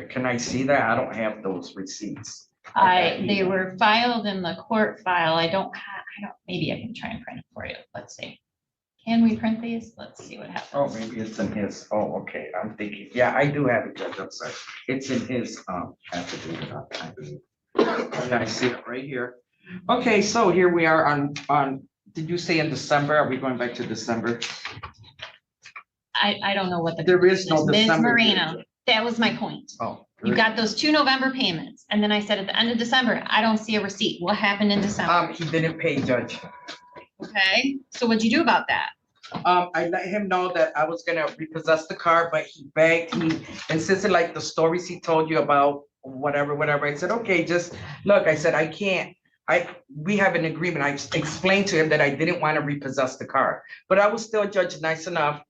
can I see that? I don't have those receipts. They were filed in the court file. I don't, maybe I can try and print it for you. Let's see. Can we print these? Let's see what happens. Oh, maybe it's in his, okay, I'm thinking, yeah, I do have it, Judge, I'm sorry. It's in his, affidavit, I believe. Yeah, I see it right here. Okay, so here we are on, did you say in December? Are we going back to December? I don't know what the. There is no Ms. December Moreno, here. that was my point. Oh. You got those 2 November payments, and then I said at the end of December, I don't see a receipt. What happened in December? He didn't pay, Judge. Okay, so what'd you do about that? I let him know that I was gonna repossess the car, but he begged, he insisted like the stories he told you about, whatever. I said, okay, just look, I said, I can't. We have an agreement. I explained to him that I didn't want to repossess the car, but I was still, Judge, nice enough.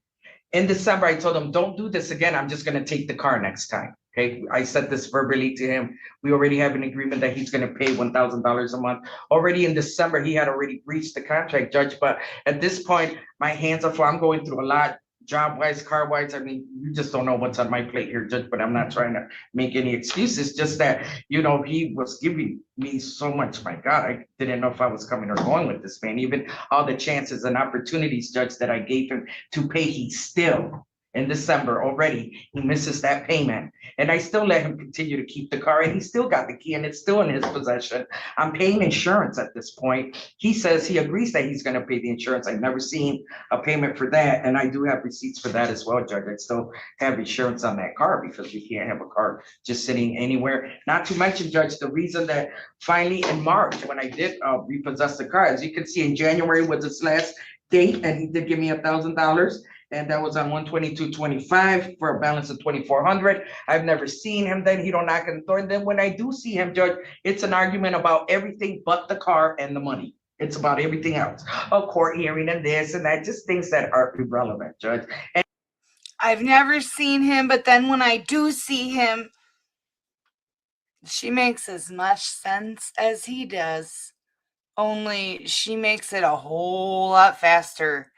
In December, I told him, don't do this again. I'm just gonna take the car next time. Okay, I said this verbally to him. We already have an agreement that he's gonna pay $1,000 a month. Already in December, he had already breached the contract, Judge, but at this point, my hands are full. I'm going through a lot, job-wise, car-wise. I mean, you just don't know what's on my plate here, Judge, but I'm not trying to make any excuses, just that, he was giving me so much. My God, I didn't know if I was coming or going with this man. Even all the chances and opportunities, Judge, that I gave him to pay, he still, in December already, he misses that payment. And I still let him continue to keep the car, and he still got the key and it's still in his possession. I'm paying insurance at this point. He says he agrees that he's gonna pay the insurance. I've never seen a payment for that, and I do have receipts for that as well, Judge. I still have insurance on that car because you can't have a car just sitting anywhere. Not to mention, Judge, the reason that finally in March, when I did repossess the car, as you can see, in January was his last date, and he did give me $1,000. And that was on 1/22/25 for a balance of 2,400. I've never seen him then. He don't knock on the door. And then when I do see him, Judge, it's an argument about everything but the car and the money. It's about everything else. A court hearing and this and that, just things that are irrelevant, Judge. And I've never seen him, but then when I do see him, she makes as much sense as he does. Only she makes it a whole lot faster.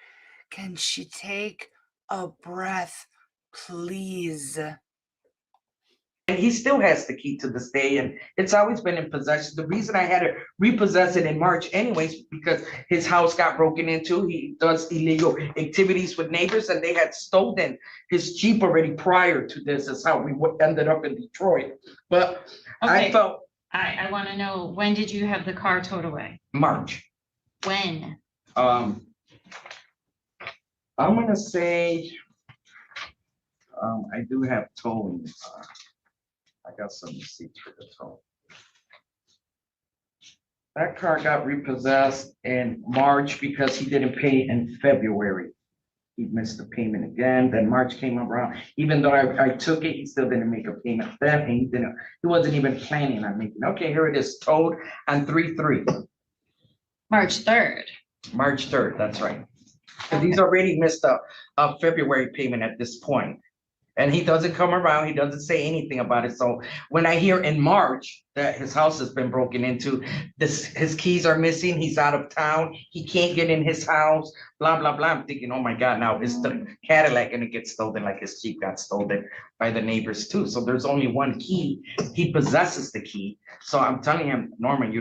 Can she take a breath, please? he still has the key to this day, and it's always been in possession. The reason I had to repossess it in March anyways, because his house got broken into. He does illegal activities with neighbors, and they had stolen his Jeep already prior to this. Is how we ended up in Detroit. But Okay. I felt I want to know, when did you have the car towed away? March. When? I'm gonna say, I do have towing. I got some receipts for the tow. That car got repossessed in March because he didn't pay in February. he missed the payment again. Then March came around. Even though I took it, he still didn't make a payment then. And he wasn't even planning on making. Okay, here it is, towed on 3/3. March 3rd. March 3rd, that's right. Because he's already missed a February payment at this point. And he doesn't come around, he doesn't say anything about it. So when I hear in March that his house has been broken into, his keys are missing, he's out of town, he can't get in his house, blah, blah, blah. I'm thinking, oh my God, now is the Cadillac gonna get stolen like his Jeep got stolen by the neighbors too. So there's only one key, he possesses the key. So I'm telling him, Norman,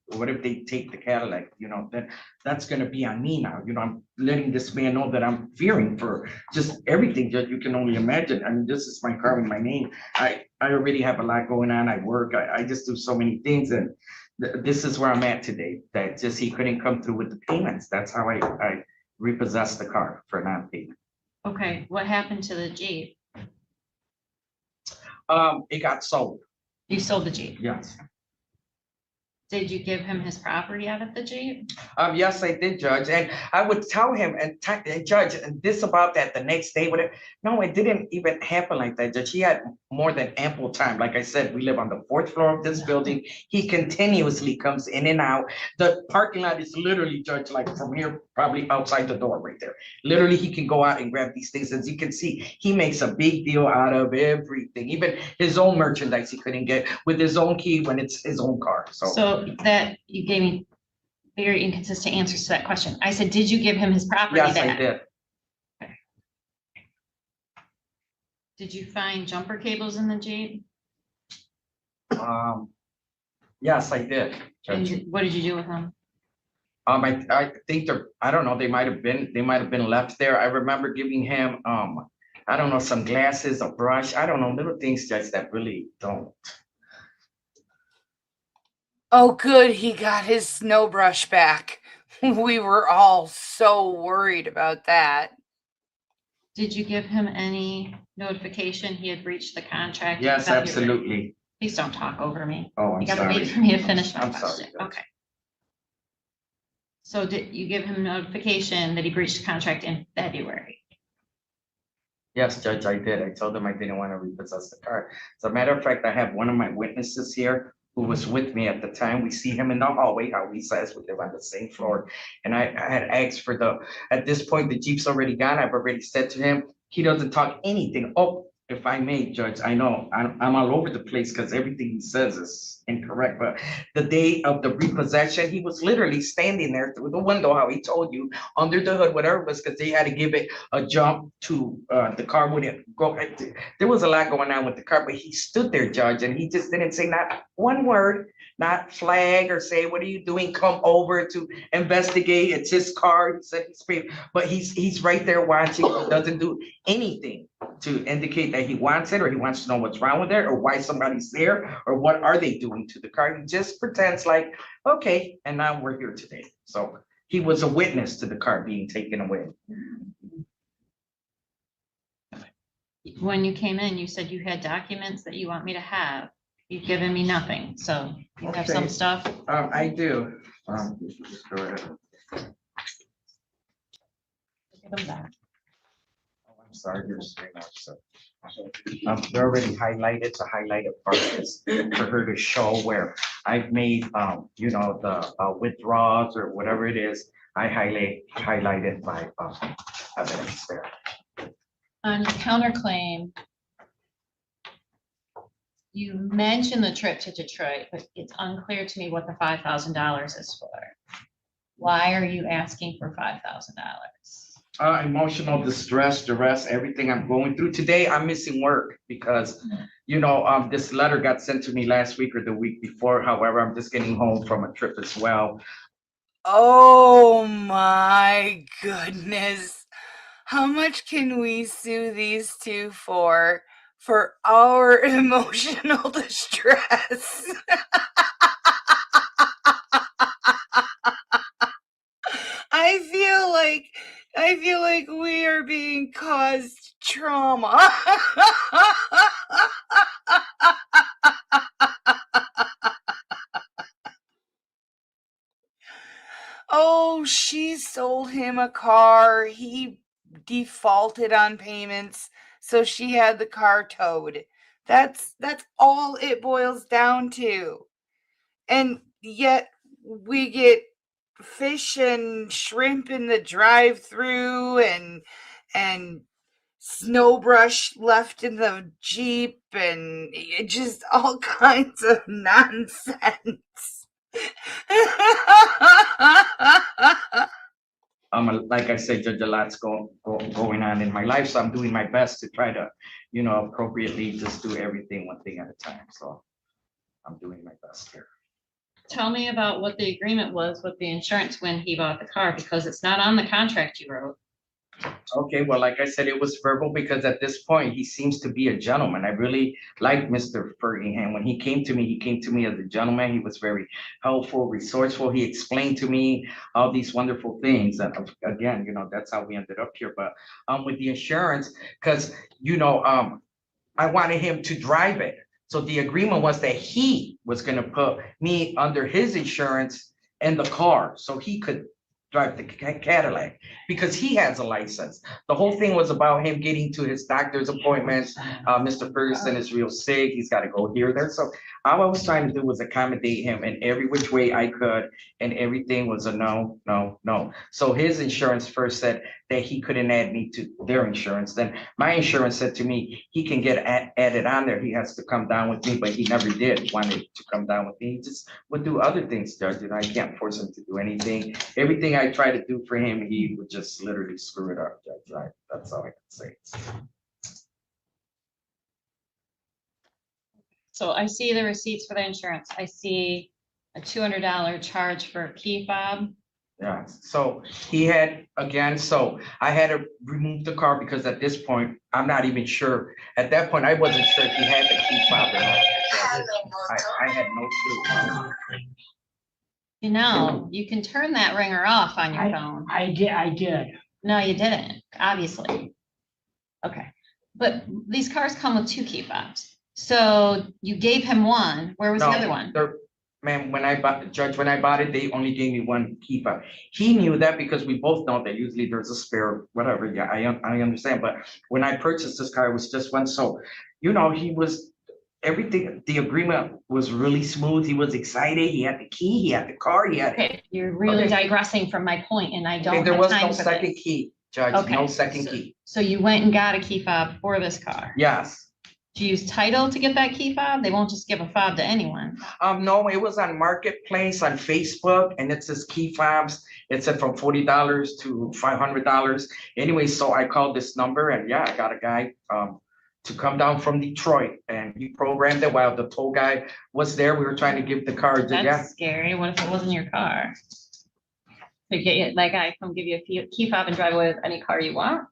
what if they take the Cadillac, then that's gonna be on me now. I'm letting this man know that I'm fearing for just everything that you can only imagine. I mean, this is my car with my name. I already have a lot going on. I work, I just do so many things, and this is where I'm at today, that just he couldn't come through with the payments. That's how I repossessed the car for non-payment. Okay, what happened to the Jeep? It got sold. You sold the Jeep. Yes. Did you give him his property out of the Jeep? Yes, I did, Judge, and I would tell him and Judge, and this about that the next day, whatever. No, it didn't even happen like that, Judge. He had more than ample time. Like I said, we live on the 4th floor of this building. He continuously comes in and out. The parking lot is literally, Judge, like from here, probably outside the door right there. Literally, he can go out and grab these things. As you can see, he makes a big deal out of everything, even his own merchandise he couldn't get with his own key when it's his own car. So that you gave me very inconsistent answers to that question. I said, did you give him his property Yes, back? I did. Did you find jumper cables in the Jeep? Yes, I did, And Judge. what did you do with them? I think I don't know, they might have been left there. I remember giving him, I don't know, some glasses, a brush, I don't know, little things, Judge, that really don't. Oh, good, he got his snow brush back. We were all so worried about that. Did you give him any notification he had breached the contract? in Yes, February? absolutely. Please don't talk over me. Oh, I'm You gotta sorry. wait for me to finish my I'm sorry, question. Judge. Okay. So did you give him notification that he breached the contract in February? Yes, Judge, I did. I told him I didn't want to repossess the car. As a matter of fact, I have one of my witnesses here who was with me at the time. We see him in the hallway, how he says we live on the same floor. And I had asked for at this point, the Jeep's already gone. I've already said to him, he doesn't talk anything. Oh, if I may, Judge, I know I'm all over the place because everything he says is incorrect, but the day of the repossession, he was literally standing there through the window, how he told you, under the hood, whatever it was, because they had to give it a jump to the car wouldn't go. There was a lot going on with the car, but he stood there, Judge, and he just didn't say not one word, not flag or say, what are you doing? Come over to investigate. It's his car. He said he's paid, but he's right there watching. He doesn't do anything to indicate that he wants it or he wants to know what's wrong with it or why somebody's there or what are they doing to the car. He just pretends like, okay, and now we're here today. So he was a witness to the car being taken away. When you came in, you said you had documents that you want me to have. You've given me nothing, so you have some Okay. stuff. I do. Just go ahead. Give them back. Oh, I'm sorry, you're saying that, so. They're already highlighted, the highlighted part is for her to show where I've made, the withdrawals or whatever it is. I highlighted my evidence there. On your counterclaim, you mentioned the trip to Detroit, but it's unclear to me what the $5,000 is for. Why are you asking for $5,000? Emotional distress, duress, everything I'm going through. Today, I'm missing work because, this letter got sent to me last week or the week before. However, I'm just getting home from a trip as well. Oh my goodness. How much can we sue these two for our emotional distress? I feel like we are being caused trauma. Oh, she sold him a car. He defaulted on payments, so she had the car towed. That's all it boils down to. And yet we get fish and shrimp in the drive-through and snow brush left in the Jeep and just all kinds of nonsense. Like I said, Judge, a lot's going on in my life, so I'm doing my best to try to, appropriately just do everything one thing at a time. So I'm doing my best here. Tell me about what the agreement was with the insurance when he bought the car, because it's not on the contract you wrote. Okay, well, like I said, it was verbal because at this point, he seems to be a gentleman. I really like Mr. Fergingham. When he came to me as a gentleman. He was very helpful, resourceful. He explained to me all these wonderful things. And again, that's how we ended up here. But with the insurance, because, I wanted him to drive it. So the agreement was that he was going to put me under his insurance and the car so he could drive the Cadillac because he has a license. The whole thing was about him getting to his doctor's appointments. Mr. Ferguson is real sick. He's got to go here, there. So all I was trying to do was accommodate him in every which way I could. And everything was a no, no, no. So his insurance first said that he couldn't add me to their insurance. Then my insurance said to me, he can get added on there. He has to come down with me, but he never did wanted to come down with me. He just would do other things, Judge. I can't force him to do anything. Everything I try to do for him, he would just literally screw it up, Judge. Right? That's all I can say. So I see the receipts for the insurance. I see a $200 charge for a key fob. Yeah, so he had, again, so I had to remove the car because at this point, I'm not even sure. At that point, I wasn't sure if he had the key fob or not. I had no clue. You can turn that ringer off on your phone. I did. No, you didn't, obviously. Okay, but these cars come with 2 key fobs. So you gave him one. Where was the other one? Ma'am, when I bought it, they only gave me 1 key fob. He knew that because we both know that usually there's a spare, whatever. Yeah, I understand. But when I purchased this car, it was just one. So, he was everything. The agreement was really smooth. He was excited. He had the key. He had the car. He had. Okay, you're really digressing from my point, and I don't. There was have time no for second this. key, Judge. Okay, No second key. So you went and got a key fob for this car. Yes. Do you use title to get that key fob? They won't just give a fob to anyone. No, it was on Marketplace on Facebook, and it says key fobs. It said from $40 to $500. Anyway, so I called this number, and yeah, I got a guy to come down from Detroit, and he programmed it while the tow guy was there. We were trying to give the car. That's scary. What if it wasn't your car? So get that guy come give you a key fob and drive away with any car you want?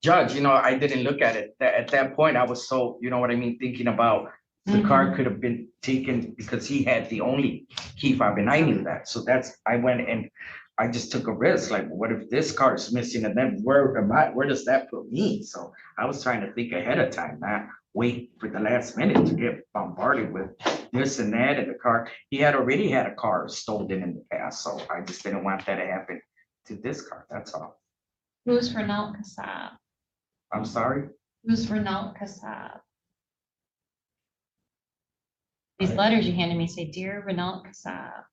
Judge, I didn't look at it. At that point, I was so, thinking about the car could have been taken because he had the only key fob, and I knew that. So I went and I just took a risk. Like, what if this car is missing, and then where does that put me? So I was trying to think ahead of time, not wait for the last minute to get bombarded with this and that in the car. He had already had a car stolen in the past, so I just didn't want that to happen to this car. That's all. Who's Renault Kassab? I'm sorry? Who's Renault Kassab? These letters you handed me say, "Dear Renault Kassab."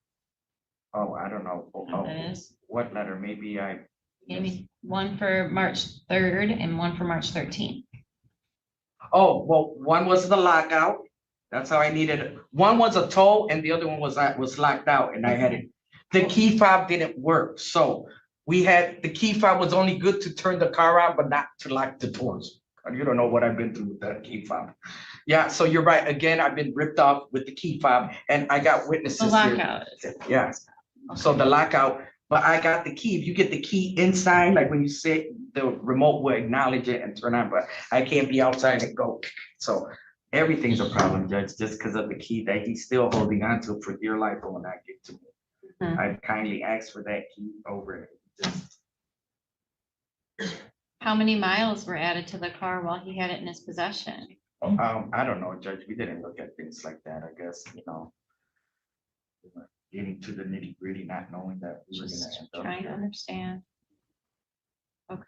Oh, I don't know. That is. What letter? Maybe I. Gave me one for March 3rd and one for March 13th. Oh, well, one was the lockout. That's how I needed it. One was a tow and the other one was locked out, and I had it. The key fob didn't work. So the key fob was only good to turn the car out, but not to lock the doors. You don't know what I've been through with that key fob. Yeah, so you're right. Again, I've been ripped off with the key fob, and I got witnesses. The lockout. Yeah. So the lockout, but I got the key. If you get the key inside, like when you sit, the remote will acknowledge it and turn on, but I can't be outside and go. So everything's a problem, Judge, just because of the key that he's still holding on to for dear life will not get to me. I kindly asked for that key over it. How many miles were added to the car while he had it in his possession? I don't know, Judge. We didn't look at things like that, I guess, we were getting to the nitty gritty, not knowing that we were gonna end up Trying to here. understand. Okay.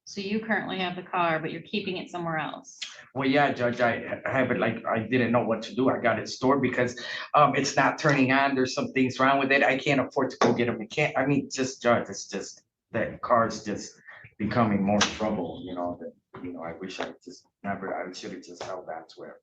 So you currently have the car, but you're keeping it somewhere else. Well, yeah, Judge, I have it like, I didn't know what to do. I got it stored because it's not turning on. There's some things wrong with it. I can't afford to go get a mechanic. I mean, just Judge, it's just that car's just becoming more trouble, I wish I just never, I should have just held on to it.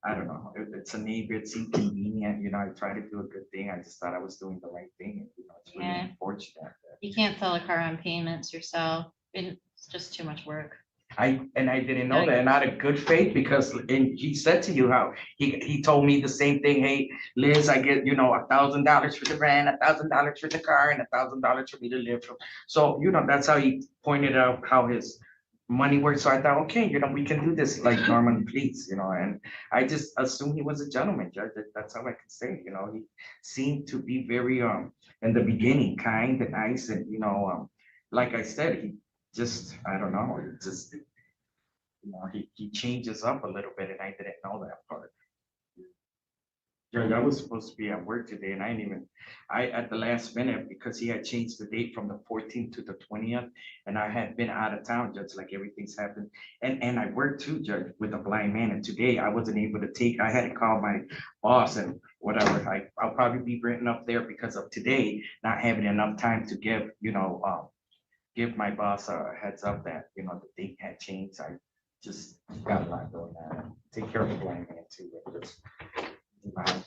I don't know. It's a neighbor, it's inconvenient, I try to do a good thing. I just thought I was doing the right thing. And, it's really Yeah. unfortunate. that- You can't sell a car on payments yourself. It's just too much work. I didn't know that, and out of good faith, because, and he said to you how, he told me the same thing, hey, Liz, I get, $1,000 for the rent, $1,000 for the car, and $1,000 for me to live from. So, that's how he pointed out how his money works. So I thought, okay, we can do this like Norman please, and I just assumed he was a gentleman, Judge. That's how I could say, he seemed to be very, in the beginning, kind and nice, and, like I said, he just, I don't know, it just, he changes up a little bit, and I didn't know that part. Judge, I was supposed to be at work today, and at the last minute, because he had changed the date from the 14th to the 20th, and I had been out of town, Judge, like everything's happened. And I worked too, Judge, with a blind man, and today I wasn't able to I had to call my boss and whatever. I'll probably be written up there because of today, not having enough time to give my boss a heads up that, the date had changed. I just got a lot going on. Take care of the blind man too.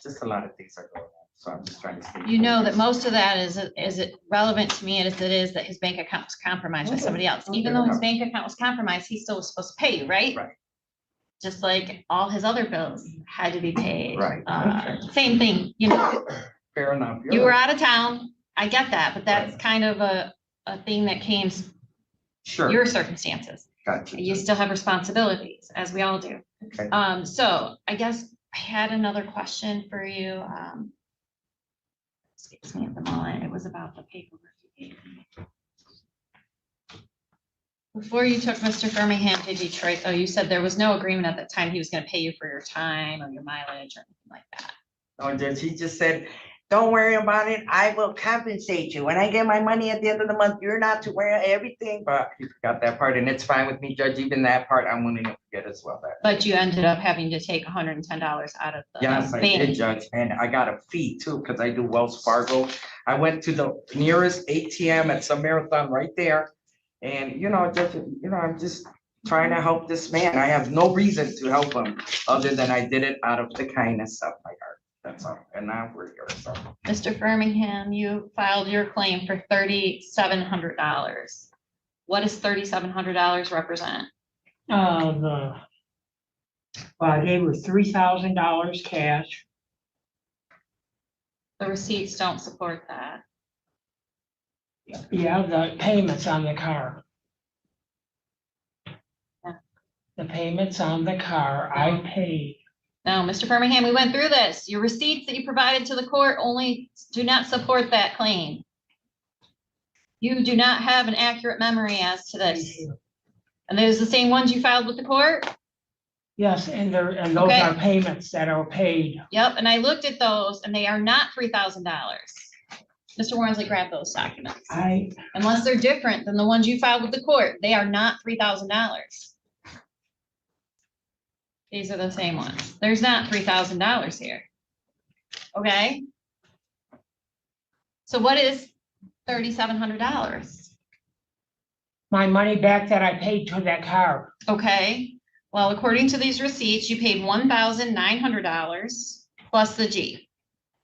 Just a lot of things are going on. So I'm just trying to stay. You know that focused. most of that is it relevant to me as it is that his bank account was compromised by somebody else. Even though his bank account was compromised, he still was supposed to pay you, right? Right. Just like all his other bills had to be paid. Right. Same thing, Fair enough. You're you were right. out of town. I get that, but that's kind of a thing that came Sure. your circumstances. Gotcha. You still have responsibilities, as we all do. Okay. So I guess I had another question for you. Escapes me at the moment. It was about the paperwork you gave me. Before you took Mr. Birmingham to Detroit, though, you said there was no agreement at that time he was going to pay you for your time or your mileage or anything like that. No, Judge, he just said, don't worry about it. I will compensate you. When I get my money at the end of the month, you're not to wear everything, but he forgot that part, and it's fine with me, Judge. Even that part, I'm willing to forget as well. But you ended up having to take $110 out of the Yes, I bank. did, Judge, and I got a fee too, because I do Wells Fargo. I went to the nearest ATM at some marathon right there. And, Judge, I'm just trying to help this man. I have no reason to help him, other than I did it out of the kindness of my heart. That's all, and now we're here, so. Mr. Birmingham, you filed your claim for $3,700. What does $3,700 represent? I gave her $3,000 cash. The receipts don't support that. Yeah, the payments on the car. Yeah. The payments on the car, I paid. No, Mr. Birmingham, we went through this. Your receipts that you provided to the court only do not support that claim. You do not have an accurate memory as to this. And there's the same ones you filed with the court? Yes, and those Okay. are payments that are paid. Yep, and I looked at those and they are not $3,000. Mr. Warrensley, grab those documents. Unless they're different than the ones you filed with the court, they are not $3,000. These are the same ones. There's not $3,000 here. Okay? So what is $3,700? My money back that I paid to that car. Okay, well, according to these receipts, you paid $1,900 plus the G,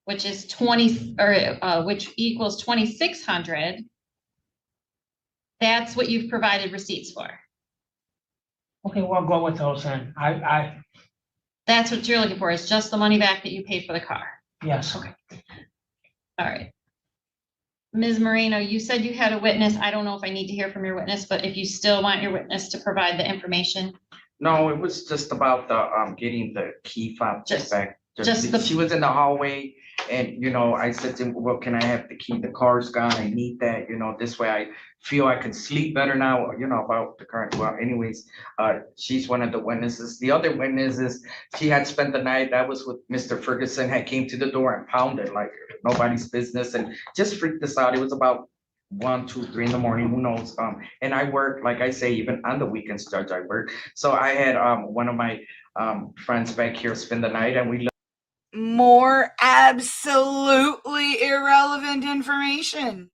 which is which equals $2,600. That's what you've provided receipts for. Okay, we'll go with those then. That's what you're looking for, is just the money back that you paid for the car. Yes. Okay. All right. Ms. Moreno, you said you had a witness. I don't know if I need to hear from your witness, but if you still want your witness to provide the information. No, it was just about the, getting the key fob back. just the- She was in the hallway, and, I said to him, well, can I have the key? The car's gone. I need that, this way I feel I can sleep better now, about the current. Well, anyways, she's one of the witnesses. The other witness is, she had spent the night, that was with Mr. Ferguson, had came to the door and pounded like nobody's business and just freaked us out. It was about 1, 2, 3 in the morning, who knows? And I work, like I say, even on the weekends, Judge, I work. So I had one of my friends back here spend the night, and we More absolutely irrelevant information.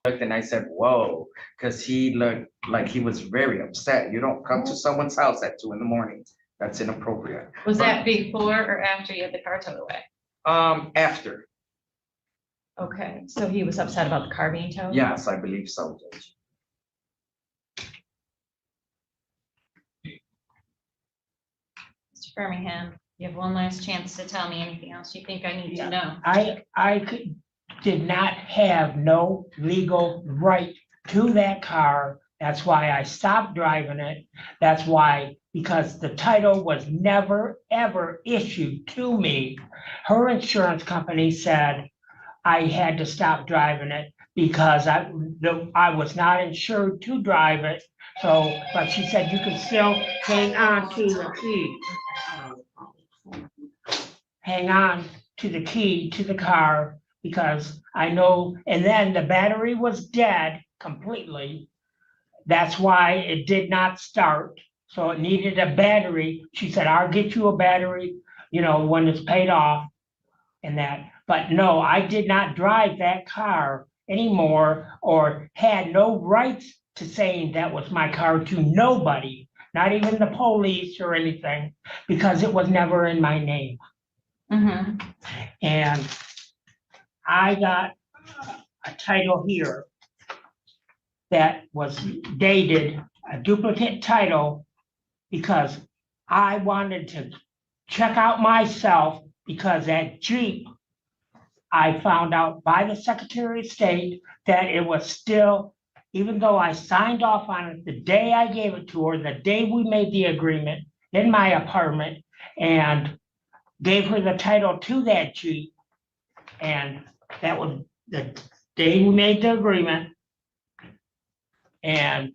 looked and I said, whoa, because he looked like he was very upset. You don't come to someone's house at 2 in the morning. That's inappropriate. Was that before or after you had the car towed away? After, Okay, so he was upset about the car being towed? yes, I believe so, Judge. Mr. Birmingham, you have one last chance to tell me anything else you think I need to know. Did not have no legal right to that car. That's why I stopped driving it. That's why, because the title was never, ever issued to me. Her insurance company said I had to stop driving it because I was not insured to drive it. So, but she said you can still hang on to the key. Hang on to the key to the car because I know, and then the battery was dead completely. That's why it did not start. So it needed a battery. She said, I'll get you a battery, when it's paid off and that. But no, I did not drive that car anymore or had no rights to saying that was my car to nobody, not even the police or anything, because it was never in my name. Mm-hmm. And I got a title here that was dated, a duplicate title, because I wanted to check out myself because that Jeep, I found out by the Secretary of State that it was still, even though I signed off on it the day I gave it to her, the day we made the agreement in my apartment, and gave her the title to that Jeep. And that was the day we made the agreement. And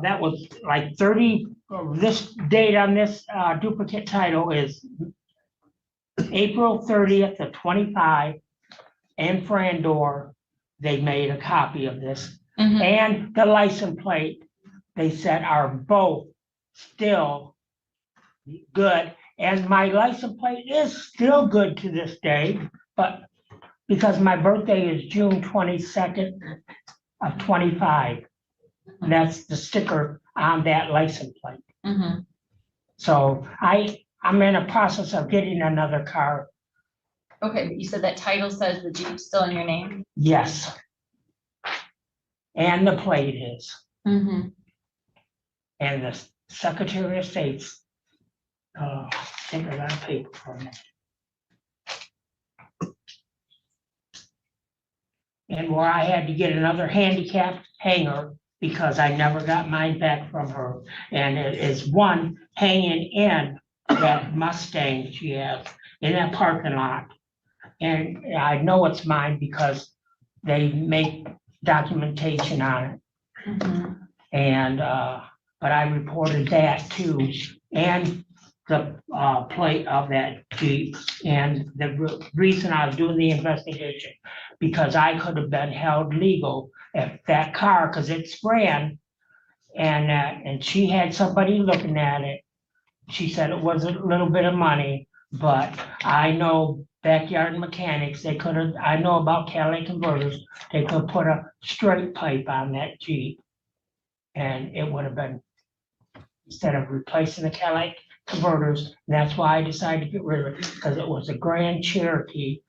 that was like 30, this date on this duplicate title is April 30th of 25. And Frandor, they made a copy of this. Mm-hmm. And the license plate, they said, are both still good. And my license plate is still good to this day, but because my birthday is June 22nd of 25. And that's the sticker on that license plate. Mm-hmm. So I'm in a process of getting another car. Okay, but you said that title says the Jeep's still in your name? Yes. And the plate is. Mm-hmm. And the Secretary of State's, I think I got a paper from it. And where I had to get another handicapped hanger because I never got mine back from her. And it is one hanging in that Mustang she has in that parking lot. And I know it's mine because they make documentation on it. Mm-hmm. And, but I reported that too. And the plate of that Jeep. And the reason I was doing the investigation, because I could have been held legal if that car, because it's brand, and she had somebody looking at it. She said it was a little bit of money, but I know backyard mechanics, they could have, I know about catalytic converters, they could put a straight pipe on that Jeep. And it would have been, instead of replacing the catalytic converters, that's why I decided to get rid of it, because it was a Grand Cherokee.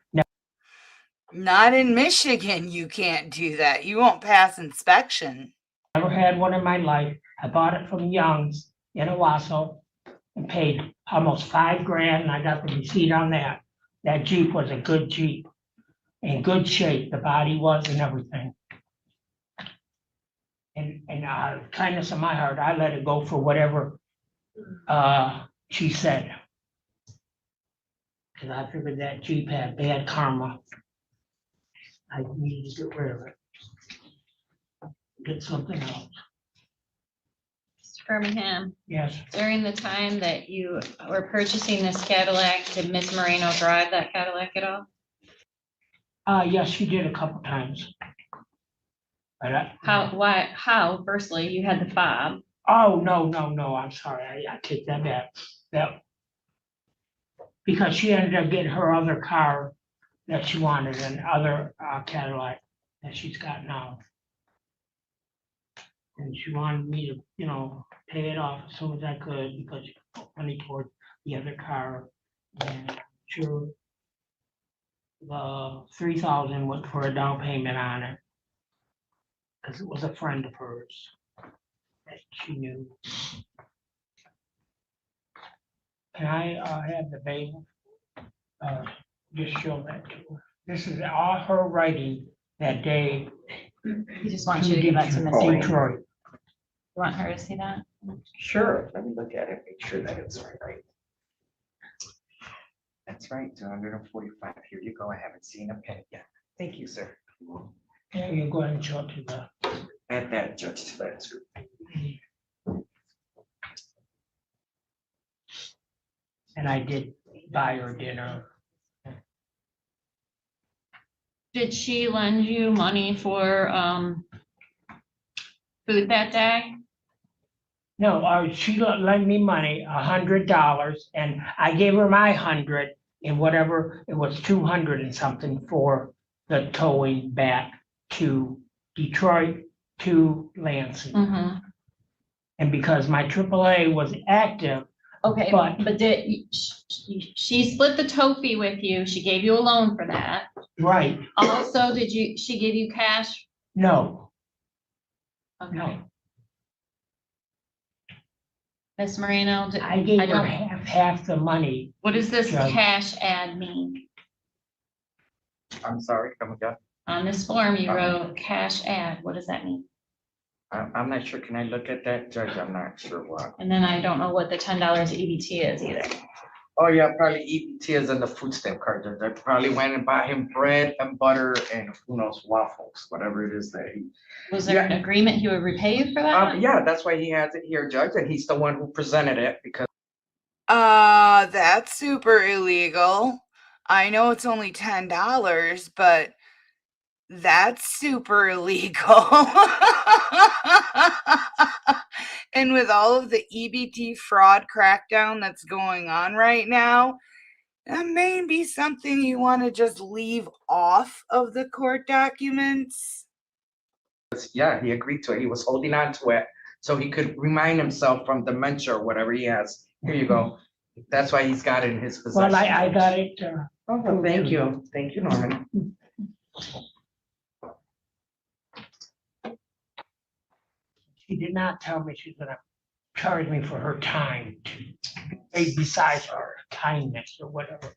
Not in Michigan, you can't do that. You won't pass inspection. Never had one in my life. I bought it from Young's in Owasso and paid almost $5,000, and I got the receipt on that. That Jeep was a good Jeep, in good shape, the body was and everything. And kindness of my heart, I let it go for whatever she said. Because I figured that Jeep had bad karma. I needed to get rid of it. Get something else. Mr. Birmingham, Yes, during the time that you were purchasing this Cadillac, did Miss Moreno drive that Cadillac at all? yes, she did a couple times. But How, firstly, you had the fob. oh, no, I'm sorry, I take that back. That, because she ended up getting her other car that she wanted, an other Cadillac that she's got now. And she wanted me to, pay it off as soon as I could because she put money toward the other car. And sure, the 3,000 went for a down payment on it. Because it was a friend of hers that she knew. Can I have the bailiff just show that to her? This is all her writing that day. He just wants you to give that to Miss Detroit. Detroit. You want her to see that? Sure, let me look at it, make sure that it's right. That's right, 245. Here you go. I haven't seen a penny yet. Thank you, sir. Yeah, you go ahead and show it to the. Add that, Judge, to that too. And I did buy her dinner. Did she lend you money for food that day? No, she lent me money, $100, and I gave her my 100 and whatever, it was 200 and something for the towing back to Detroit to Lansing. Mm-hmm. And because my AAA was active, Okay, But- but did, she split the tow fee with you, she gave you a loan for that. right, Also, she give you cash? no, Okay. no. Miss Marino, I gave her don't- half the money. what does this Judge. cash ad mean? I'm sorry, come again. On this form, you wrote cash ad, what does that mean? I'm not sure. Can I look at that, Judge? I'm not sure what. And then I don't know what the $10 EBT is either. Oh, yeah, probably EBT is in the food stamp card. They probably went and bought him bread and butter and who knows, waffles, whatever it is that he. Was there an agreement he would repay you for that? Yeah, that's why he has it here, Judge, and he's the one who presented it because. That's super illegal. I know it's only $10, but that's super illegal. And with all of the EBT fraud crackdown that's going on right now, that may be something you want to just leave off of the court documents. Yeah, he agreed to it. He was holding on to it so he could remind himself from dementia or whatever he has. Here you go. That's why he's got it in his possession. Well, I got it. Oh, thank you. Thank you, Norman. She did not tell me she's gonna charge me for her time, besides her kindness or whatever.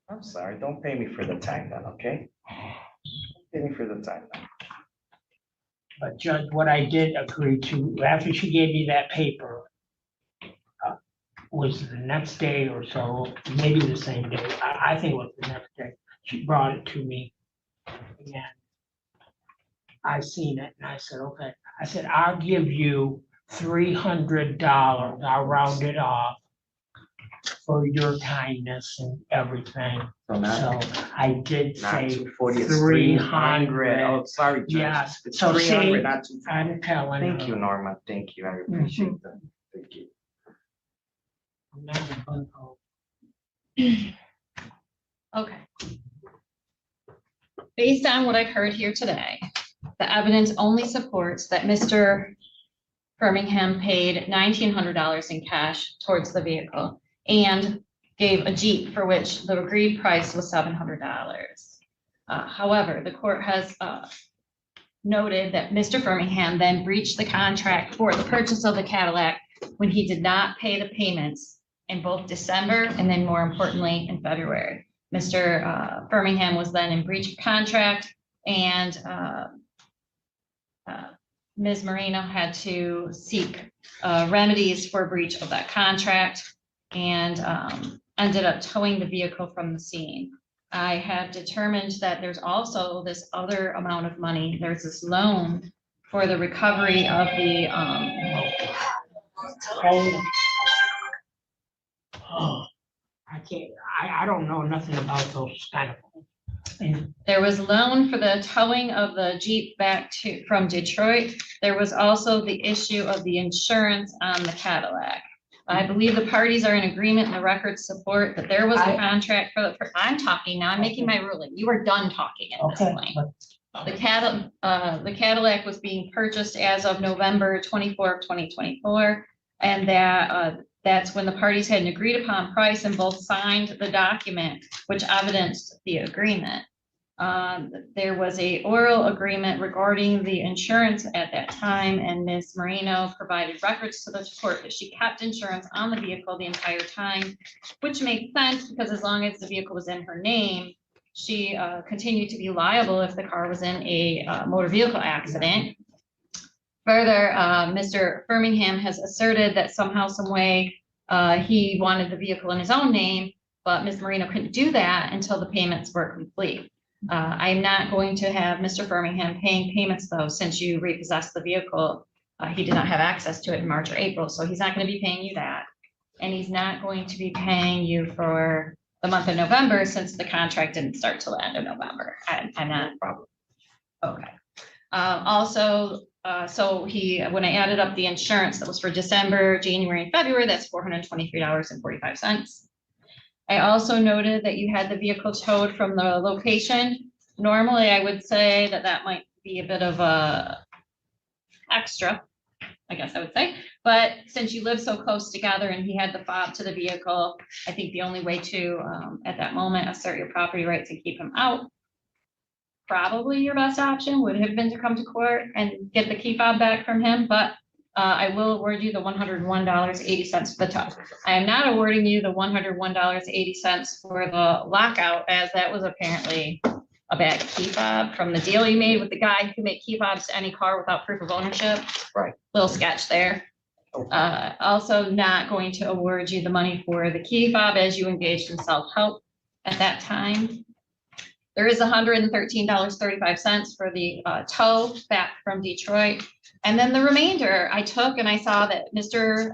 I'm sorry. Don't pay me for the time then, okay? Pay me for the time then. But Judge, what I did agree to, after she gave me that paper, was the next day or so, maybe the same day, I think it was the next day, she brought it to me. And I seen it and I said, okay, I said, I'll give you $300, I'll round it off for your kindness and everything. So now, So I did not say 240, it's 300. 300. Oh, sorry, Judge. Yeah, It's so 300, see, not 240. I'm telling her. Thank you, Norma. Thank you. I appreciate that. Thank you. I'm not a bunko. Okay. Based on what I've heard here today, the evidence only supports that Mr. Birmingham paid $1,900 in cash towards the vehicle and gave a Jeep for which the agreed price was $700. However, the court has noted that Mr. Birmingham then breached the contract for the purchase of the Cadillac when he did not pay the payments in both December and then more importantly in February. Mr. Birmingham was then in breach of contract and Ms. Marino had to seek remedies for breach of that contract and ended up towing the vehicle from the scene. I have determined that there's also this other amount of money. There's this loan for the recovery of the Oh, I can't, I don't know nothing about those kind of things. And There was loan for the towing of the Jeep back from Detroit. There was also the issue of the insurance on the Cadillac. I believe the parties are in agreement and the records support that there was a contract I'm talking now, I'm making my ruling. You are done talking at this okay, point. but The Cadillac was being purchased as of November 24th, 2024. And that's when the parties had an agreed upon price and both signed the document, which evidenced the agreement. There was a oral agreement regarding the insurance at that time, and Ms. Marino provided records to the court that she kept insurance on the vehicle the entire time, which makes sense because as long as the vehicle was in her name, she continued to be liable if the car was in a motor vehicle accident. Further, Mr. Firmingham has asserted that somehow, some way, he wanted the vehicle in his own name, but Ms. Marino couldn't do that until the payments were complete. I'm not going to have Mr. Firmingham paying payments though, since you repossessed the vehicle. He did not have access to it in March or April, so he's not going to be paying you that. And he's not going to be paying you for the month of November since the contract didn't start till the end of November. I'm not. Okay. Also, so when I added up the insurance that was for December, January, and February, that's $423.45. I also noted that you had the vehicle towed from the location. Normally, I would say that might be a bit of a extra, I guess I would say. But since you live so close together and he had the fob to the vehicle, I think the only way to, at that moment, assert your property rights and keep him out, probably your best option would have been to come to court and get the key fob back from him. But I will award you the $101.80 for the tow. I am not awarding you the $101.80 for the lockout, as that was apparently a bad key fob from the deal you made with the guy who could make key fobs to any car without proof of ownership. Right. Little sketch there. Also not going to award you the money for the key fob as you engaged in self-help at that time. There is $113.35 for the tow back from Detroit. And then the remainder I took and I saw that Mr.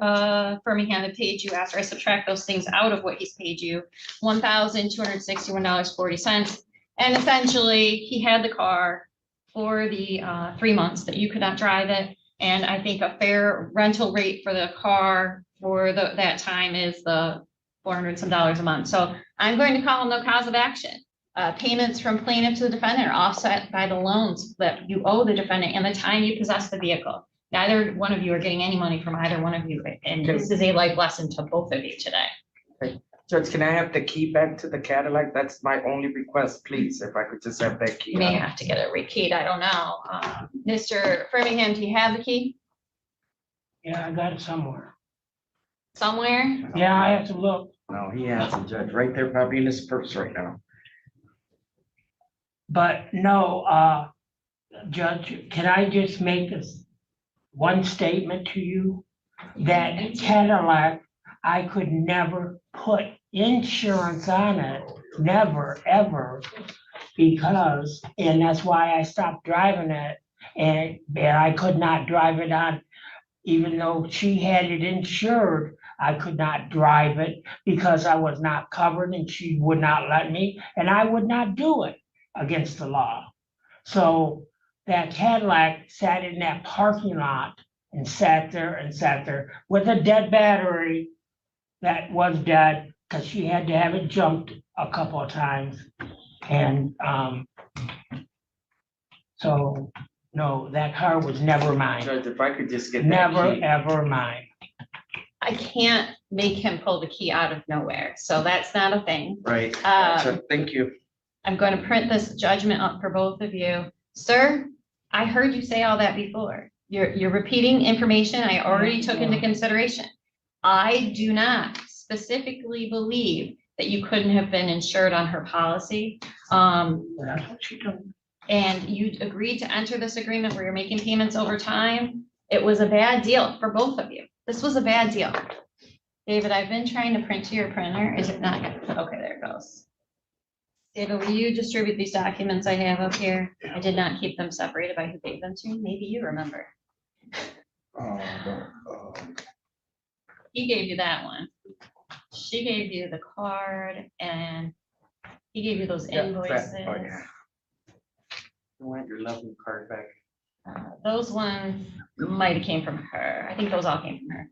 Firmingham had paid you after I subtract those things out of what he's paid you, $1,261.40. And essentially he had the car for the 3 months that you could not drive it. And I think a fair rental rate for the car for that time is the $400 and some a month. So I'm going to call him no cause of action. Payments from plaintiff to the defendant are offset by the loans that you owe the defendant and the time you possess the vehicle. Neither one of you are getting any money from either one of you. And this is a life lesson to both of you today. Okay. Judge, can I have the key back to the Cadillac? That's my only request, please, if I could just have that key. You may have to get it rekeyed. I don't know. Mr. Firmingham, do you have the key yeah, I got it somewhere. somewhere? Yeah, I have to look. No, he has it, Judge, right there, probably in his purse right now. But no, Judge, can I just make this one statement to you? That Cadillac, I could never put insurance on it, never, ever. Because, and that's why I stopped driving it. And I could not drive it on, even though she had it insured, I could not drive it because I was not covered and she would not let me, and I would not do it against the law. So that Cadillac sat in that parking lot and sat there with a dead battery that was dead because she had to have it jumped a couple of times. And so, no, that car was never mine. Judge, if I could just get that Never, key. ever mine. I can't make him pull the key out of nowhere. So that's not a thing. Right, Judge, thank you. I'm going to print this judgment up for both of you. Sir, I heard you say all that before. You're repeating information I already took into consideration. I do not specifically believe that you couldn't have been insured on her policy. That's what she told me. And you agreed to enter this agreement where you're making payments over time. It was a bad deal for both of you. This was a bad deal. David, I've been trying to print to your printer. Is it not? Okay, there it goes. David, will you distribute these documents I have up here? I did not keep them separated by who gave them to me. Maybe you remember. He gave you that one. She gave you the card and He gave you those invoices. Oh, yeah. You want your lovely card back? Those ones might have came from her. I think those all came from her.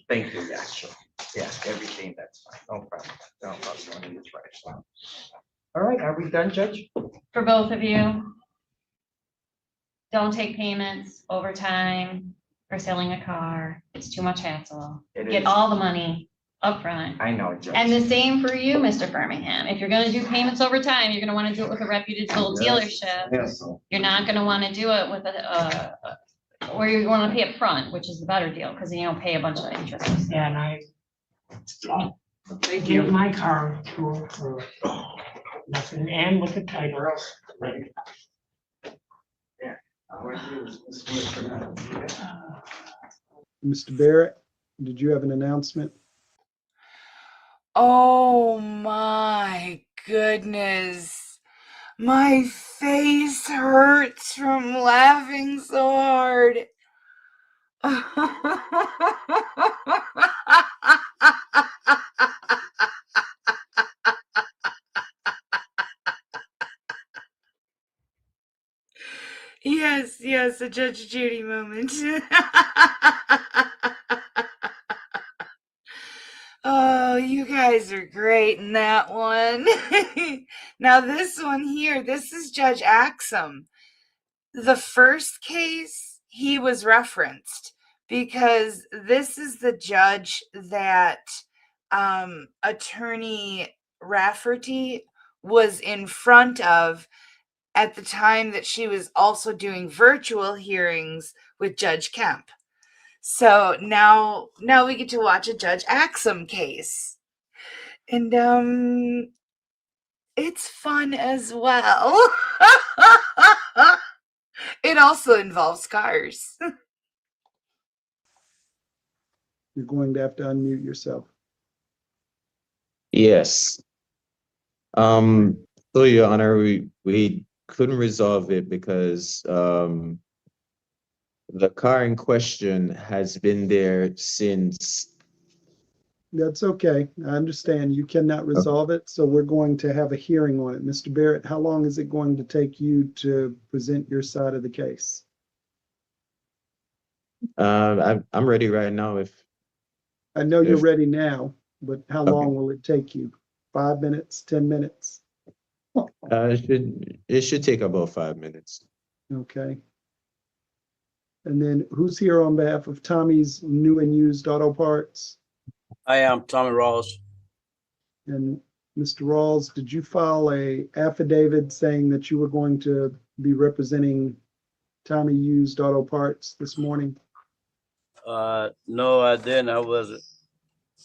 Thank you, yeah, sure. Yeah, everything, that's fine, no problem. No problem, it's right. So. All right, are we done, Judge? For both of you, don't take payments, overtime, for selling a car. It's too much hassle. Get all the money upfront. I know, Judge. And the same for you, Mr. Birmingham. If you're gonna do payments over time, you're gonna wanna do it with a reputable dealership. Yes. You're not gonna wanna do it with where you're gonna pay up front, which is the better deal, because you don't pay a bunch of interest. Yeah, and they gave my car to her for nothing, and with the title. Mr. Barrett, did you have an announcement? Oh my goodness. My face hurts from laughing so hard. Yes, a Judge Judy moment. Oh, you guys are great in that one. Now this one here, this is Judge Axum. The first case, he was referenced because this is the judge that Attorney Rafferty was in front of at the time that she was also doing virtual hearings with Judge Kemp. So now we get to watch a Judge Axum case. And it's fun as well. It also involves cars. You're going to have to unmute yourself. Yes. So Your Honor, we couldn't resolve it because the car in question has been there since. That's okay. I understand you cannot resolve it, so we're going to have a hearing on it. Mr. Barrett, how long is it going to take you to present your side of the case? I'm ready right now if. I know you're ready now, but how long will it take you? 5 minutes, 10 minutes? It should take about 5 minutes. Okay. And then who's here on behalf of Tommy's New and Used Auto Parts? I am Tommy Rawls. And Mr. Rawls, did you file a affidavit saying that you were going to be representing Tommy Used Auto Parts this morning? No, I didn't. I wasn't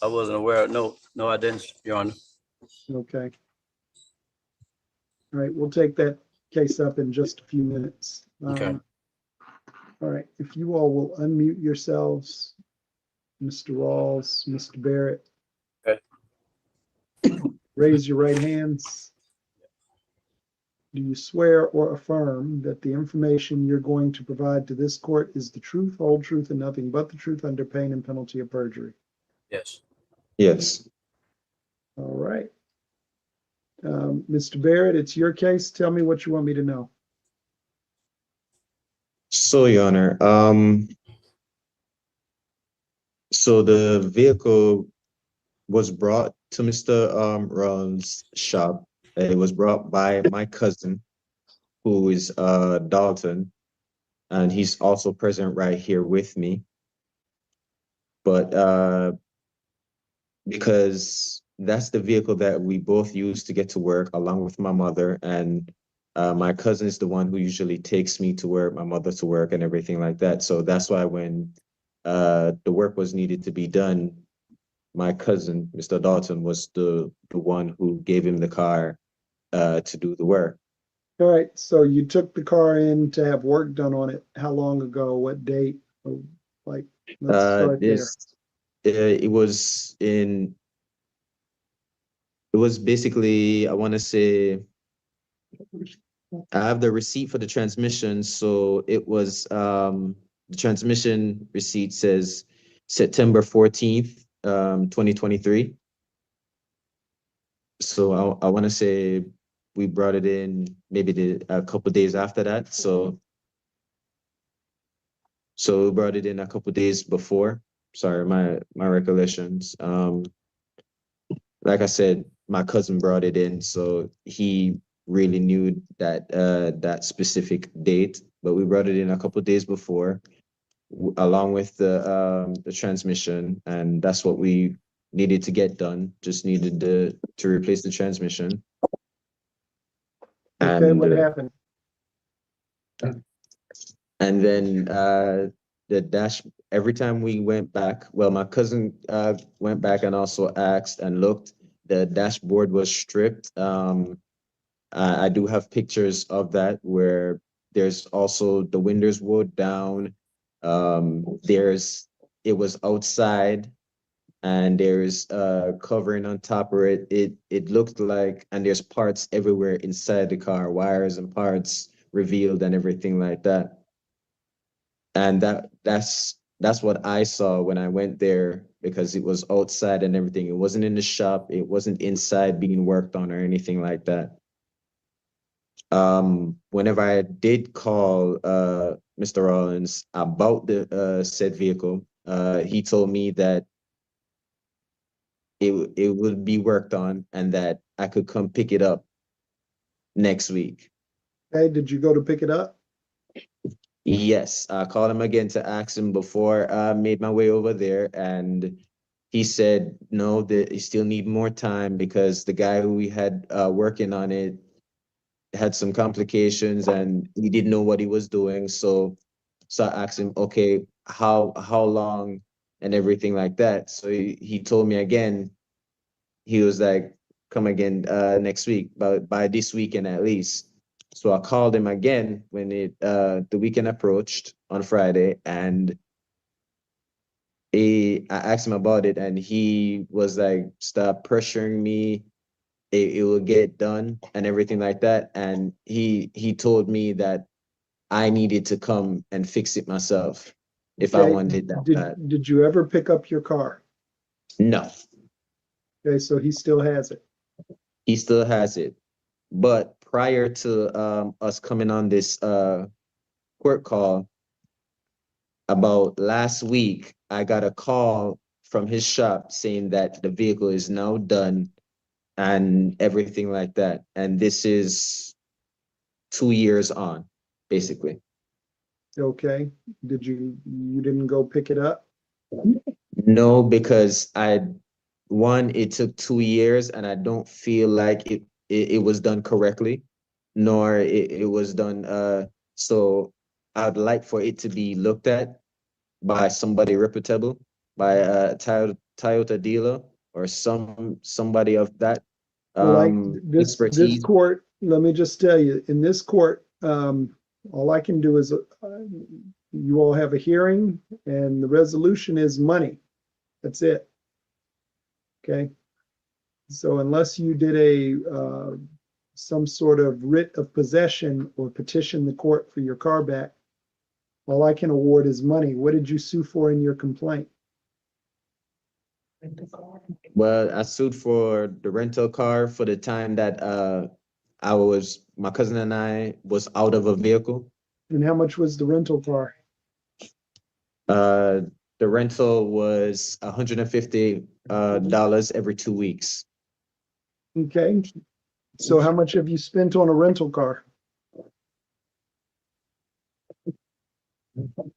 aware of. No, I didn't, Your Honor. Okay. All right, we'll take that case up in just a few minutes. Okay. All right, if you all will unmute yourselves, Mr. Rawls, Mr. Barrett. Okay. Raise your right hands. Do you swear or affirm that the information you're going to provide to this court is the truth, whole truth, and nothing but the truth under pain and penalty of perjury? Yes. Yes. All right. Mr. Barrett, it's your case. Tell me what you want me to know. So, Your Honor, so the vehicle was brought to Mr. Rawls' shop. It was brought by my cousin, who is Dalton, and he's also present right here with me. But because that's the vehicle that we both use to get to work, along with my mother, and my cousin is the one who usually takes me to work, my mother to work, and everything like that. So that's why when the work was needed to be done, my cousin, Mr. Dalton, was the one who gave him the car to do the work. All right, so you took the car in to have work done on it. How long ago? What date? Like, let's start there. It was basically, I want to say, I have the receipt for the transmission. So it was, the transmission receipt says September 14th, 2023. So I want to say we brought it in maybe a couple days after that. So we brought it in a couple days before. Sorry, my recollections. Like I said, my cousin brought it in, so he really knew that specific date. But we brought it in a couple days before, along with the transmission, and that's what we needed to get done. Just needed to replace the transmission. Okay, And what happened? and then the dash every time we went back, well, my cousin went back and also asked and looked. The dashboard was stripped. I do have pictures of that where there's also the windows were down. It was outside and there's covering on top of it. It looked like, and there's parts everywhere inside the car, wires and parts revealed and everything like that. And that's what I saw when I went there because it was outside and everything. It wasn't in the shop. It wasn't inside being worked on or anything like that. Whenever I did call Mr. Rollins about the said vehicle, he told me that it would be worked on and that I could come pick it up next week. Hey, did you go to pick it up? Yes, I called him again to ask him before I made my way over there, and he said no, that he still need more time because the guy who we had working on it had some complications and he didn't know what he was doing. So I asked him, okay, how long and everything like that. So he told me again, he was like, come again next week, but by this weekend at least. So I called him again when the weekend approached on Friday, and I asked him about it, and he was like, "Stop pressuring me. It will get done and everything like that." And he told me that I needed to come and fix it myself if I Okay, wanted that bad. did you ever pick up your car? No, Okay, so he still has it. he still has it. But prior to us coming on this court call, about last week, I got a call from his shop saying that the vehicle is now done and everything like that. And this is 2 years on, basically. Okay, you didn't go pick it up? No, because one, it took 2 years and I don't feel like it was done correctly, nor it was done. So I'd like for it to be looked at by somebody reputable, by a Toyota dealer or somebody of that Well, like this expertise. court, let me just tell you, in this court, all I can do is you all have a hearing and the resolution is money. That's it. Okay. So unless you did some sort of writ of possession or petition the court for your car back, all I can award is money. What did you sue for in your complaint? Well, I sued for the rental car for the time that my cousin and I was out of a vehicle. And how much was the rental car? The rental was $150 every 2 weeks. Okay. So how much have you spent on a rental car?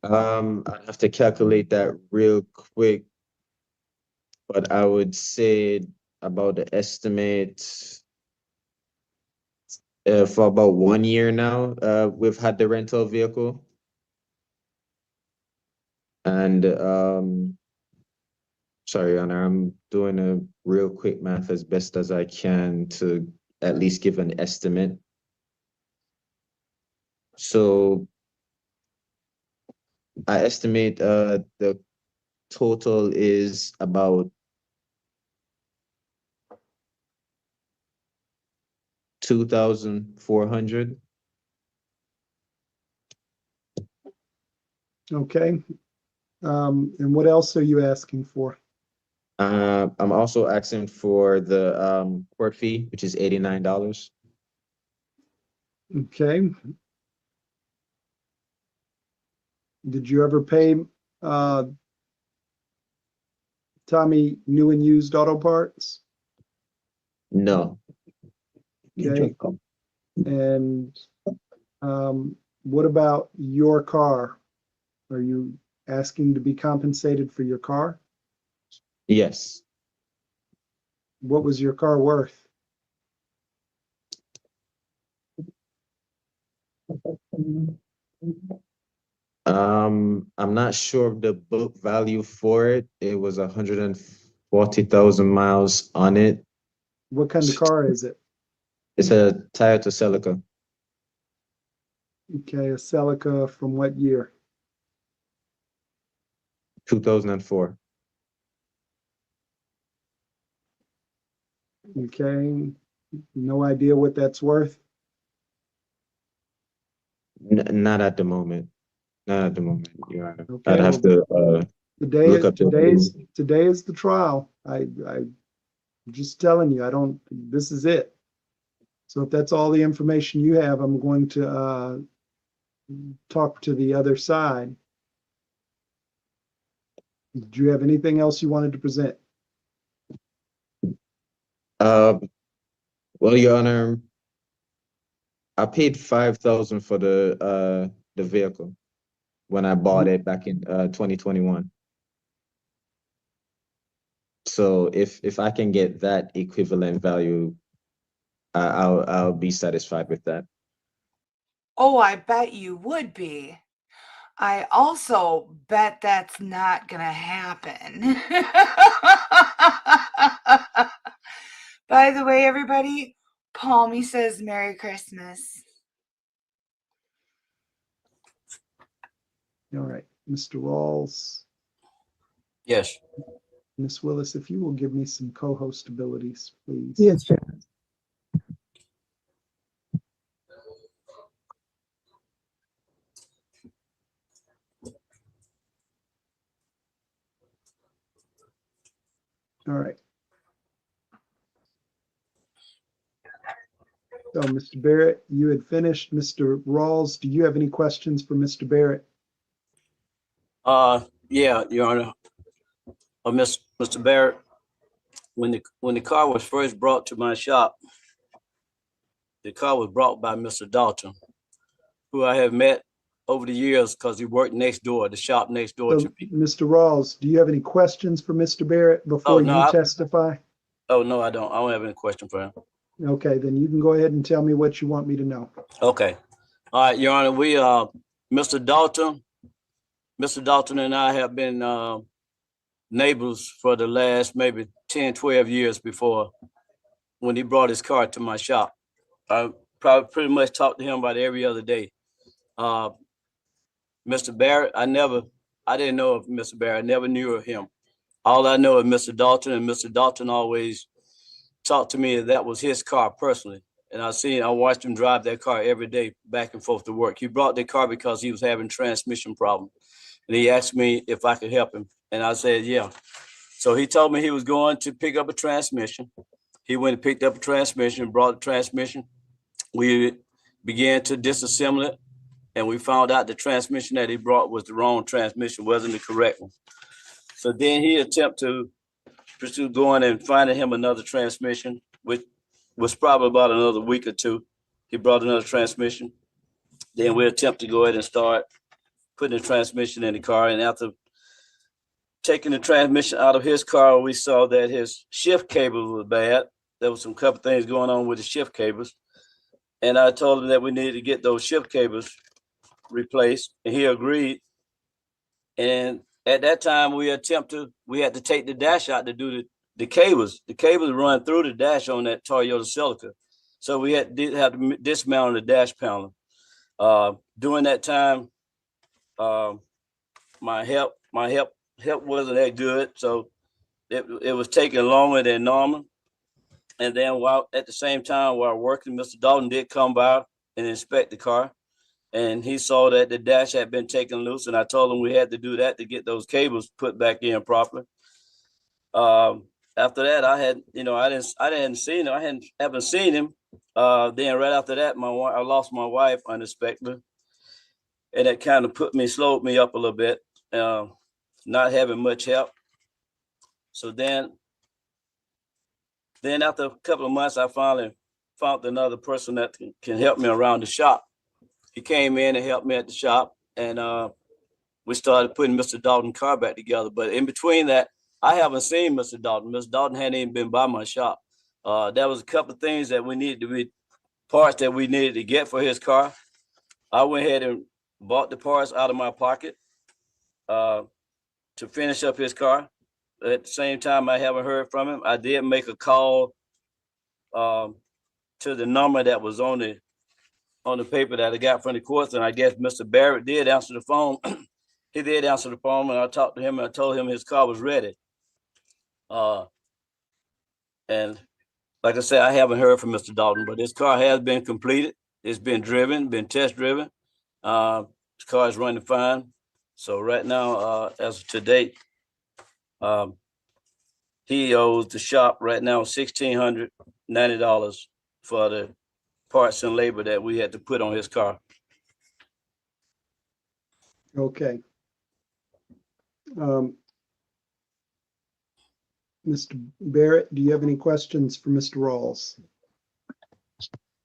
I have to calculate that real quick, but I would say about the estimate for about 1 year now, we've had the rental vehicle. And sorry, Honor, I'm doing a real quick math as best as I can to at least give an estimate. So I estimate the total is about 2,400. Okay. And what else are you asking for? I'm also asking for the court fee, which is $89. Okay. Did you ever pay Tommy new and used auto parts? No. Okay. And what about your car? Are you asking to be compensated for your car? Yes. What was your car worth? I'm not sure of the book value for it. It was 140,000 miles on it. What kind of car is it? It's a Toyota Celica, Okay, a Celica from what year? 2004. Okay, no idea what that's worth? Not at the moment. Not at the moment, Your Honor. Okay, I'd have to look up the today is the trial. I'm just telling you, this is it. So if that's all the information you have, I'm going to talk to the other side. Did you have anything else you wanted to present? Well, Your Honor, I paid 5,000 for the vehicle when I bought it back in 2021. So if I can get that equivalent value, I'll be satisfied with that. Oh, I bet you would be. I also bet that's not gonna happen. By the way, everybody, Palmy says Merry Christmas. All right, Mr. Rawls. Yes. Miss Willis, if you will give me some co-host abilities, please. Yes, sir. All right. So, Mr. Barrett, you had finished. Mr. Rawls, do you have any questions for Mr. Barrett? Yeah, Your Honor. Mr. Barrett, when the car was first brought to my shop, the car was brought by Mr. Dalton, who I have met over the years because he worked next door, the shop next door So, to me. Mr. Rawls, do you have any questions for Mr. Barrett before no, you testify? Oh, no, I don't. I don't have any question for him. Okay, then you can go ahead and tell me what you want me to know. Okay. All right, Your Honor, Mr. Dalton and I have been neighbors for the last maybe 10, 12 years before when he brought his car to my shop. I probably pretty much talked to him about every other day. Mr. Barrett, I didn't know of Mr. Barrett. I never knew of him. All I know is Mr. Dalton, and Mr. Dalton always talked to me that was his car personally. And I watched him drive that car every day back and forth to work. He brought the car because he was having transmission problem. And he asked me if I could help him. And I said, yeah. So he told me he was going to pick up a transmission. He went and picked up a transmission, brought the transmission. We began to disassemble it. And we found out the transmission that he brought was the wrong transmission, wasn't the correct one. So then he attempted to pursue going and finding him another transmission, which was probably about another week or two. He brought another transmission. Then we attempt to go ahead and start putting the transmission in the car. And after taking the transmission out of his car, we saw that his shift cable was bad. There was some couple things going on with the shift cables. And I told him that we needed to get those shift cables replaced, and he agreed. And at that time, we had to take the dash out to do the cables. The cables run through the dash on that Toyota Celica. So we did have to dismount the dash panel. During that time, my help wasn't that good. So it was taking longer than normal. And then at the same time while working, Mr. Dalton did come by and inspect the car. And he saw that the dash had been taken loose, and I told him we had to do that to get those cables put back in properly. After that, I hadn't seen him. I haven't seen him. Then right after that, I lost my wife unexpectedly, and that kind of slowed me up a little bit. Not having much help. So then after a couple of months, I finally found another person that can help me around the shop. He came in and helped me at the shop, and we started putting Mr. Dalton's car back together. But in between that, I haven't seen Mr. Dalton. Mr. Dalton hadn't even been by my shop. There was a couple of things that we needed to be parts that we needed to get for his car. I went ahead and bought the parts out of my pocket to finish up his car. At the same time, I haven't heard from him. I did make a call to the number that was on the paper that I got from the courts, and I guess Mr. Barrett did answer the phone. He did answer the phone, and I talked to him, and I told him his car was ready. And like I said, I haven't heard from Mr. Dalton, but his car has been completed. It's been driven, been test driven. His car is running fine. So right now, as of today, he owes the shop right now $1,690 for the parts and labor that we had to put on his car. Okay. Mr. Barrett, do you have any questions for Mr. Rawls?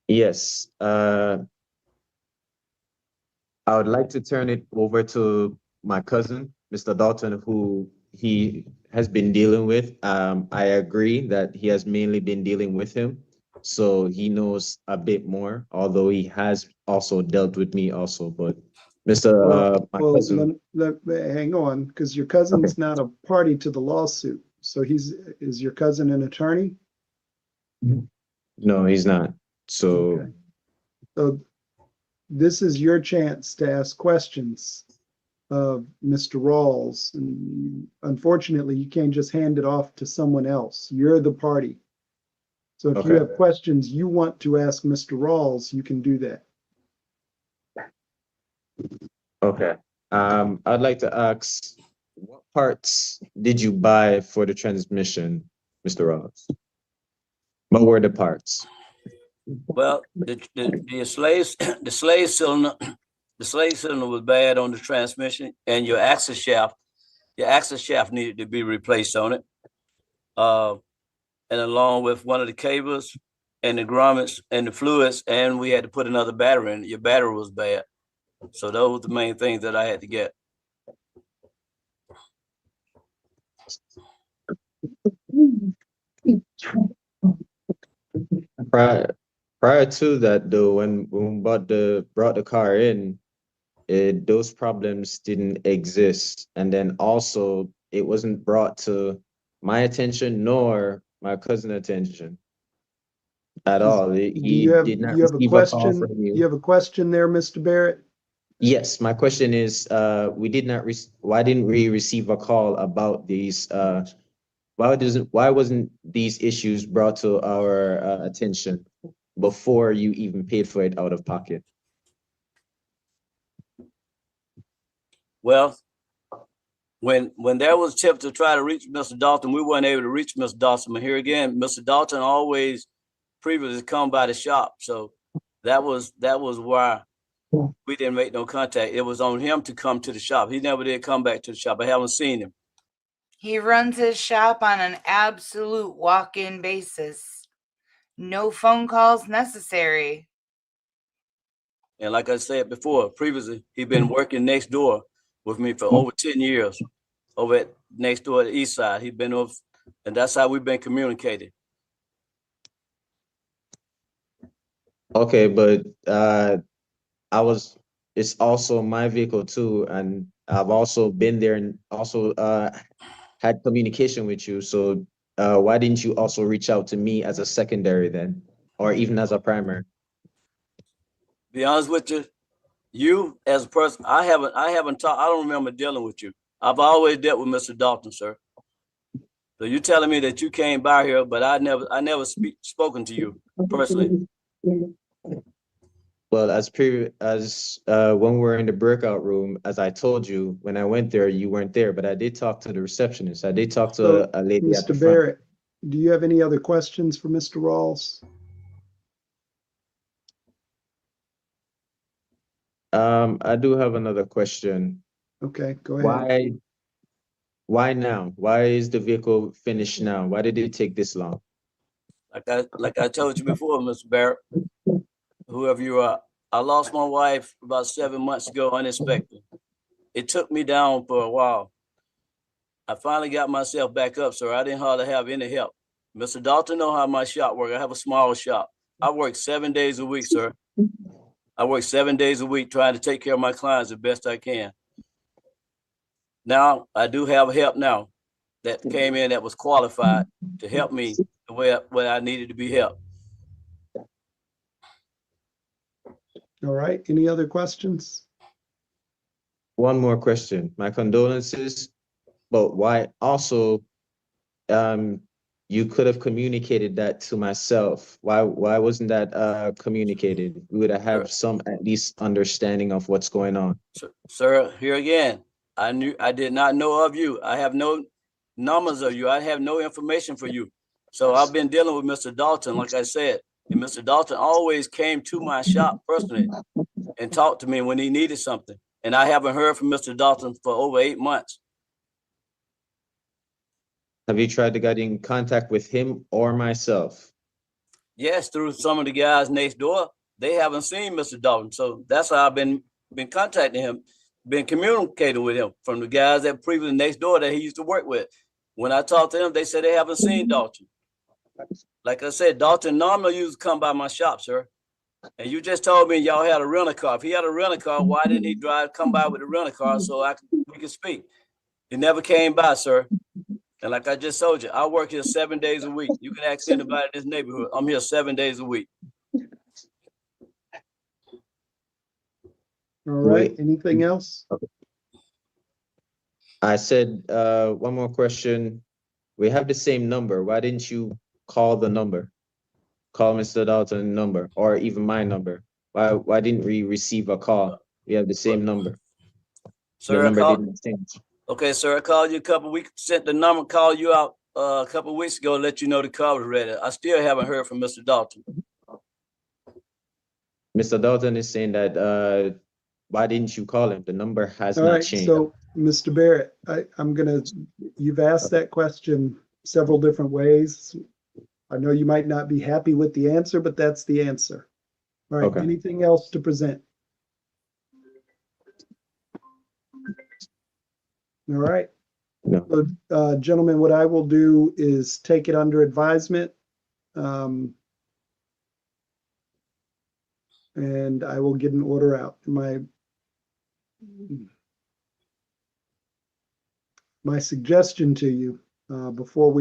Yes. I would like to turn it over to my cousin, Mr. Dalton, who he has been dealing with. I agree that he has mainly been dealing with him, so he knows a bit more, although he has also dealt with me also. But my cousin. Hang on, because your cousin's not a party to the lawsuit. So is your cousin an attorney? No, he's not. So, okay. So this is your chance to ask questions of Mr. Rawls. And unfortunately, you can't just hand it off to someone else. You're the party. So if you have questions you want to ask Mr. Rawls, you can do that. Okay. I'd like to ask, what parts did you buy for the transmission, Mr. Rawls? What were the parts? Well, the slave cylinder was bad on the transmission, and your axle shaft needed to be replaced on it. And along with one of the cables and the grommets and the fluids, and we had to put another battery in it. Your battery was bad. So those were the main things that I had to get. Prior to that, though, when we brought the car in, those problems didn't exist, and then also it wasn't brought to my attention nor my cousin's attention at all. He did not receive a call from you. You have a question there, Mr. Barrett? Yes, my question is, why didn't we receive a call about these? Why wasn't these issues brought to our attention before you even paid for it out of pocket? Well, when there was attempts to try to reach Mr. Dalton, we weren't able to reach Mr. Dalton. But here again, Mr. Dalton always previously come by the shop, so that was why we didn't make no contact. It was on him to come to the shop. He never did come back to the shop. I haven't seen him. He runs his shop on an absolute walk-in basis. No phone calls necessary. And like I said before, previously, he'd been working next door with me for over 10 years, over at next door at the east side. He'd been over, and that's how we've been communicating. Okay, but it's also my vehicle too, and I've also been there and also had communication with you. So why didn't you also reach out to me as a secondary then, or even as a primary? Be honest with you, you as a person, I haven't talked. I don't remember dealing with you. I've always dealt with Mr. Dalton, sir. So you're telling me that you came by here, but I never spoken to you personally. Well, when we were in the breakout room, as I told you, when I went there, you weren't there, but I did talk to the receptionist. I did talk to So, a lady at the Mr. front. Barrett, do you have any other questions for Mr. Rawls? I do have another question. Okay, go ahead. Why now? Why is the vehicle finished now? Why did it take this long? Like I told you before, Mr. Barrett, whoever you are, I lost my wife about 7 months ago unexpectedly. It took me down for a while. I finally got myself back up, sir. I didn't hardly have any help. Mr. Dalton know how my shop works. I have a small shop. I work 7 days a week, sir. I work 7 days a week trying to take care of my clients the best I can. Now, I do have help now that came in that was qualified to help me the way I needed to be helped. All right, any other questions? One more question. My condolences, but why also, you could have communicated that to myself. Why wasn't that communicated? We would have some at least understanding of what's going on. Sir, here again, I did not know of you. I have no numbers of you. I have no information for you. So I've been dealing with Mr. Dalton, like I said, and Mr. Dalton always came to my shop personally and talked to me when he needed something. And I haven't heard from Mr. Dalton for over 8 months. Have you tried to get in contact with him or myself? Yes, through some of the guys next door, they haven't seen Mr. Dalton. So that's how I've been contacting him, been communicating with him from the guys that previously next door that he used to work with. When I talked to them, they said they haven't seen Dalton. Like I said, Dalton normally used to come by my shop, sir. And you just told me y'all had a rental car. If he had a rental car, why didn't he come by with a rental car so we could speak? He never came by, sir. And like I just told you, I work here 7 days a week. You can ask anybody in this neighborhood. I'm here 7 days a week. All right, anything else? I said, one more question. We have the same number. Why didn't you call the number? Call Mr. Dalton's number or even my number. Why didn't we receive a call? We have the same number. Sir, the number didn't change. Okay, sir, I called you a couple weeks, sent the number, called you out a couple of weeks ago, let you know the car was ready. I still haven't heard from Mr. Dalton. Mr. Dalton is saying that, why didn't you call him? The number has All not right, changed. so Mr. Barrett, you've asked that question several different ways. I know you might not be happy with the answer, but that's the answer. All right, Okay. anything else to present? All right. No. So, gentlemen, what I will do is take it under advisement. And I will get an order out. My suggestion to you, before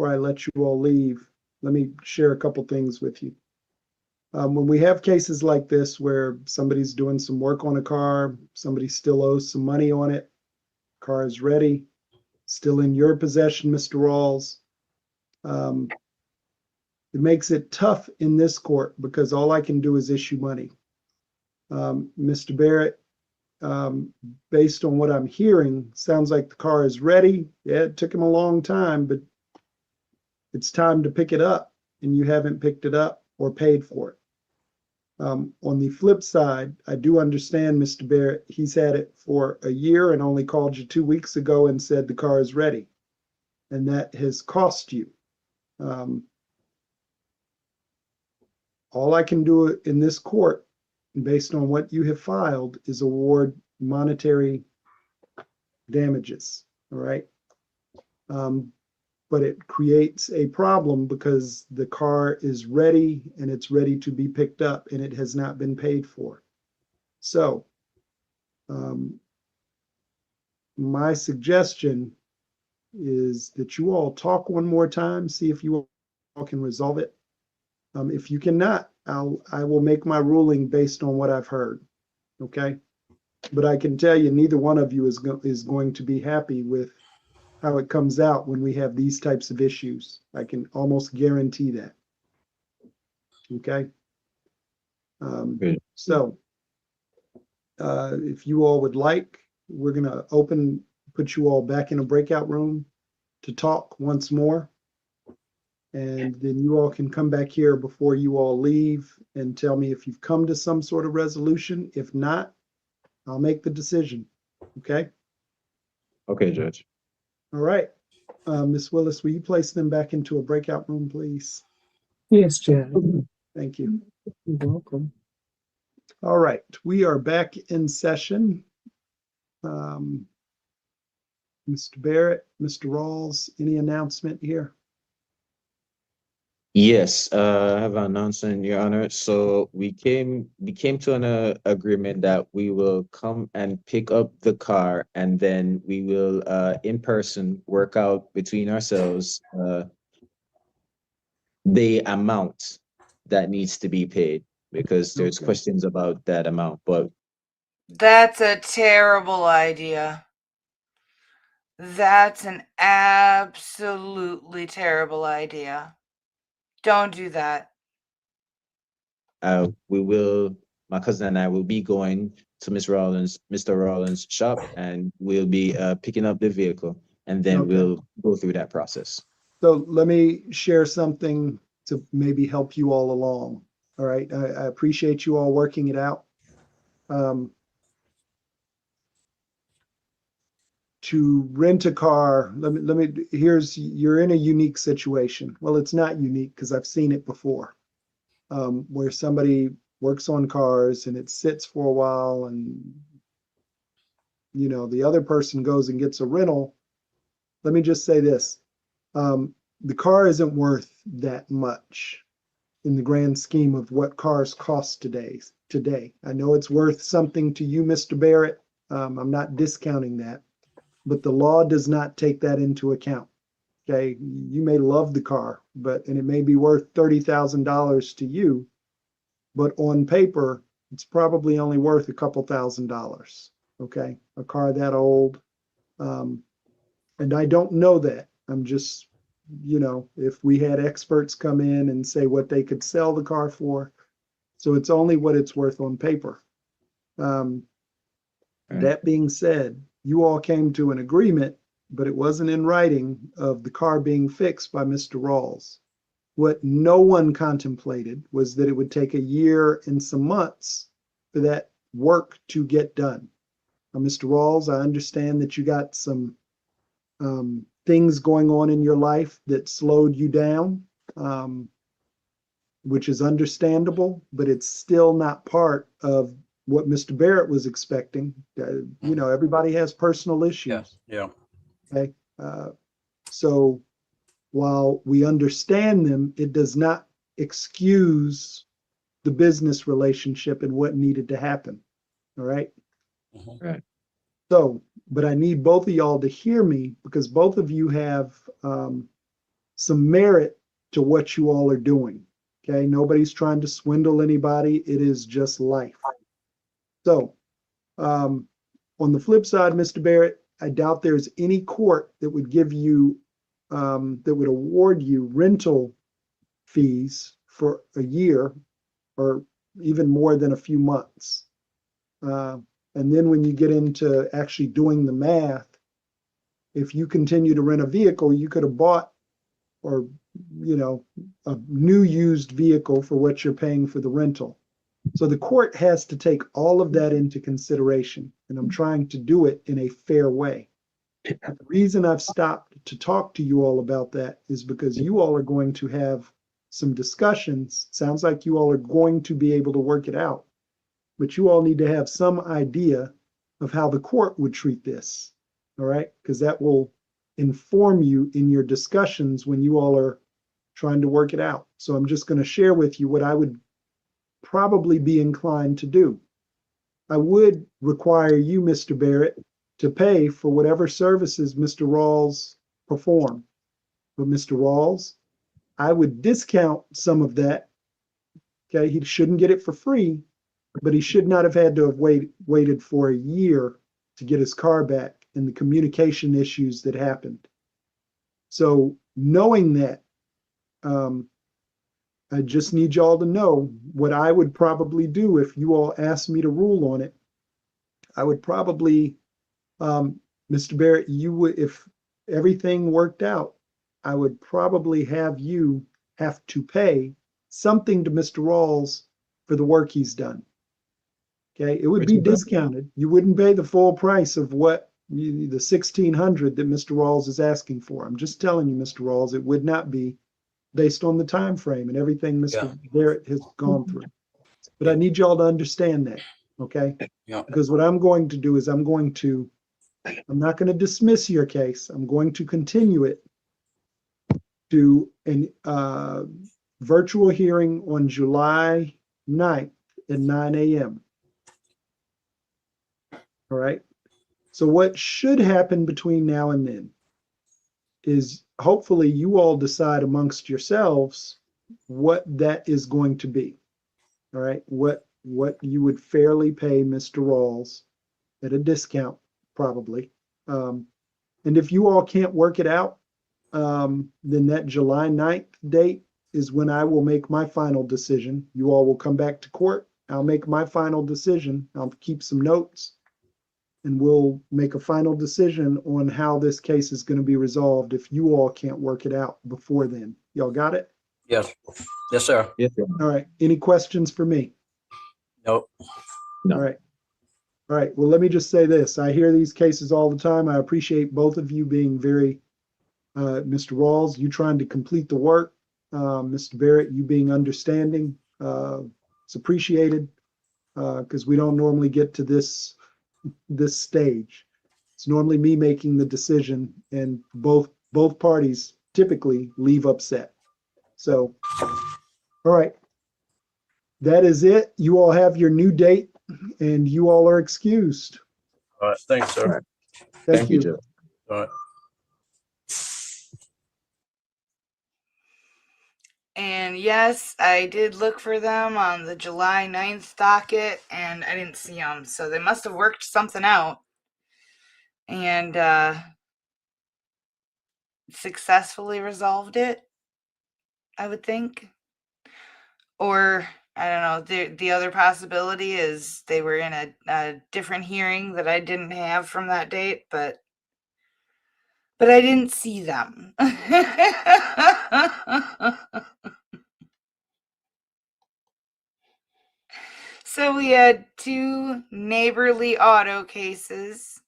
I let you all leave, let me share a couple things with you. When we have cases like this where somebody's doing some work on a car, somebody still owes some money on it, car is ready, still in your possession, Mr. Rawls. It makes it tough in this court because all I can do is issue money. Mr. Barrett, based on what I'm hearing, sounds like the car is ready. Yeah, it took him a long time, but it's time to pick it up, and you haven't picked it up or paid for it. On the flip side, I do understand, Mr. Barrett, he's had it for a year and only called you 2 weeks ago and said the car is ready. And that has cost you. All I can do in this court, based on what you have filed, is award monetary damages, all right? But it creates a problem because the car is ready and it's ready to be picked up and it has not been paid for. So, my suggestion is that you all talk one more time, see if you all can resolve it. If you cannot, I will make my ruling based on what I've heard, okay? But I can tell you, neither one of you is going to be happy with how it comes out when we have these types of issues. I can almost guarantee that, okay? Good. So if you all would like, we're gonna put you all back in a breakout room to talk once more. And then you all can come back here before you all leave and tell me if you've come to some sort of resolution. If not, I'll make the decision. Okay? Okay, Judge. All right. Ms. Willis, will you place them back into a breakout room, please? Yes, Judge. Thank you. You're welcome. All right, we are back in session. Mr. Barrett, Mr. Rawls, any announcement here? Yes, I have an announcement, Your Honor. So we came to an agreement that we will come and pick up the car, and then we will in person work out between ourselves the amount that needs to be paid, because there's Okay. questions about that amount. But That's a terrible idea. That's an absolutely terrible idea. Don't do that. my cousin and I will be going to Mr. Rollins' shop, and we'll be picking up the vehicle, and then Okay. we'll go through that process. So let me share something to maybe help you all along. All right, I appreciate you all working it out. To rent a car, you're in a unique situation. Well, it's not unique because I've seen it before, where somebody works on cars and it sits for a while, and the other person goes and gets a rental. Let me just say this. The car isn't worth that much in the grand scheme of what cars cost today. I know it's worth something to you, Mr. Barrett. I'm not discounting that, but the law does not take that into account. Okay, you may love the car, and it may be worth $30,000 to you, but on paper, it's probably only worth a couple $1,000s. Okay, a car that old. And I don't know that. I'm just, if we had experts come in and say what they could sell the car for. So it's only what it's worth on paper. That being said, you all came to an agreement, but it wasn't in writing, of the car being fixed by Mr. Rawls. What no one contemplated was that it would take a year and some months for that work to get done. Now, Mr. Rawls, I understand that you got some things going on in your life that slowed you down, which is understandable, but it's still not part of what Mr. Barrett was expecting. Everybody has personal issues. Yeah. Okay. So while we understand them, it does not excuse the business relationship and what needed to happen. All right. Right. So, but I need both of y'all to hear me, because both of you have some merit to what you all are doing. Okay. Nobody's trying to swindle anybody. It is just life. So, on the flip side, Mr. Barrett, I doubt there's any court that would give you, that would award you rental fees for a year or even more than a few months. And then when you get into actually doing the math, if you continue to rent a vehicle, you could have bought a new used vehicle for what you're paying for the rental. So the court has to take all of that into consideration, and I'm trying to do it in a fair way. The reason I've stopped to talk to you all about that is because you all are going to have some discussions. Sounds like you all are going to be able to work it out, but you all need to have some idea of how the court would treat this. All right, because that will inform you in your discussions when you all are trying to work it out. So I'm just going to share with you what I would probably be inclined to do. I would require you, Mr. Barrett, to pay for whatever services Mr. Rawls perform. But Mr. Rawls, I would discount some of that. Okay, he shouldn't get it for free, but he should not have had to have waited for a year to get his car back, and the communication issues that happened. So knowing that, I just need y'all to know what I would probably do if you all asked me to rule on it. I would probably, Mr. Barrett, you would, if everything worked out, I would probably have you have to pay something to Mr. Rawls for the work he's done. Okay, it would Which be is that? discounted. You wouldn't pay the full price of what the 1,600 that Mr. Rawls is asking for. I'm just telling you, Mr. Rawls, it would not be based on the time frame and everything Mr. Barrett has gone through. But I need y'all to understand that, okay? Yeah. Because what I'm going to do is I'm not going to dismiss your case. I'm going to continue it to a virtual hearing on July 9th at 9 a.m. All right. So what should happen between now and then is hopefully you all decide amongst yourselves what that is going to be. All right. What you would fairly pay Mr. Rawls at a discount, probably. And if you all can't work it out, then that July 9th date is when I will make my final decision. You all will come back to court. I'll make my final decision. I'll keep some notes and we'll make a final decision on how this case is going to be resolved if you all can't work it out before then. Y'all got it? Yes. Yes, sir. Yes, sir. All right. Any questions for me? Nope. No. All right. All right. Well, let me just say this. I hear these cases all the time. I appreciate both of you being very, Mr. Rawls, you trying to complete the work. Mr. Barrett, you being understanding. It's appreciated because we don't normally get to this stage. It's normally me making the decision and both parties typically leave upset. So, all right. That is it. You all have your new date and you all are excused. All right. Thanks, sir. All right. Thank you. Joe. All right. And yes, I did look for them on the July 9th docket and I didn't see them. So they must have worked something out and successfully resolved it, I would think. Or I don't know, the other possibility is they were in a different hearing that I didn't have from that date, but I didn't see them. So we had 2 neighborly auto cases,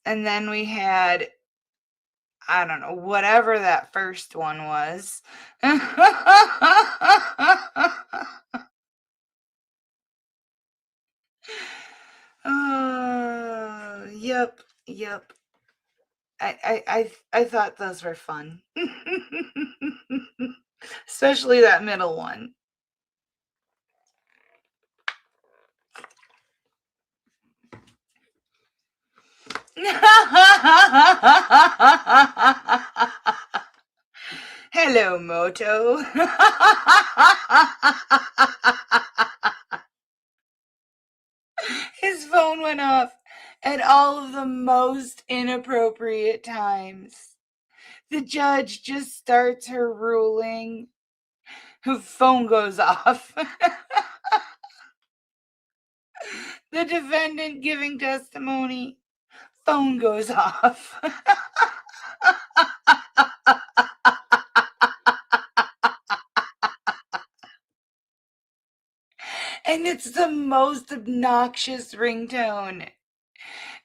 and then we had, I don't know, whatever that first one was. Yep, yep. I thought those were fun. Especially that middle one. Hello, Moto. His phone went off at all of the most inappropriate times. The judge just starts her ruling. Her phone goes off. The defendant giving testimony. Phone goes off. And it's the most obnoxious ringtone.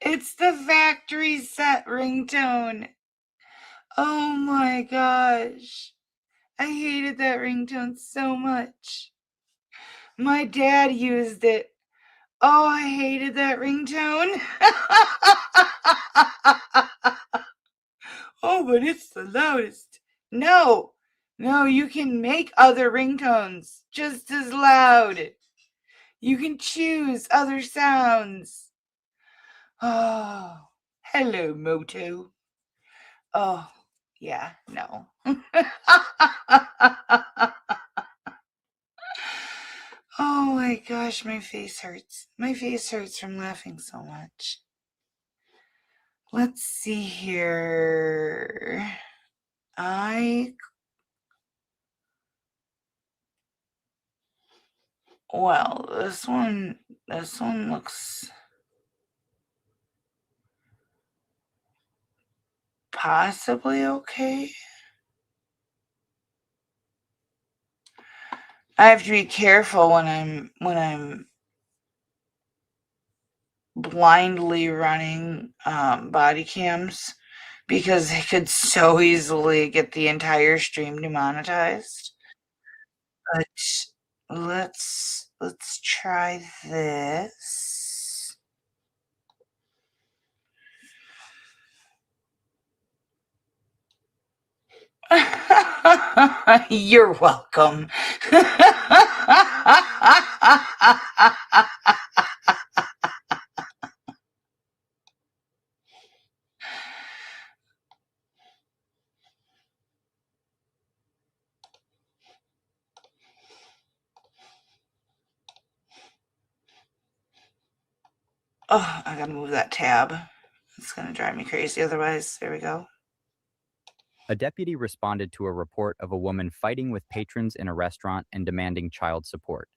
It's the factory set ringtone. Oh my gosh. I hated that ringtone so much. My dad used it. Oh, I hated that ringtone. Oh, but it's the loudest. No, you can make other ringtones just as loud. You can choose other sounds. Oh, hello, Moto. Oh, yeah, no. Oh my gosh, my face hurts. My face hurts from laughing so much. Let's see here. Well, this one looks possibly okay. I have to be careful when I'm blindly running body cams because they could so easily get the entire stream demonetized. But let's try this. You're welcome. Oh, I gotta move that tab. It's gonna drive me crazy otherwise. There we go. A deputy responded to a report of a woman fighting with patrons in a restaurant and demanding child support.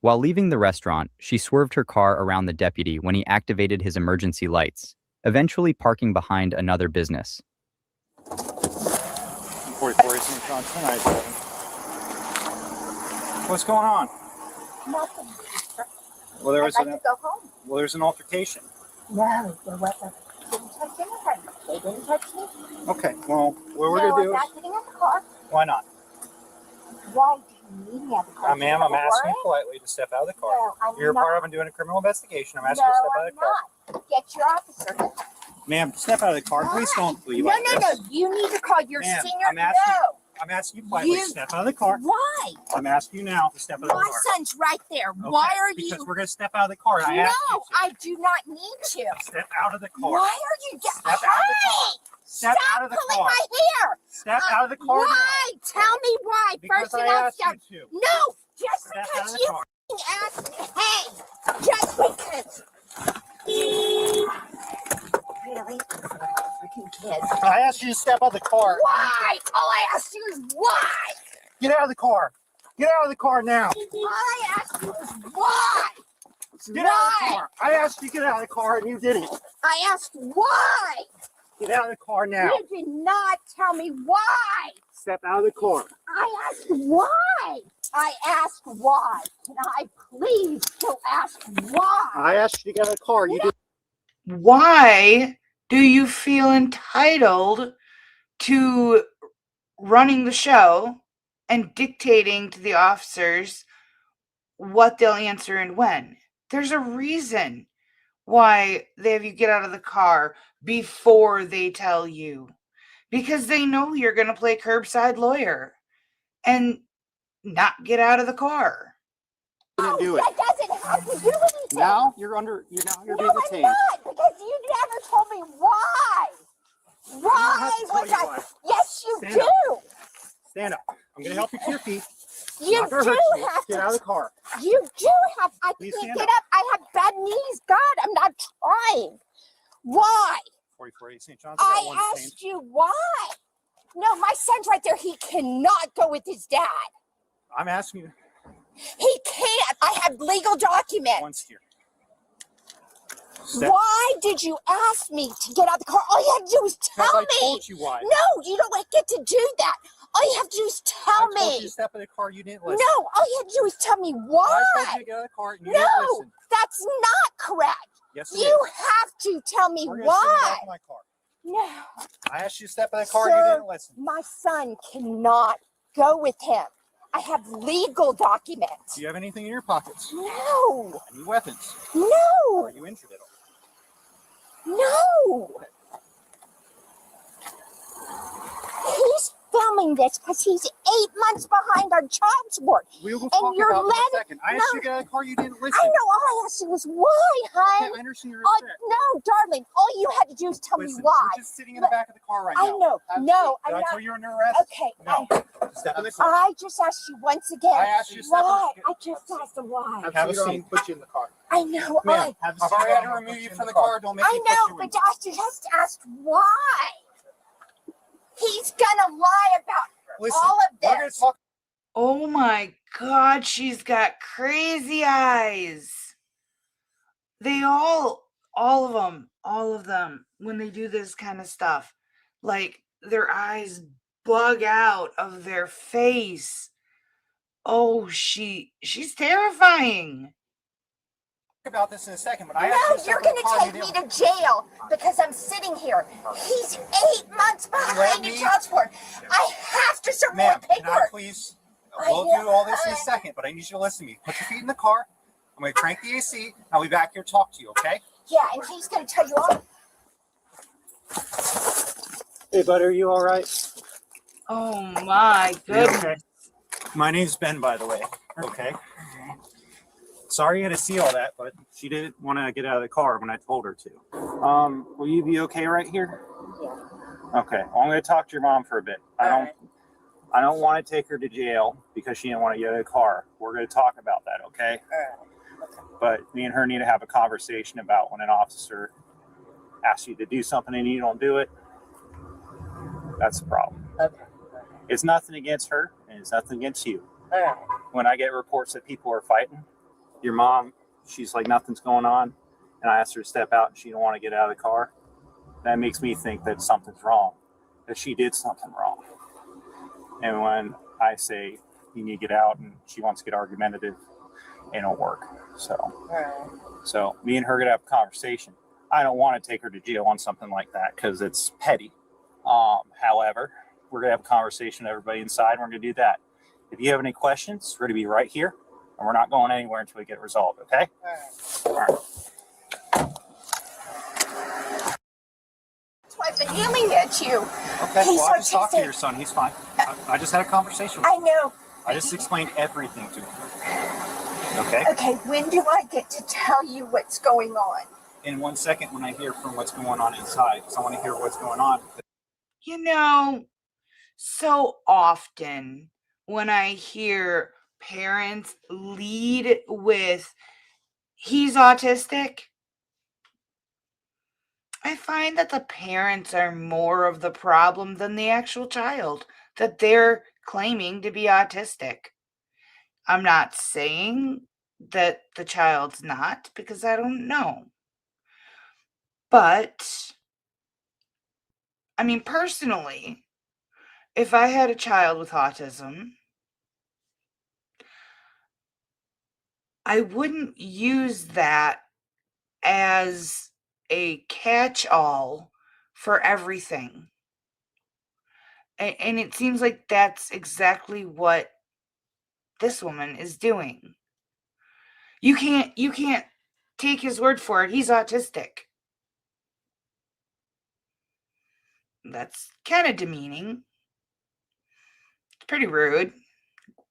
While leaving the restaurant, she swerved her car around the deputy when he activated his emergency lights, eventually parking behind another business. 44 St. John's tonight. What's going on? Nothing. Well, there was I'd like to go home. Well, there's an altercation. No, there wasn't. Didn't touch anybody. They didn't touch me. Okay, well, what we're No, gonna do I'm is, not getting out the car. why not? Why do you need me out of the car? Ma'am, I'm asking you politely to step out of the car. No, I'm You're not. part of I'm doing a criminal investigation. I'm asking you to step out of the car. No, get your officer. Ma'am, step out of the car. Please don't leave No, like no, this. no. You need to call your Ma'am, senior. I'm asking you politely to step out of the car. Why? I'm asking you now to step out of the My car. son's right there. Why are you? Because we're going to step out of the car. I No, asked you I do not need to. to. Step out of the car. Why are you Step out of the car. Step Stop out of the pulling car. my hair. Step out of the car now. Why? Tell me why. Because First I and I'll asked start. you to. No, just Step out because of the you car. asked me. Hey, just because. Really? Freaking kids. I asked you to step out of the car. Why? All I asked you is why. Get out of the car. Get out of the car now. All I asked you is why. Get out of the car. I asked you to get out of the car and you didn't. I asked why. Get out of the car now. You did not tell me why. Step out of the car. I asked why. I asked why. Can I please still ask why? I asked you to get out of the car. You didn't. Why do you feel entitled to running the show and dictating to the officers what they'll answer and when? There's a reason why they have you get out of the car before they tell you, because they know you're going to play curbside lawyer and not get out of the car. Didn't do it. That doesn't have to do anything. Now you're being No, detained. I'm not, because you never told me why. Why was I? why. Yes, you Stand do. up. Stand up. I'm going to help you to your feet. You Not gonna do hurt you. have Get to. out of the car. You do have. I Please can't stand get up. up. I have bad knees. God, I'm not trying. Why? 44 St. John's. I asked you why. No, my son's right there. He cannot go with his dad. I'm asking you He can't. I have legal documents. once here. Step. Why did you ask me to get out of the car? All you have to do is tell Because me. I told you why. No, you don't get to do that. All you have to do is tell I told you me. to step in the car. You didn't listen. No, all you have to do is tell me why. I told you to get out of the car and you didn't No, listen. that's not correct. Yes, it You is. have to tell me We're gonna send you why. back in my car. No, I asked you to step in the car and you Sir, didn't listen. my son cannot go with him. I have legal documents. Do you have anything in your pockets? No, Any weapons? no, Are you injured at all? no. He's filming this because he's 8 months behind on child support. We will And talk you're about that in letting- a second. I asked you to get out of the car. You didn't listen. I know, all I asked you was why, hon? I understand your Oh, respect. no, darling, all you had to do is tell Listen, me why. You're just sitting in the back of the car right now. I know, Have a no, seat. I'm Did I not. tell you you're under arrest? Okay, No. Step in the car. I just asked you once again. I asked you to step in the why? car. I just asked him why. Have a seat. Put you in the car. I know, Ma'am, if I had to remove you from the car, don't make I me put know, you in. but I just asked why. He's gonna lie about Listen, all of we're gonna this. talk. Oh my God, she's got crazy eyes. They all of them, when they do this kind of stuff, like their eyes bug out of their face. Oh, she's terrifying. About this in a second, but I No, actually you're stepped in going the car to and take you me didn't- to jail because I'm sitting here. He's 8 months behind in child support. I have to serve more Ma'am, can I paperwork. please? We'll do all this in a second, but I need you to listen to me. Put your feet in the car. I'm going to crank the AC. I'll be back here to talk to you, okay? Yeah, and he's going to tell you all. Hey, bud, are you all right? Oh my You goodness. okay? My name's Ben, by the way. Okay. Sorry you had to see all that, but she didn't want to get out of the car when I told her to. Will you be okay right here? Yeah. Okay. Well, I'm going to talk to your mom for a bit. I don't want to take her to jail because she didn't want to get out of the car. We're going to talk about that, okay? But me and her need to have a conversation about when an officer asks you to do something and you don't do it. That's the problem. Okay. It's nothing against her and it's nothing against you. All right. When I get reports that people are fighting, your mom, she's like, nothing's going on. And I asked her to step out and she don't want to get out of the car. That makes me think that something's wrong, that she did something wrong. And when I say you need to get out and she wants to get argumentative, it don't work. So me and her gonna have a conversation. I don't want to take her to jail on something like that because it's petty. However, we're gonna have a conversation with everybody inside and we're gonna do that. If you have any questions, we're gonna be right here and we're not going anywhere until we get it resolved, okay? All right. That's why I've been yelling at you. Okay, He's well, I just talked to autistic. your son. He's fine. I just had a conversation with I him. know. I just explained everything to him. Okay? Okay, when do I get to tell you what's going on? In 1 second when I hear from what's going on inside, because I want to hear what's going on. You know, so often when I hear parents lead with, he's autistic, I find that the parents are more of the problem than the actual child, that they're claiming to be autistic. I'm not saying that the child's not, because I don't know. But, I mean, personally, if I had a child with autism, I wouldn't use that as a catch-all for everything. And it seems like that's exactly what this woman is doing. You can't take his word for it. He's autistic. That's kind of demeaning. It's pretty rude.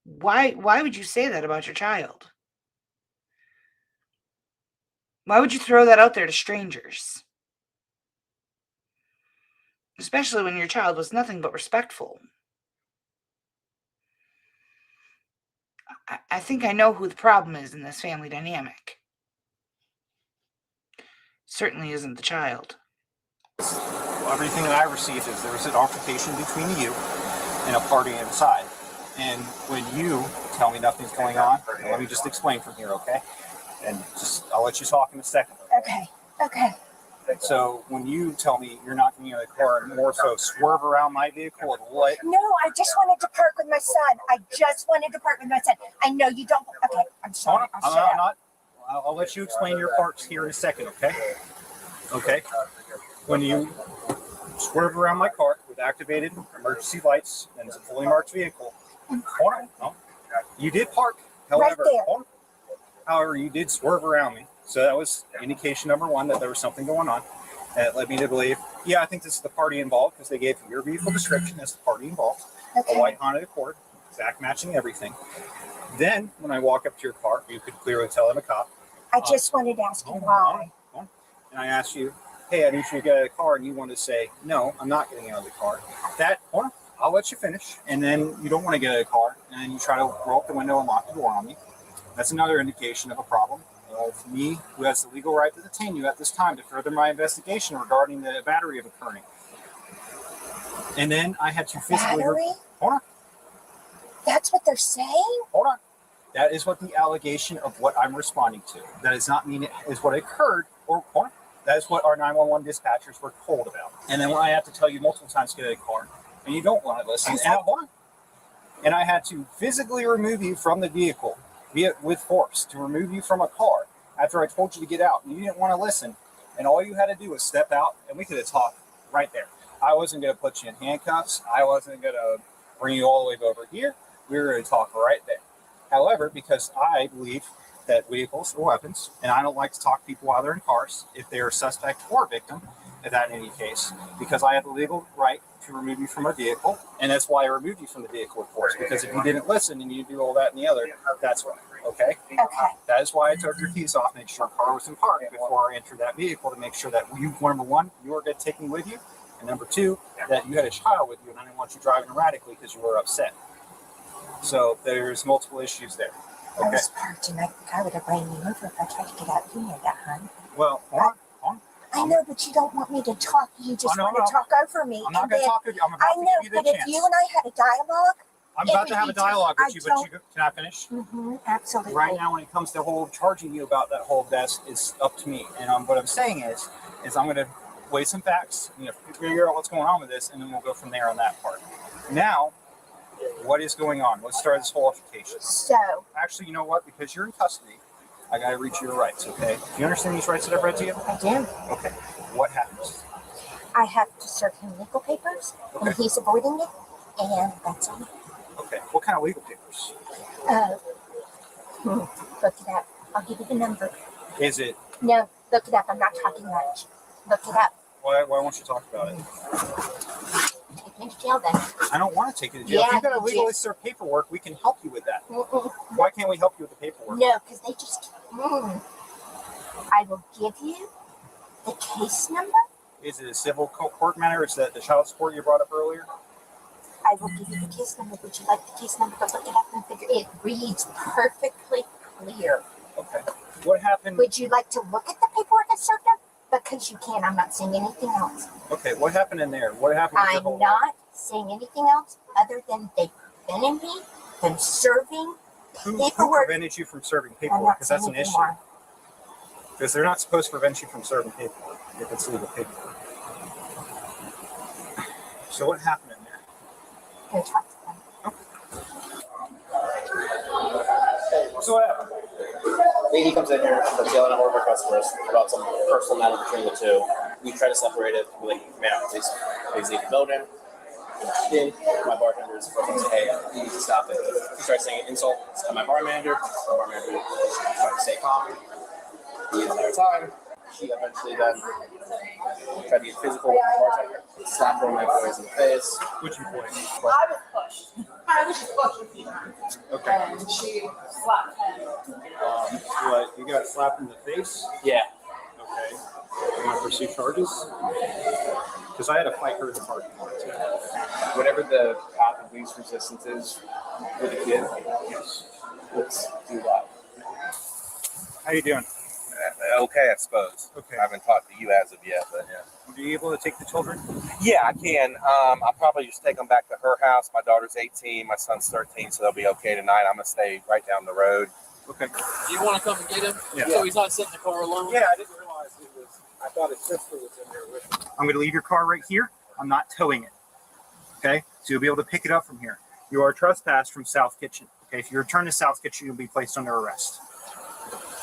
Why would you say that about your child? Why would you throw that out there to strangers? Especially when your child was nothing but respectful. I think I know who the problem is in this family dynamic. Certainly isn't the child. Well, everything that I received is there was an altercation between you and a party inside. And when you tell me nothing's going on, let me just explain from here, okay? And I'll let you talk in a second. Okay. So when you tell me you're not getting out of the car and more so swerve around my vehicle and what? No, I just wanted to park with my son. I know you don't. Okay, I'm sorry. I'll let you explain your parts here in a second, okay? Okay. When you swerve around my car with activated emergency lights and it's a fully marked vehicle, you did park. However, however, you did swerve around me. So that was indication number one that there was something going on. That led me to believe, yeah, I think this is the party involved because they gave your vehicle description as the party involved. A white Honda Accord, exact matching everything. Then when I walk up to your car, you could clearly tell I'm a cop. I just wanted to ask you why. And I asked you, hey, I need you to get out of the car. And you want to say, no, I'm not getting out of the car. I'll let you finish. And then you don't want to get out of the car. And then you try to roll up the window and lock the door on me. That's another indication of a problem of me, who has the legal right to detain you at this time to further my investigation regarding the battery occurring. And then I had to physically... That's what they're saying? Hold on. That is what the allegation of what I'm responding to. That does not mean it is what occurred or hold on. That is what our 911 dispatchers were told about. And then when I have to tell you multiple times to get out of the car and you don't want to listen, and hold on. And I had to physically remove you from the vehicle with force to remove you from a car after I told you to get out and you didn't want to listen. And all you had to do was step out and we could have talked right there. I wasn't going to put you in handcuffs. I wasn't going to bring you all the way over here. We were going to talk right there. However, because I believe that vehicles are weapons, and I don't like to talk to people while they're in cars, if they're a suspect or a victim, if that in any case, because I have the legal right to remove you from a vehicle, and that's why I removed you from the vehicle with force, because if you didn't listen and you do all that and the other, that's why, okay? Okay. That is why I took your keys off, make sure your car was in park before I entered that vehicle to make sure that you, number one, you were going to take me with you, and number two, that you had a child with you, and I didn't want you driving erratically because you were upset. So there's multiple issues there. I Okay. was parked and I would have ran you over if I tried to get out. You know that, hon. Well, hold on. I know, but you don't want me to talk. You just want to talk over me. I'm not going to talk over you. I'm about I to know, give you the but chance. if you and I had a dialogue, I'm about to have a dialogue with you, but can I finish? Absolutely. Right now, when it comes to whole charging you about that whole vest, it's up to me. And what I'm saying is I'm going to weigh some facts, figure out what's going on with this, and then we'll go from there on that part. Now, what is going on? Let's start this whole altercation. So, actually, you know what? Because you're in custody, I got to reach your rights, okay? Do you understand these rights that I've read to you? I do. Okay. What happens? I have to serve him legal papers, and he's avoiding it, and that's all. Okay. What kind of legal papers? Look it up. I'll give you the number. Is it? No, look it up. I'm not talking much. Look it up. Why won't you talk about it? Take me to jail then. I don't want to take you to jail. Yeah, if you've got to you legally do. serve paperwork, we can help you with that. Why can't we help you with the paperwork? No, because they just. I will give you the case number. Is it a civil court matter? Is that the child support you brought up earlier? I will give you the case number. Would you like the case number to look it up and figure it reads perfectly clear? Okay. What happened? Would you like to look at the paperwork I served up? Because you can. I'm not saying anything else. Okay. What happened in there? What happened with your I'm whole not saying anything else other than they prevented me from serving Who paperwork. prevented you from serving I'm paperwork? not Because that's saying an issue. anymore. Because they're not supposed to prevent you from serving paperwork if it's legal paperwork. So what happened in there? Go talk to them. So what happened? Lady comes in here, starts yelling at one of our customers about some personal matter between the two. We try to separate it. We're like, ma'am, please leave the building. She did. My bartender is fucking say, hey, you need to stop it. She starts saying insults to my bar manager. My bar manager tried to stay calm the entire time. She eventually then tried to get physical with my bartender, slapped one of my boys in the face. Which boy? I was pushed. I was just pushed a few times. Okay. And she slapped him. What? You got slapped in the face? Yeah. Okay. You want to pursue charges? Because I had to fight her in the parking lot too. Whatever the path of least resistance is for the kid, let's do that. How you doing? Okay, I suppose. Okay. I haven't talked to you as of yet, but yeah. Are you able to take the children? Yeah, I can. I'll probably just take them back to her house. My daughter's 18, my son's 13, so they'll be okay tonight. I'm going to stay right down the road. Okay. Do you want to come and get him? Yeah. So he's not sitting in the car alone? Yeah, I didn't realize it was. I thought his sister was in there with him. I'm going to leave your car right here. I'm not towing it. Okay? So you'll be able to pick it up from here. You are trespassed from South Kitchen. Okay? If you return to South Kitchen, you'll be placed under arrest.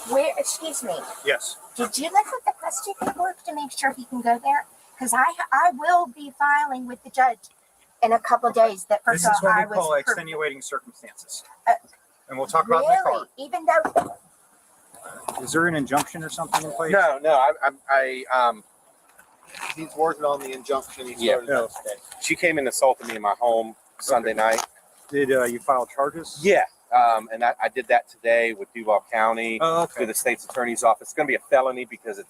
Where? Excuse me. Yes. Did you look at the custody paperwork to make sure he can go there? Because I will be filing with the judge in a couple of days. That This first is of all, what I we call was extenuating circumstances. And we'll talk about really, the even though car. Is there an injunction or something in place? No. He's working on the injunction. He started that today. She came and assaulted me in my home Sunday night. Did you file charges? Yeah. And I did that today with Duval County through the state's attorney's office. It's going to be a felony because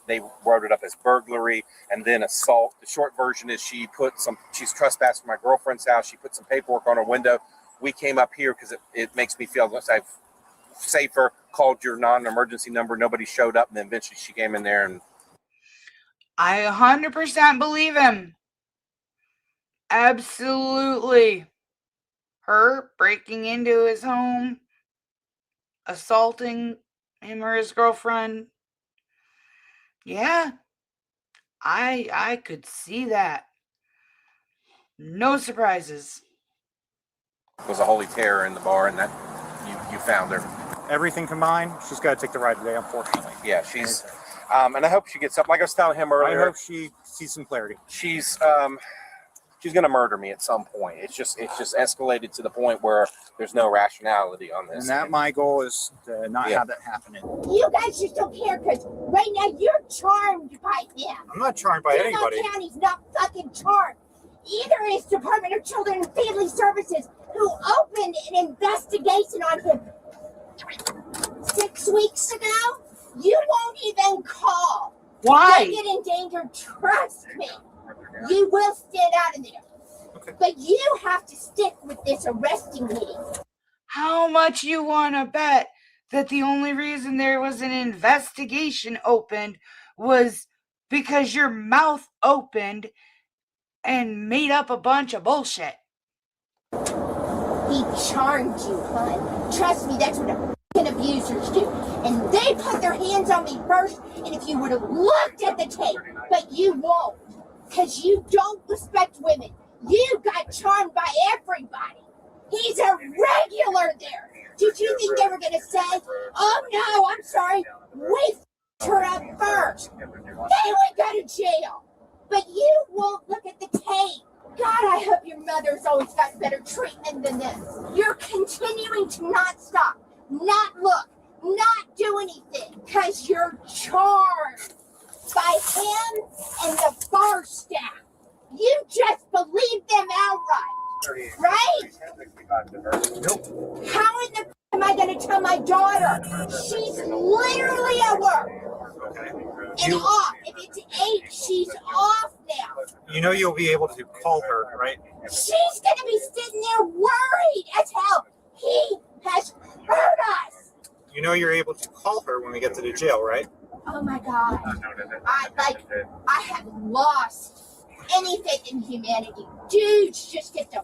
they wrote it up as burglary and then assault. The short version is she's trespassed from my girlfriend's house. She put some paperwork on her window. We came up here because it makes me feel safer. Called your non-emergency number. Nobody showed up, and then eventually she came in there and. I 100% believe him. Absolutely. her breaking into his home, assaulting him or his girlfriend. Yeah, I could see that. No surprises. Was a holy terror in the bar, and that you found her. Everything combined, she's got to take the ride today, unfortunately. Yeah, she's, and I hope she gets up. Like I was telling him earlier, I hope she sees some clarity. She's gonna murder me at some point. It's just escalated to the point where there's no rationality on this. And that my goal is to not have that happen. You guys just don't care because right now you're charmed by them. I'm not charmed by anybody. Duval County's not fucking charmed. Either is Department of Children and Family Services, who opened an investigation on him 6 weeks ago. You won't even call. Why? They get endangered. Trust me. You will stand out of there. Okay. But you have to stick with this arresting me. How much you want to bet that the only reason there was an investigation opened was because your mouth opened and made up a bunch of bullshit? He charmed you, hon. Trust me, that's what fucking abusers do. And they put their hands on me first, and if you would have looked at the tape, but you won't, because you don't respect women. You got charmed by everybody. He's a regular there. Did you think they were going to say, oh no, I'm sorry, we f***ed her up first? They would go to jail. But you won't look at the tape. God, I hope your mother's always got better treatment than this. You're continuing to not stop, not look, not do anything, because you're charmed by him and the bar staff. You just believe them outright, right? Nope. How in the f*** am I going to tell my daughter? She's literally at work. And off. If it's 8, she's off now. You know you'll be able to call her, right? She's going to be sitting there worried as hell. He has hurt us. You know you're able to call her when we get to the jail, right? Oh my God. I have lost any faith in humanity. Dudes just get to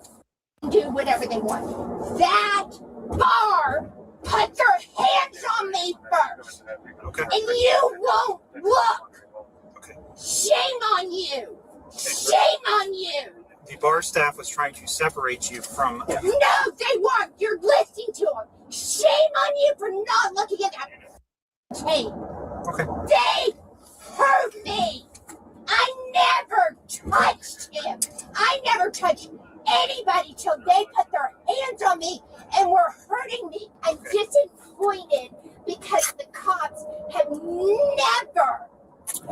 do whatever they want. That bar put their hands on me first. Okay. And you won't look. Okay. Shame on you. Shame on you. The bar staff was trying to separate you from... No, they weren't. You're listening to them. Shame on you for not looking at that tape. Okay. They hurt me. I never touched him. I never touched anybody till they put their hands on me and were hurting me. I'm disappointed because the cops have never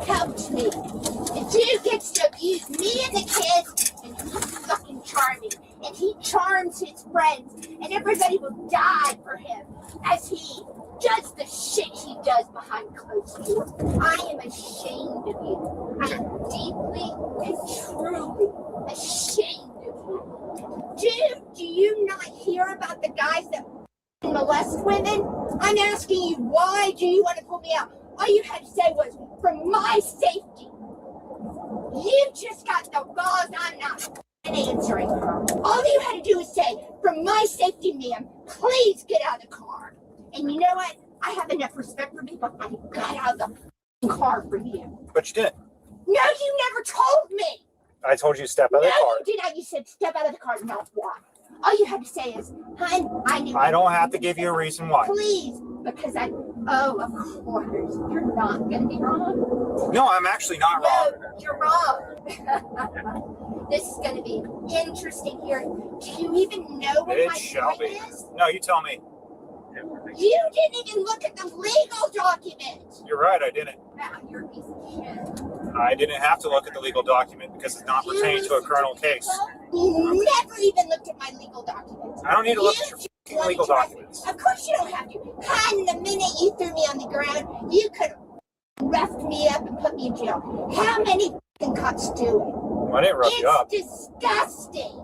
helped me. The dude gets to abuse me and the kids, and he's fucking charming. And he charms his friends, and everybody will die for him as he does the shit he does behind closed doors. I am ashamed of you. I am deeply and truly ashamed of you. Dude, do you not hear about the guys that molest women? I'm asking you, why do you want to pull me out? All you had to say was, for my safety. You just got the balls. I'm not answering. All you had to do was say, for my safety, ma'am, please get out of the car. And you know what? I have enough respect for people. I got out of the car for you. But you didn't. No, you never told me. I told you to step out of the car. No, you did not. You said step out of the car, not walk. All you had to say is, hun, I knew. I don't have to give you a reason why. Please, because oh, of course, you're not going to be wrong. No, I'm actually not wrong. No, you're wrong. This is going to be an interesting hearing. Do you even know what It my shall point be. is? No, you tell me. You didn't even look at the legal document. You're right, I didn't. Wow, you're a piece of shit. I didn't have to look at the legal document because it's not pertaining to a criminal case. You never even looked at my legal documents. I don't need to look at your f***ing legal documents. Of course you don't have to. And the minute you threw me on the ground, you could have roughed me up and put me in jail. How many f***ing cops do it? I didn't rough you up. It's disgusting.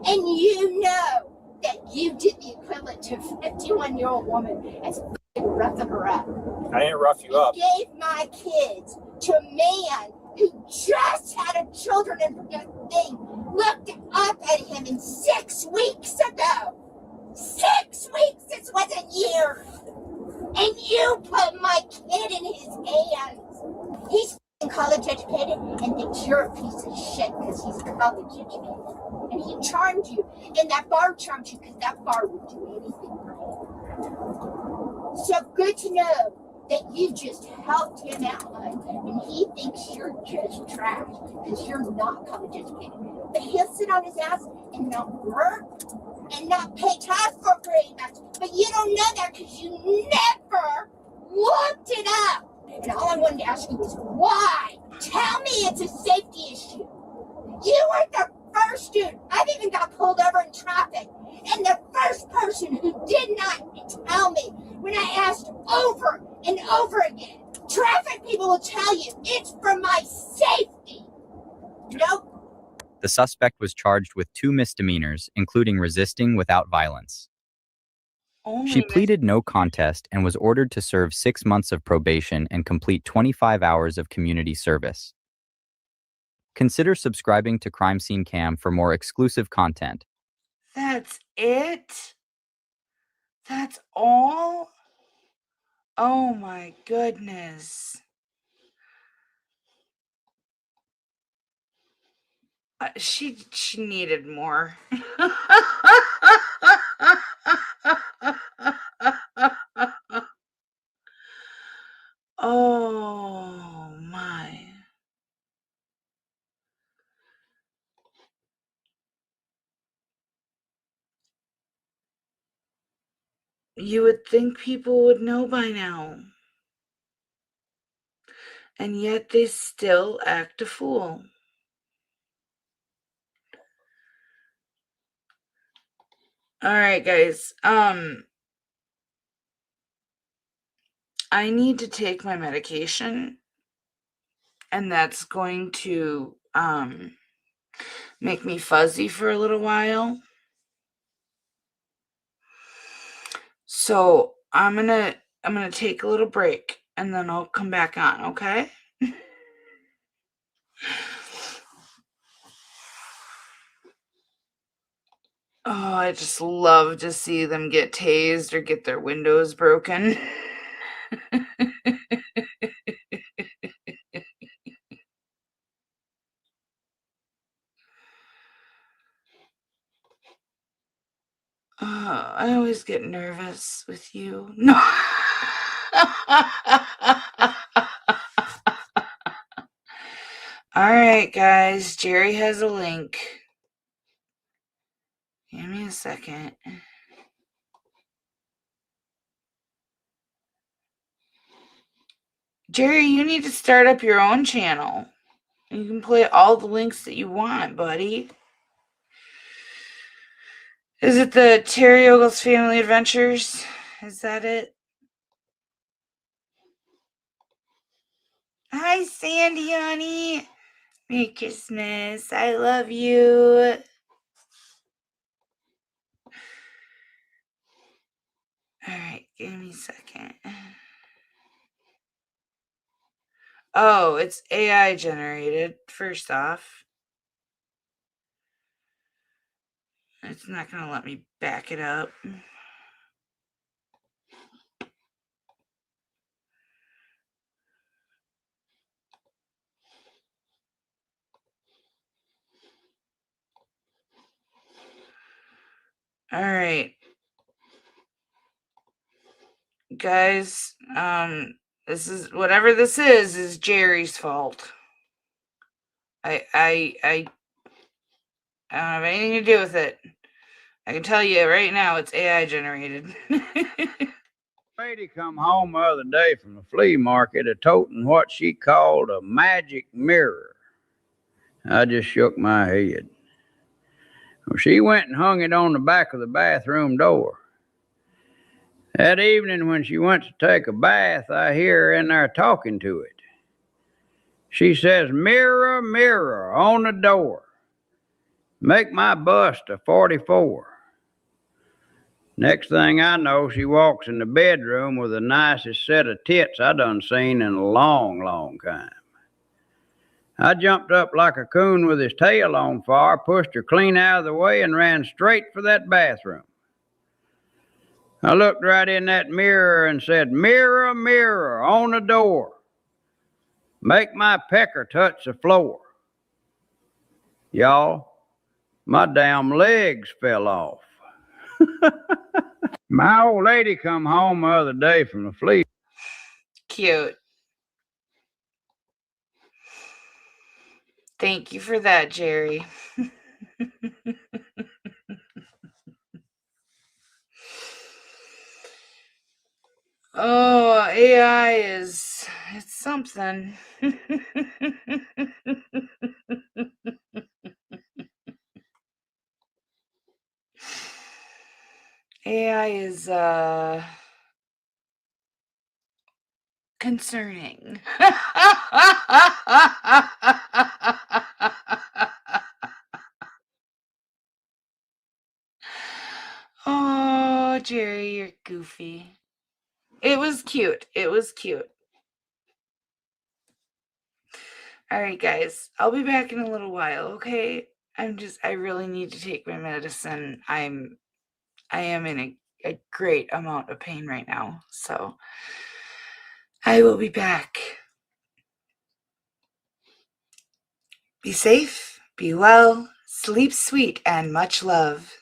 And you know that you did the equivalent to a 51-year-old woman as f***ing roughing her up. I didn't rough you up. You gave my kids to a man who just had a children and thing looked up at him in 6 weeks ago. 6 weeks, this wasn't years. And you put my kid in his hands. He's college educated and thinks you're a piece of shit because he's college educated. And he charmed you. And that bar charmed you because that bar would do anything for him. So good to know that you just helped him out, and he thinks you're just trash because you're not college educated. But he'll sit on his ass and not work and not pay tax for 3 months. But you don't know that because you never looked it up. And all I wanted to ask you was why? Tell me it's a safety issue. You were the first dude. I've even got pulled over in traffic. And the first person who did not tell me when I asked over and over again. Traffic people will tell you it's for my safety. Nope. The suspect was charged with 2 misdemeanors, including resisting without violence. She pleaded no contest and was ordered to serve 6 months of probation and complete 25 hours of community service. Consider subscribing to Crime Scene Cam for more exclusive content. That's it? That's all? Oh my goodness. She needed more. Oh my. You would think people would know by now. And yet they still act a fool. All right, guys. I need to take my medication, and that's going to make me fuzzy for a little while. So I'm gonna take a little break, and then I'll come back on, okay? Oh, I just love to see them get tased or get their windows broken. I always get nervous with you. No. All right, guys. Jerry has a link. Give me a second. Jerry, you need to start up your own channel. You can play all the links that you want, buddy. Is it the Terry Ogles Family Adventures? Is that it? Hi, Sandy, honey. Merry Christmas. I love you. All right, give me a second. Oh, it's AI generated, first off. It's not going to let me back it up. All right. Guys, this is whatever this is Jerry's fault. I don't have anything to do with it. I can tell you right now it's AI generated. Lady come home the other day from the flea market a toting what she called a magic mirror. I just shook my head. Well, she went and hung it on the back of the bathroom door. That evening when she went to take a bath, I hear her in there talking to it. She says, "Mirror, mirror on the door, make my bust a 44. Next thing I know, she walks in the bedroom with the nicest set of tits I done seen in a long, long time. I jumped up like a coon with his tail on fire, pushed her clean out of the way, and ran straight for that bathroom. I looked right in that mirror and said, "Mirror, mirror on the door, make my pecker touch the floor." Y'all, my damn legs fell off. My old lady come home the other day from the flea. Cute. Thank you for that, Jerry. Oh, AI it's something. AI is concerning. Oh, Jerry, you're goofy. It was cute. It was cute. All right, guys. I'll be back in a little while, okay? I really need to take my medicine. I am in a great amount of pain right now. So I will be back. Be safe, be well, sleep sweet, and much love.